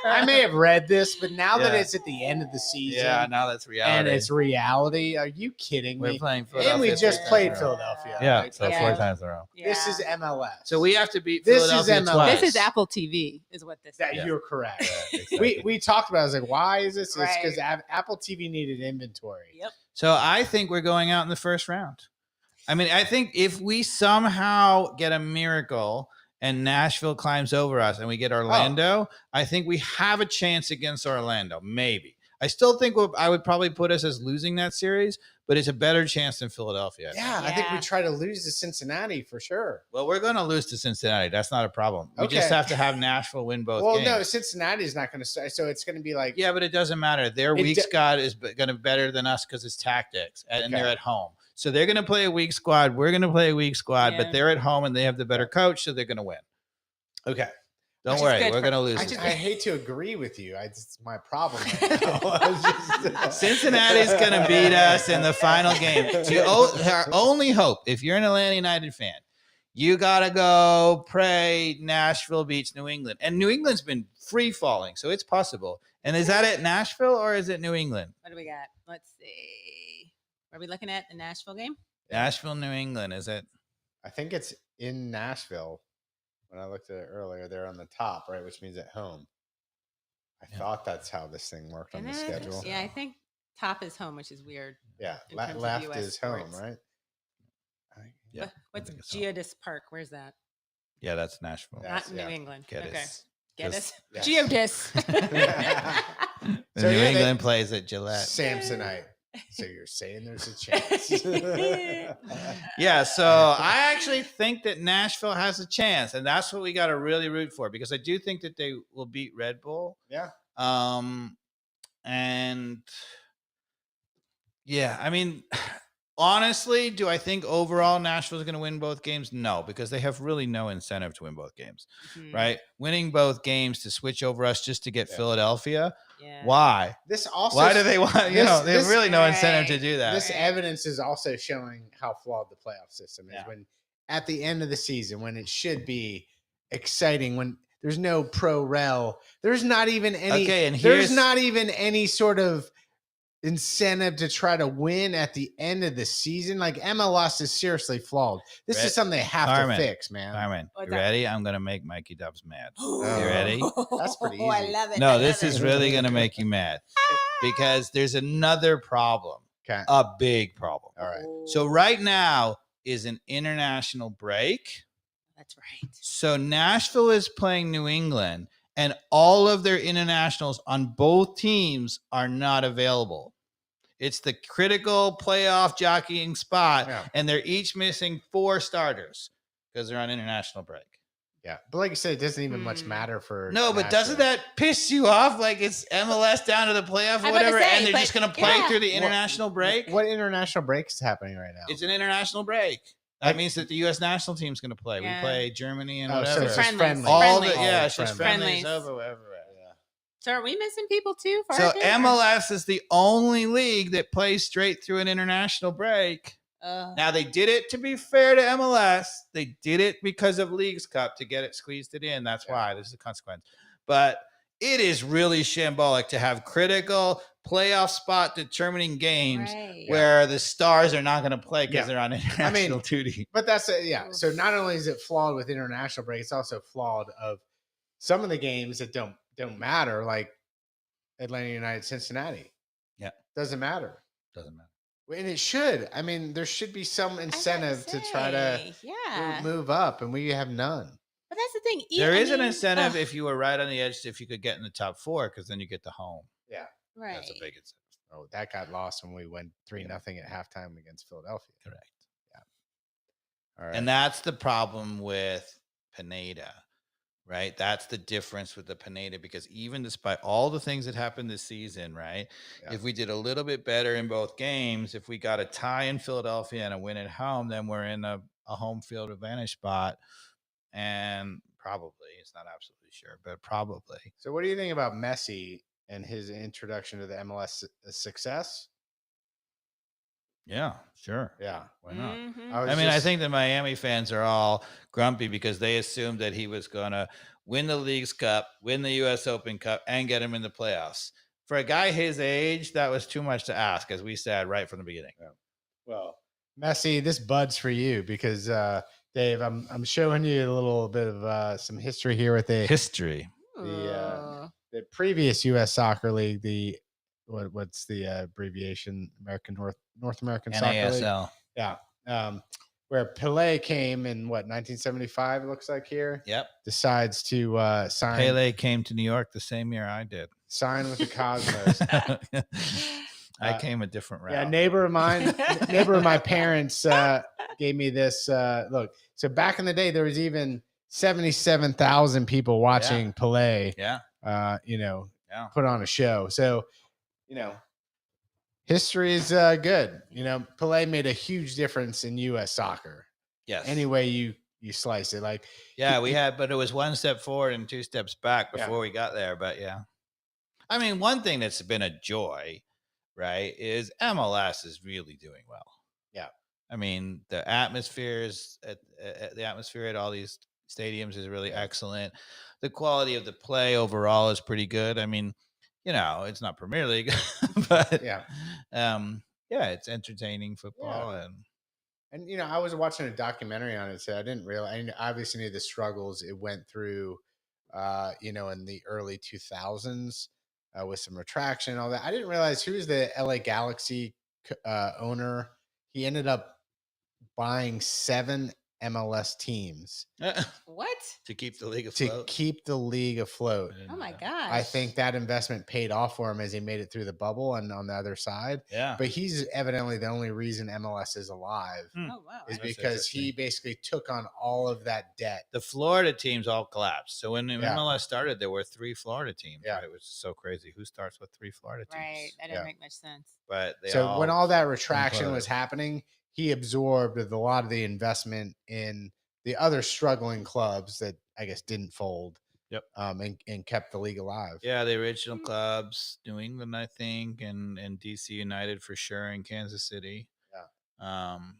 [SPEAKER 1] I may have read this, but now that
[SPEAKER 3] Yeah.
[SPEAKER 1] it's at the end of the season
[SPEAKER 3] Yeah, now that's reality.
[SPEAKER 1] and it's reality, are you kidding
[SPEAKER 3] We're
[SPEAKER 1] me?
[SPEAKER 3] playing Philadelphia.
[SPEAKER 1] And we
[SPEAKER 3] 3
[SPEAKER 1] just
[SPEAKER 3] times
[SPEAKER 1] played
[SPEAKER 3] in a row.
[SPEAKER 1] Philadelphia.
[SPEAKER 3] Yeah,
[SPEAKER 1] right?
[SPEAKER 3] so
[SPEAKER 2] Yeah.
[SPEAKER 3] 4 times in a row.
[SPEAKER 1] This is
[SPEAKER 2] Yeah.
[SPEAKER 1] MLS.
[SPEAKER 3] So we have to beat
[SPEAKER 1] This is
[SPEAKER 3] Philadelphia
[SPEAKER 1] MLS.
[SPEAKER 3] twice.
[SPEAKER 2] This is Apple TV, is what this
[SPEAKER 1] that
[SPEAKER 2] is.
[SPEAKER 1] you're correct.
[SPEAKER 3] Yeah, exactly.
[SPEAKER 1] We talked about it. I was like, why is this? It's because
[SPEAKER 2] Right.
[SPEAKER 1] Apple TV needed inventory.
[SPEAKER 2] Yep.
[SPEAKER 3] So I think we're going out in the first round. I mean, I think if we somehow get a miracle and Nashville climbs over us and we get Orlando, I think we have a chance against Orlando. Maybe. I still think I would probably put us as losing that series, but it's a better chance than Philadelphia. I think.
[SPEAKER 1] Yeah, I think we
[SPEAKER 2] Yeah.
[SPEAKER 1] try to lose to Cincinnati for sure.
[SPEAKER 3] Well, we're going to lose to Cincinnati. That's not a problem. We just
[SPEAKER 1] Okay.
[SPEAKER 3] have to have Nashville win both
[SPEAKER 1] Well,
[SPEAKER 3] games.
[SPEAKER 1] no, Cincinnati's not going to start, so it's going to be like
[SPEAKER 3] Yeah, but it doesn't matter. Their
[SPEAKER 1] It
[SPEAKER 3] weak
[SPEAKER 1] do-
[SPEAKER 3] squad is going to be better than us because it's tactics, and
[SPEAKER 1] Okay.
[SPEAKER 3] they're at home. So they're going to play a weak squad. We're going to play a weak squad,
[SPEAKER 2] Yeah.
[SPEAKER 3] but they're at home and they have the better coach, so they're going to win.
[SPEAKER 1] okay.
[SPEAKER 3] Don't
[SPEAKER 2] Which is
[SPEAKER 3] worry,
[SPEAKER 2] good
[SPEAKER 3] we're
[SPEAKER 2] for-
[SPEAKER 3] going to lose.
[SPEAKER 1] I
[SPEAKER 3] this
[SPEAKER 1] just
[SPEAKER 3] game.
[SPEAKER 1] I hate to agree with you. It's my problem. Right now. I was just-
[SPEAKER 3] Cincinnati's going to beat us in the final game. Our only hope, if you're an Atlanta United fan, you got to go pray Nashville beats New England. And New England's been free falling, so it's possible. And is that at Nashville or is it New England?
[SPEAKER 2] What do we got? Let's see. Are we looking at the Nashville game?
[SPEAKER 3] Nashville, New England. Is it?
[SPEAKER 1] I think it's in Nashville. When I looked at it earlier, they're on the top, right, which means at home. I
[SPEAKER 3] Yeah.
[SPEAKER 1] thought that's how this thing worked on the
[SPEAKER 2] Isn't it?
[SPEAKER 1] schedule.
[SPEAKER 2] Yeah, I think top is home, which is weird.
[SPEAKER 1] Yeah,
[SPEAKER 2] In terms of
[SPEAKER 1] left
[SPEAKER 2] US
[SPEAKER 1] is home,
[SPEAKER 2] sports.
[SPEAKER 1] right?
[SPEAKER 3] Yeah,
[SPEAKER 2] What's
[SPEAKER 3] think so.
[SPEAKER 2] Geodis Park? Where's that?
[SPEAKER 3] Yeah, that's Nashville.
[SPEAKER 1] Yeah.
[SPEAKER 2] Not New
[SPEAKER 1] yeah.
[SPEAKER 2] England.
[SPEAKER 3] Get
[SPEAKER 2] Okay.
[SPEAKER 3] us.
[SPEAKER 2] Get
[SPEAKER 3] Just-
[SPEAKER 2] us.
[SPEAKER 1] Yes.
[SPEAKER 2] Geodis.
[SPEAKER 3] The
[SPEAKER 1] So,
[SPEAKER 3] New
[SPEAKER 1] yeah, they-
[SPEAKER 3] England plays at Gillette.
[SPEAKER 1] Samsonite. So you're saying there's a chance?
[SPEAKER 3] Yeah, so I actually think that Nashville has a chance, and that's what we got to really root for because I do think that they will beat Red Bull.
[SPEAKER 1] Yeah.
[SPEAKER 3] And yeah, I mean, honestly, do I think overall Nashville's going to win both games? No, because they have really no incentive to win both games,
[SPEAKER 2] Mhm.
[SPEAKER 3] right? Winning both games to switch over us just to get
[SPEAKER 1] Yeah.
[SPEAKER 3] Philadelphia.
[SPEAKER 2] Yeah.
[SPEAKER 3] Why?
[SPEAKER 1] This also
[SPEAKER 3] Why do they want? They have really no incentive to
[SPEAKER 2] right.
[SPEAKER 3] do that.
[SPEAKER 1] this evidence is also showing how flawed the playoff system is.
[SPEAKER 3] Yeah.
[SPEAKER 1] When at the end of the season, when it should be exciting, when there's no pro rel, there's not even any.
[SPEAKER 3] Okay, and
[SPEAKER 1] there's
[SPEAKER 3] here's
[SPEAKER 1] not even any sort of incentive to try to win at the end of the season. Like MLS is seriously flawed. This
[SPEAKER 3] Red-
[SPEAKER 1] is something they have
[SPEAKER 3] Carmen,
[SPEAKER 1] to fix, man.
[SPEAKER 3] Carmen,
[SPEAKER 2] What's
[SPEAKER 3] you
[SPEAKER 2] up?
[SPEAKER 3] ready? I'm gonna make Mikey Dubs mad.
[SPEAKER 1] Oh,
[SPEAKER 3] You ready?
[SPEAKER 1] That's pretty
[SPEAKER 2] Oh, I
[SPEAKER 1] easy.
[SPEAKER 2] love it.
[SPEAKER 3] No,
[SPEAKER 2] I
[SPEAKER 3] this
[SPEAKER 2] love
[SPEAKER 3] is
[SPEAKER 2] it.
[SPEAKER 3] really gonna make you mad because there's another problem,
[SPEAKER 1] Okay.
[SPEAKER 3] a big problem.
[SPEAKER 1] All right.
[SPEAKER 3] So right now is an international break.
[SPEAKER 2] That's right.
[SPEAKER 3] So Nashville is playing New England, and all of their internationals on both teams are not available. It's the critical playoff jockeying spot,
[SPEAKER 1] Yeah.
[SPEAKER 3] and they're each missing 4 starters because they're on international break.
[SPEAKER 1] Yeah. But like you said, it doesn't even much matter for
[SPEAKER 3] No, but doesn't
[SPEAKER 1] Nashville.
[SPEAKER 3] that piss you off? Like it's MLS down to the playoff or
[SPEAKER 2] I was about to
[SPEAKER 3] whatever,
[SPEAKER 2] say,
[SPEAKER 3] and they're
[SPEAKER 2] but
[SPEAKER 3] just going to play
[SPEAKER 2] yeah.
[SPEAKER 3] through the
[SPEAKER 1] What-
[SPEAKER 3] international break?
[SPEAKER 1] What international break is happening right now?
[SPEAKER 3] It's an international break. That
[SPEAKER 1] Like-
[SPEAKER 3] means that the U.S. national team's going to play.
[SPEAKER 2] Yeah.
[SPEAKER 3] We play Germany and
[SPEAKER 1] Oh, so
[SPEAKER 3] whatever.
[SPEAKER 1] it's just
[SPEAKER 2] Friendlies.
[SPEAKER 1] friendly.
[SPEAKER 3] All the,
[SPEAKER 2] Friendlies.
[SPEAKER 3] yeah, it's just
[SPEAKER 2] Friendlies.
[SPEAKER 3] friendlies over everywhere.
[SPEAKER 2] So are we missing people too? For
[SPEAKER 3] So
[SPEAKER 2] our dinner?
[SPEAKER 3] MLS is the only league that plays straight through an international break. Now they did it to be fair to MLS. They did it because of Leagues Cup to get it squeezed it in. That's why this is a consequence. But it is really shambolic to have critical playoff spot determining games
[SPEAKER 2] Right.
[SPEAKER 3] where the stars are not going to play because
[SPEAKER 1] Yeah.
[SPEAKER 3] they're on international duty.
[SPEAKER 1] But that's yeah. So not only is it flawed with international break, it's also flawed of some of the games that don't matter, like Atlanta United, Cincinnati.
[SPEAKER 3] Yeah.
[SPEAKER 1] Doesn't matter.
[SPEAKER 3] Doesn't matter.
[SPEAKER 1] And it should. I mean, there should be some incentive to try to
[SPEAKER 2] yeah.
[SPEAKER 1] move up, and we have none.
[SPEAKER 2] But that's the thing.
[SPEAKER 3] There
[SPEAKER 2] I
[SPEAKER 3] is an
[SPEAKER 2] mean,
[SPEAKER 3] incentive
[SPEAKER 2] ugh,
[SPEAKER 3] if you were right on the edge, if you could get in the top 4, because then you get the home.
[SPEAKER 1] Yeah.
[SPEAKER 2] right.
[SPEAKER 3] That's a big incentive.
[SPEAKER 1] Oh, that got lost when we went 3-0 at halftime against Philadelphia.
[SPEAKER 3] Correct.
[SPEAKER 1] All right.
[SPEAKER 3] And that's the problem with Pineda, right? That's the difference with the Pineda, because even despite all the things that happened this season, right?
[SPEAKER 1] Yeah.
[SPEAKER 3] If we did a little bit better in both games, if we got a tie in Philadelphia and a win at home, then we're in a home field advantage spot. And probably, it's not absolutely sure, but probably.
[SPEAKER 1] So what do you think about Messi and his introduction to the MLS success?
[SPEAKER 3] Yeah, sure.
[SPEAKER 1] Yeah.
[SPEAKER 3] Why not?
[SPEAKER 2] Mhm.
[SPEAKER 3] I think the Miami fans are all grumpy because they assumed that he was going to win the Leagues Cup, win the U.S. Open Cup, and get him in the playoffs. For a guy his age, that was too much to ask, as we said right from the beginning.
[SPEAKER 1] Well, Messi, this bud's for you because Dave, I'm showing you a little bit of some history here with
[SPEAKER 3] History.
[SPEAKER 2] Ooh.
[SPEAKER 1] the previous U.S. Soccer League. The what's the abbreviation? American North American Soccer League.
[SPEAKER 3] NASL.
[SPEAKER 1] Yeah. Where Pele came in 1975, it looks like here.
[SPEAKER 3] Yep.
[SPEAKER 1] Decides to sign
[SPEAKER 3] Pele came to New York the same year I did.
[SPEAKER 1] sign with the Cosmos.
[SPEAKER 3] I came a different route.
[SPEAKER 1] Yeah, neighbor of my parents gave me this look. So back in the day, there was even 77,000 people watching Pele.
[SPEAKER 3] Yeah.
[SPEAKER 1] Put on a show. So, history is good. Pele made a huge difference in U.S. soccer.
[SPEAKER 3] Yes.
[SPEAKER 1] Any way you slice it, like
[SPEAKER 3] but it was one step forward and 2 steps back before we got there. But yeah, I mean, one thing that's been a joy, right, is MLS is really doing well.
[SPEAKER 1] Yeah.
[SPEAKER 3] I mean, the atmosphere at all these stadiums is really excellent. The quality of the play overall is pretty good. I mean, it's not Premier League, but it's entertaining football.
[SPEAKER 1] And I was watching a documentary on it, so I didn't realize. I obviously knew the struggles it went through, in the early 2000s with some retraction and all that. I didn't realize who was the LA Galaxy owner. He ended up buying 7 MLS teams
[SPEAKER 2] What?
[SPEAKER 3] to keep the league
[SPEAKER 1] to
[SPEAKER 3] afloat.
[SPEAKER 1] keep the league afloat.
[SPEAKER 2] Oh my gosh.
[SPEAKER 1] I think that investment paid off for him as he made it through the bubble and on the other side.
[SPEAKER 3] Yeah.
[SPEAKER 1] But he's evidently the only reason MLS is alive
[SPEAKER 2] Oh wow.
[SPEAKER 1] is
[SPEAKER 3] That's
[SPEAKER 1] because he
[SPEAKER 3] interesting.
[SPEAKER 1] basically took on all of that debt.
[SPEAKER 3] The Florida teams all collapsed. So when
[SPEAKER 1] Yeah.
[SPEAKER 3] MLS started, there were 3 Florida teams.
[SPEAKER 1] Yeah.
[SPEAKER 3] Right? It was so crazy. Who starts with 3 Florida teams?
[SPEAKER 2] Right. That didn't make much sense.
[SPEAKER 3] But they
[SPEAKER 1] So when all that retraction
[SPEAKER 3] imploded.
[SPEAKER 1] was happening, he absorbed a lot of the investment in the other struggling clubs that I guess didn't fold.
[SPEAKER 3] Yep.
[SPEAKER 1] And kept the league alive.
[SPEAKER 3] Yeah, the original clubs, New England, I think, and DC United for sure, and Kansas City.
[SPEAKER 1] Yeah.
[SPEAKER 3] Um,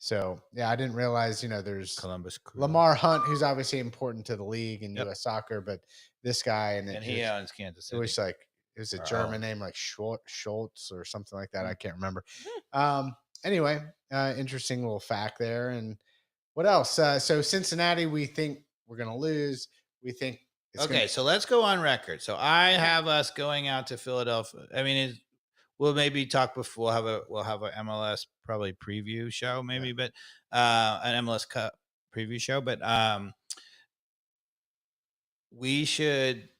[SPEAKER 1] So yeah, I didn't realize, there's
[SPEAKER 3] Columbus Crew.
[SPEAKER 1] Lamar Hunt, who's obviously important to the league and
[SPEAKER 3] Yep.
[SPEAKER 1] U.S. soccer, but this guy
[SPEAKER 3] and he owns Kansas
[SPEAKER 1] it
[SPEAKER 3] City.
[SPEAKER 1] was like it was a
[SPEAKER 3] Or
[SPEAKER 1] German
[SPEAKER 3] owned.
[SPEAKER 1] name like Schultz or something like that.
[SPEAKER 3] Mm.
[SPEAKER 1] I can't remember. Anyway, interesting little fact there. And what else? So Cincinnati, we think we're gonna lose. We think
[SPEAKER 3] Okay, so let's go on record. So I have us going out to Philadelphia. I mean, we'll maybe talk before. We'll have a MLS probably preview show, maybe, but an MLS Cup preview show. But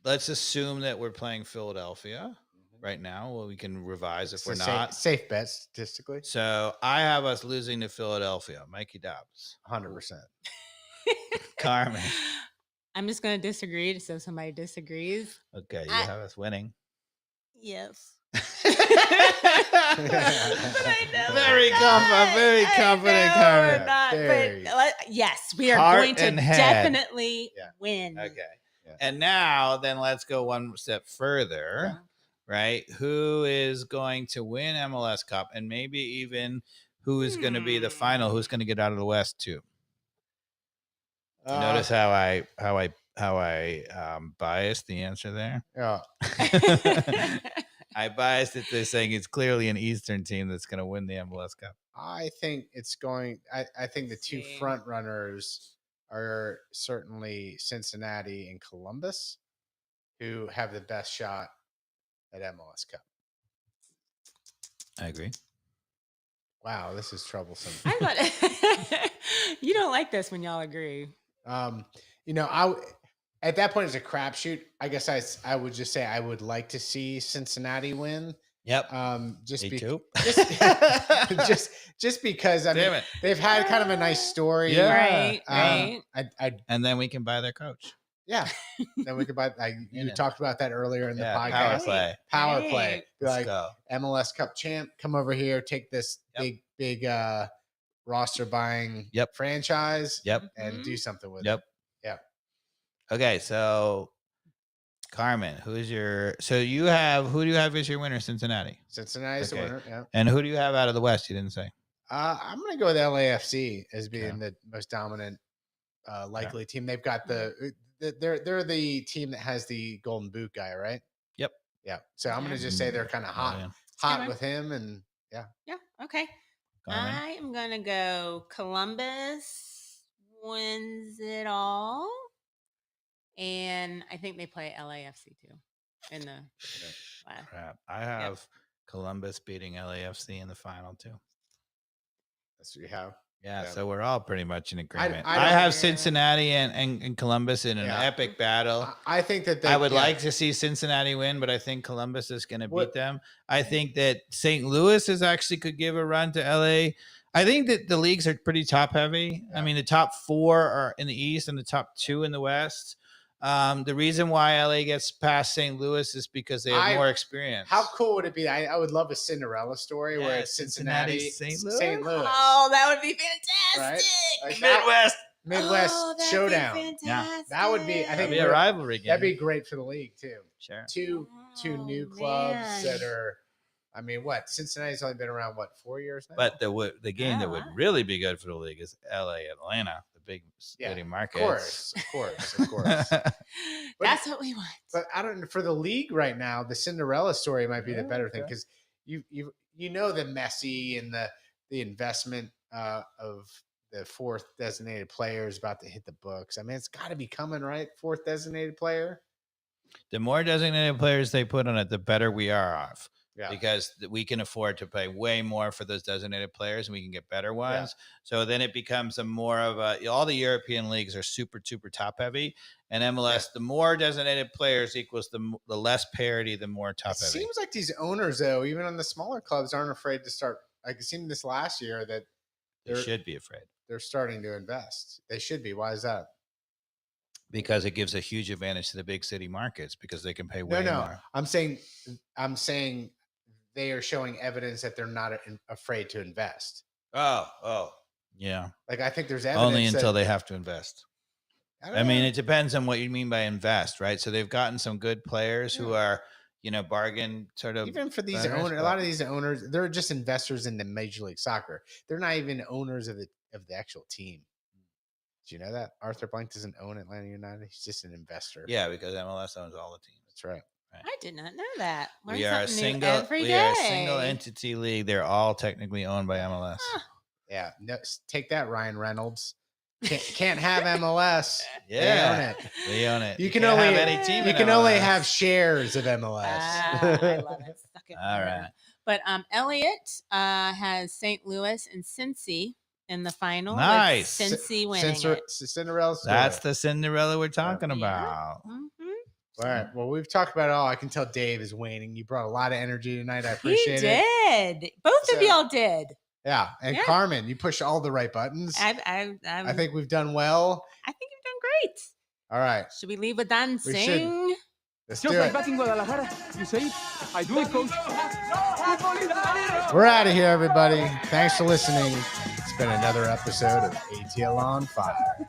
[SPEAKER 3] let's assume that we're playing Philadelphia right now. Well, we can revise if we're not.
[SPEAKER 1] Safe bet statistically.
[SPEAKER 3] So I have us losing to Philadelphia. Mikey Dobbs,
[SPEAKER 1] 100%.
[SPEAKER 3] Carmen.
[SPEAKER 2] I'm just going to disagree. So somebody disagrees.
[SPEAKER 3] Okay, you have us winning.
[SPEAKER 2] Yes.
[SPEAKER 3] Very confident, Carmen.
[SPEAKER 2] Yes, we are
[SPEAKER 3] Heart
[SPEAKER 2] going to
[SPEAKER 3] and head.
[SPEAKER 2] definitely win.
[SPEAKER 3] Okay.
[SPEAKER 1] Yeah.
[SPEAKER 3] And now then let's go one step further, right? Who is going to win MLS Cup and maybe even who is going to be the final, who's going to get out of the West too? You notice how I biased the answer there?
[SPEAKER 1] Yeah.
[SPEAKER 3] I biased it to saying it's clearly an Eastern team that's going to win the MLS Cup.
[SPEAKER 1] I think it's going. I think the two front runners are certainly Cincinnati and Columbus, who have the best shot at MLS Cup.
[SPEAKER 3] I agree.
[SPEAKER 1] Wow, this is troublesome.
[SPEAKER 2] I thought you don't like this when y'all agree.
[SPEAKER 1] At that point it's a crapshoot. I guess I would just say I would like to see Cincinnati win.
[SPEAKER 3] Yep.
[SPEAKER 1] Just
[SPEAKER 3] Me too.
[SPEAKER 1] just because
[SPEAKER 3] Damn it.
[SPEAKER 1] they've had kind of a nice story.
[SPEAKER 3] Yeah.
[SPEAKER 2] Right.
[SPEAKER 3] And then we can buy their coach.
[SPEAKER 1] Yeah. Then we could buy. You talked about that earlier in the podcast.
[SPEAKER 3] Power
[SPEAKER 1] Power
[SPEAKER 3] play.
[SPEAKER 1] play. Be
[SPEAKER 3] Let's
[SPEAKER 1] like,
[SPEAKER 3] go.
[SPEAKER 1] MLS Cup champ, come over here, take this big roster buying franchise.
[SPEAKER 3] Yep.
[SPEAKER 1] And do something with
[SPEAKER 3] it.
[SPEAKER 1] Yep.
[SPEAKER 3] Okay, so Carmen, who do you have as your winner? Cincinnati.
[SPEAKER 1] Cincinnati's the winner. Yeah.
[SPEAKER 3] And who do you have out of the West? You didn't say.
[SPEAKER 1] I'm gonna go with LAFC as being the most dominant likely team. They've got they're the team that has the Golden Boot guy, right?
[SPEAKER 3] Yep.
[SPEAKER 1] Yeah. So I'm gonna just say they're kind of hot with him, and
[SPEAKER 2] yeah. Okay.
[SPEAKER 3] Carmen?
[SPEAKER 2] I am gonna go Columbus wins it all, and I think they play LAFC too in the last.
[SPEAKER 3] Crap. I have Columbus beating LAFC in the final too.
[SPEAKER 1] That's what you have.
[SPEAKER 3] Yeah, so we're all pretty much in agreement.
[SPEAKER 1] I
[SPEAKER 3] have Cincinnati and Columbus in an epic battle.
[SPEAKER 1] I think that
[SPEAKER 3] I would like to see Cincinnati win, but I think Columbus is going to beat them. I think that St. Louis could give a run to LA. I think that the leagues are pretty top heavy. Yeah. I mean, the top 4 are in the East and the top 2 in the West. The reason why LA gets past St. Louis is because they have more experience.
[SPEAKER 1] How cool would it be? I would love a Cinderella story where it's Cincinnati, St. Louis.
[SPEAKER 2] Oh, that would be fantastic!
[SPEAKER 1] Right?
[SPEAKER 3] Like
[SPEAKER 1] Midwest showdown.
[SPEAKER 2] Yeah,
[SPEAKER 1] that would be. I think
[SPEAKER 3] that'd be a rivalry game.
[SPEAKER 1] That'd be great for the league too.
[SPEAKER 3] Sure.
[SPEAKER 1] Two new clubs that are. I mean, Cincinnati's only been around 4 years now.
[SPEAKER 3] But the game that would really be good for the league is LA Atlanta. Big city market.
[SPEAKER 1] Of course.
[SPEAKER 2] That's what we want.
[SPEAKER 1] But I don't. For the league right now, the Cinderella story might be the better thing because the Messi and the investment of the 4th designated player is about to hit the books. I mean, it's got to be coming, right? 4th designated player.
[SPEAKER 3] The more designated players they put on it, the better we are off.
[SPEAKER 1] Yeah.
[SPEAKER 3] Because we can afford to pay way more for those designated players and we can get better ones. Yeah. So then it becomes all the European leagues are super, super top heavy. And MLS, the more designated players equals the less parity, the more top heavy.
[SPEAKER 1] It seems like these owners, though, even on the smaller clubs, aren't afraid to start. Like it seemed this last year that
[SPEAKER 3] they should be afraid.
[SPEAKER 1] They're starting to invest. They should be. Why is that?
[SPEAKER 3] Because it gives a huge advantage to the big city markets because they can pay way more.
[SPEAKER 1] I'm saying they are showing evidence that they're not afraid to invest.
[SPEAKER 3] Oh, yeah.
[SPEAKER 1] Like I think there's evidence
[SPEAKER 3] only until they have to invest. I mean, it depends on what you mean by invest, right? So they've gotten some good players who are, bargain sort of.
[SPEAKER 1] Even for these
[SPEAKER 3] owners,
[SPEAKER 1] owners, a lot of these owners, they're just investors in the Major League Soccer. They're not even owners of the actual team. Do you know that Arthur Blank doesn't own Atlanta United? He's just an investor.
[SPEAKER 3] Yeah, because MLS owns all the teams.
[SPEAKER 1] That's right.
[SPEAKER 2] I did not know that. Learn
[SPEAKER 3] We are a
[SPEAKER 2] something new
[SPEAKER 3] single.
[SPEAKER 2] every
[SPEAKER 3] We are a
[SPEAKER 2] day.
[SPEAKER 3] single entity league. They're all technically owned by MLS.
[SPEAKER 1] Yeah. No, take that, Ryan Reynolds. Can't have MLS.
[SPEAKER 3] Yeah,
[SPEAKER 1] they own it.
[SPEAKER 3] we own it.
[SPEAKER 1] You can
[SPEAKER 3] can't
[SPEAKER 1] only
[SPEAKER 3] have any team.
[SPEAKER 1] You
[SPEAKER 3] in
[SPEAKER 1] can only
[SPEAKER 3] MLS.
[SPEAKER 1] have shares of MLS.
[SPEAKER 2] I love it. Suck it.
[SPEAKER 3] All right.
[SPEAKER 2] But Elliot has St. Louis and Cincy in the final. with
[SPEAKER 3] Nice.
[SPEAKER 2] Cincy winning it.
[SPEAKER 1] Cinderella story.
[SPEAKER 3] That's the Cinderella we're talking
[SPEAKER 2] Yeah.
[SPEAKER 3] about.
[SPEAKER 2] Mhm.
[SPEAKER 1] All right. Well, we've talked about it all. I can tell Dave is waning. You brought a lot of energy tonight. I
[SPEAKER 2] He
[SPEAKER 1] appreciate it.
[SPEAKER 2] did. Both
[SPEAKER 1] So-
[SPEAKER 2] of y'all did.
[SPEAKER 1] Yeah. And
[SPEAKER 2] Yeah.
[SPEAKER 1] Carmen, you pushed all the right buttons.
[SPEAKER 2] I
[SPEAKER 1] think we've done well.
[SPEAKER 2] I think you've done great.
[SPEAKER 1] All right.
[SPEAKER 2] Should we leave with dancing?
[SPEAKER 1] Let's
[SPEAKER 4] Just
[SPEAKER 1] do
[SPEAKER 4] like
[SPEAKER 1] it.
[SPEAKER 4] back in Guadalajara. You say it? I do it, coach.
[SPEAKER 1] We're out of here, everybody. Thanks for listening. It's been another episode of ATL on Fire.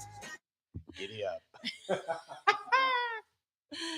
[SPEAKER 1] Giddy up.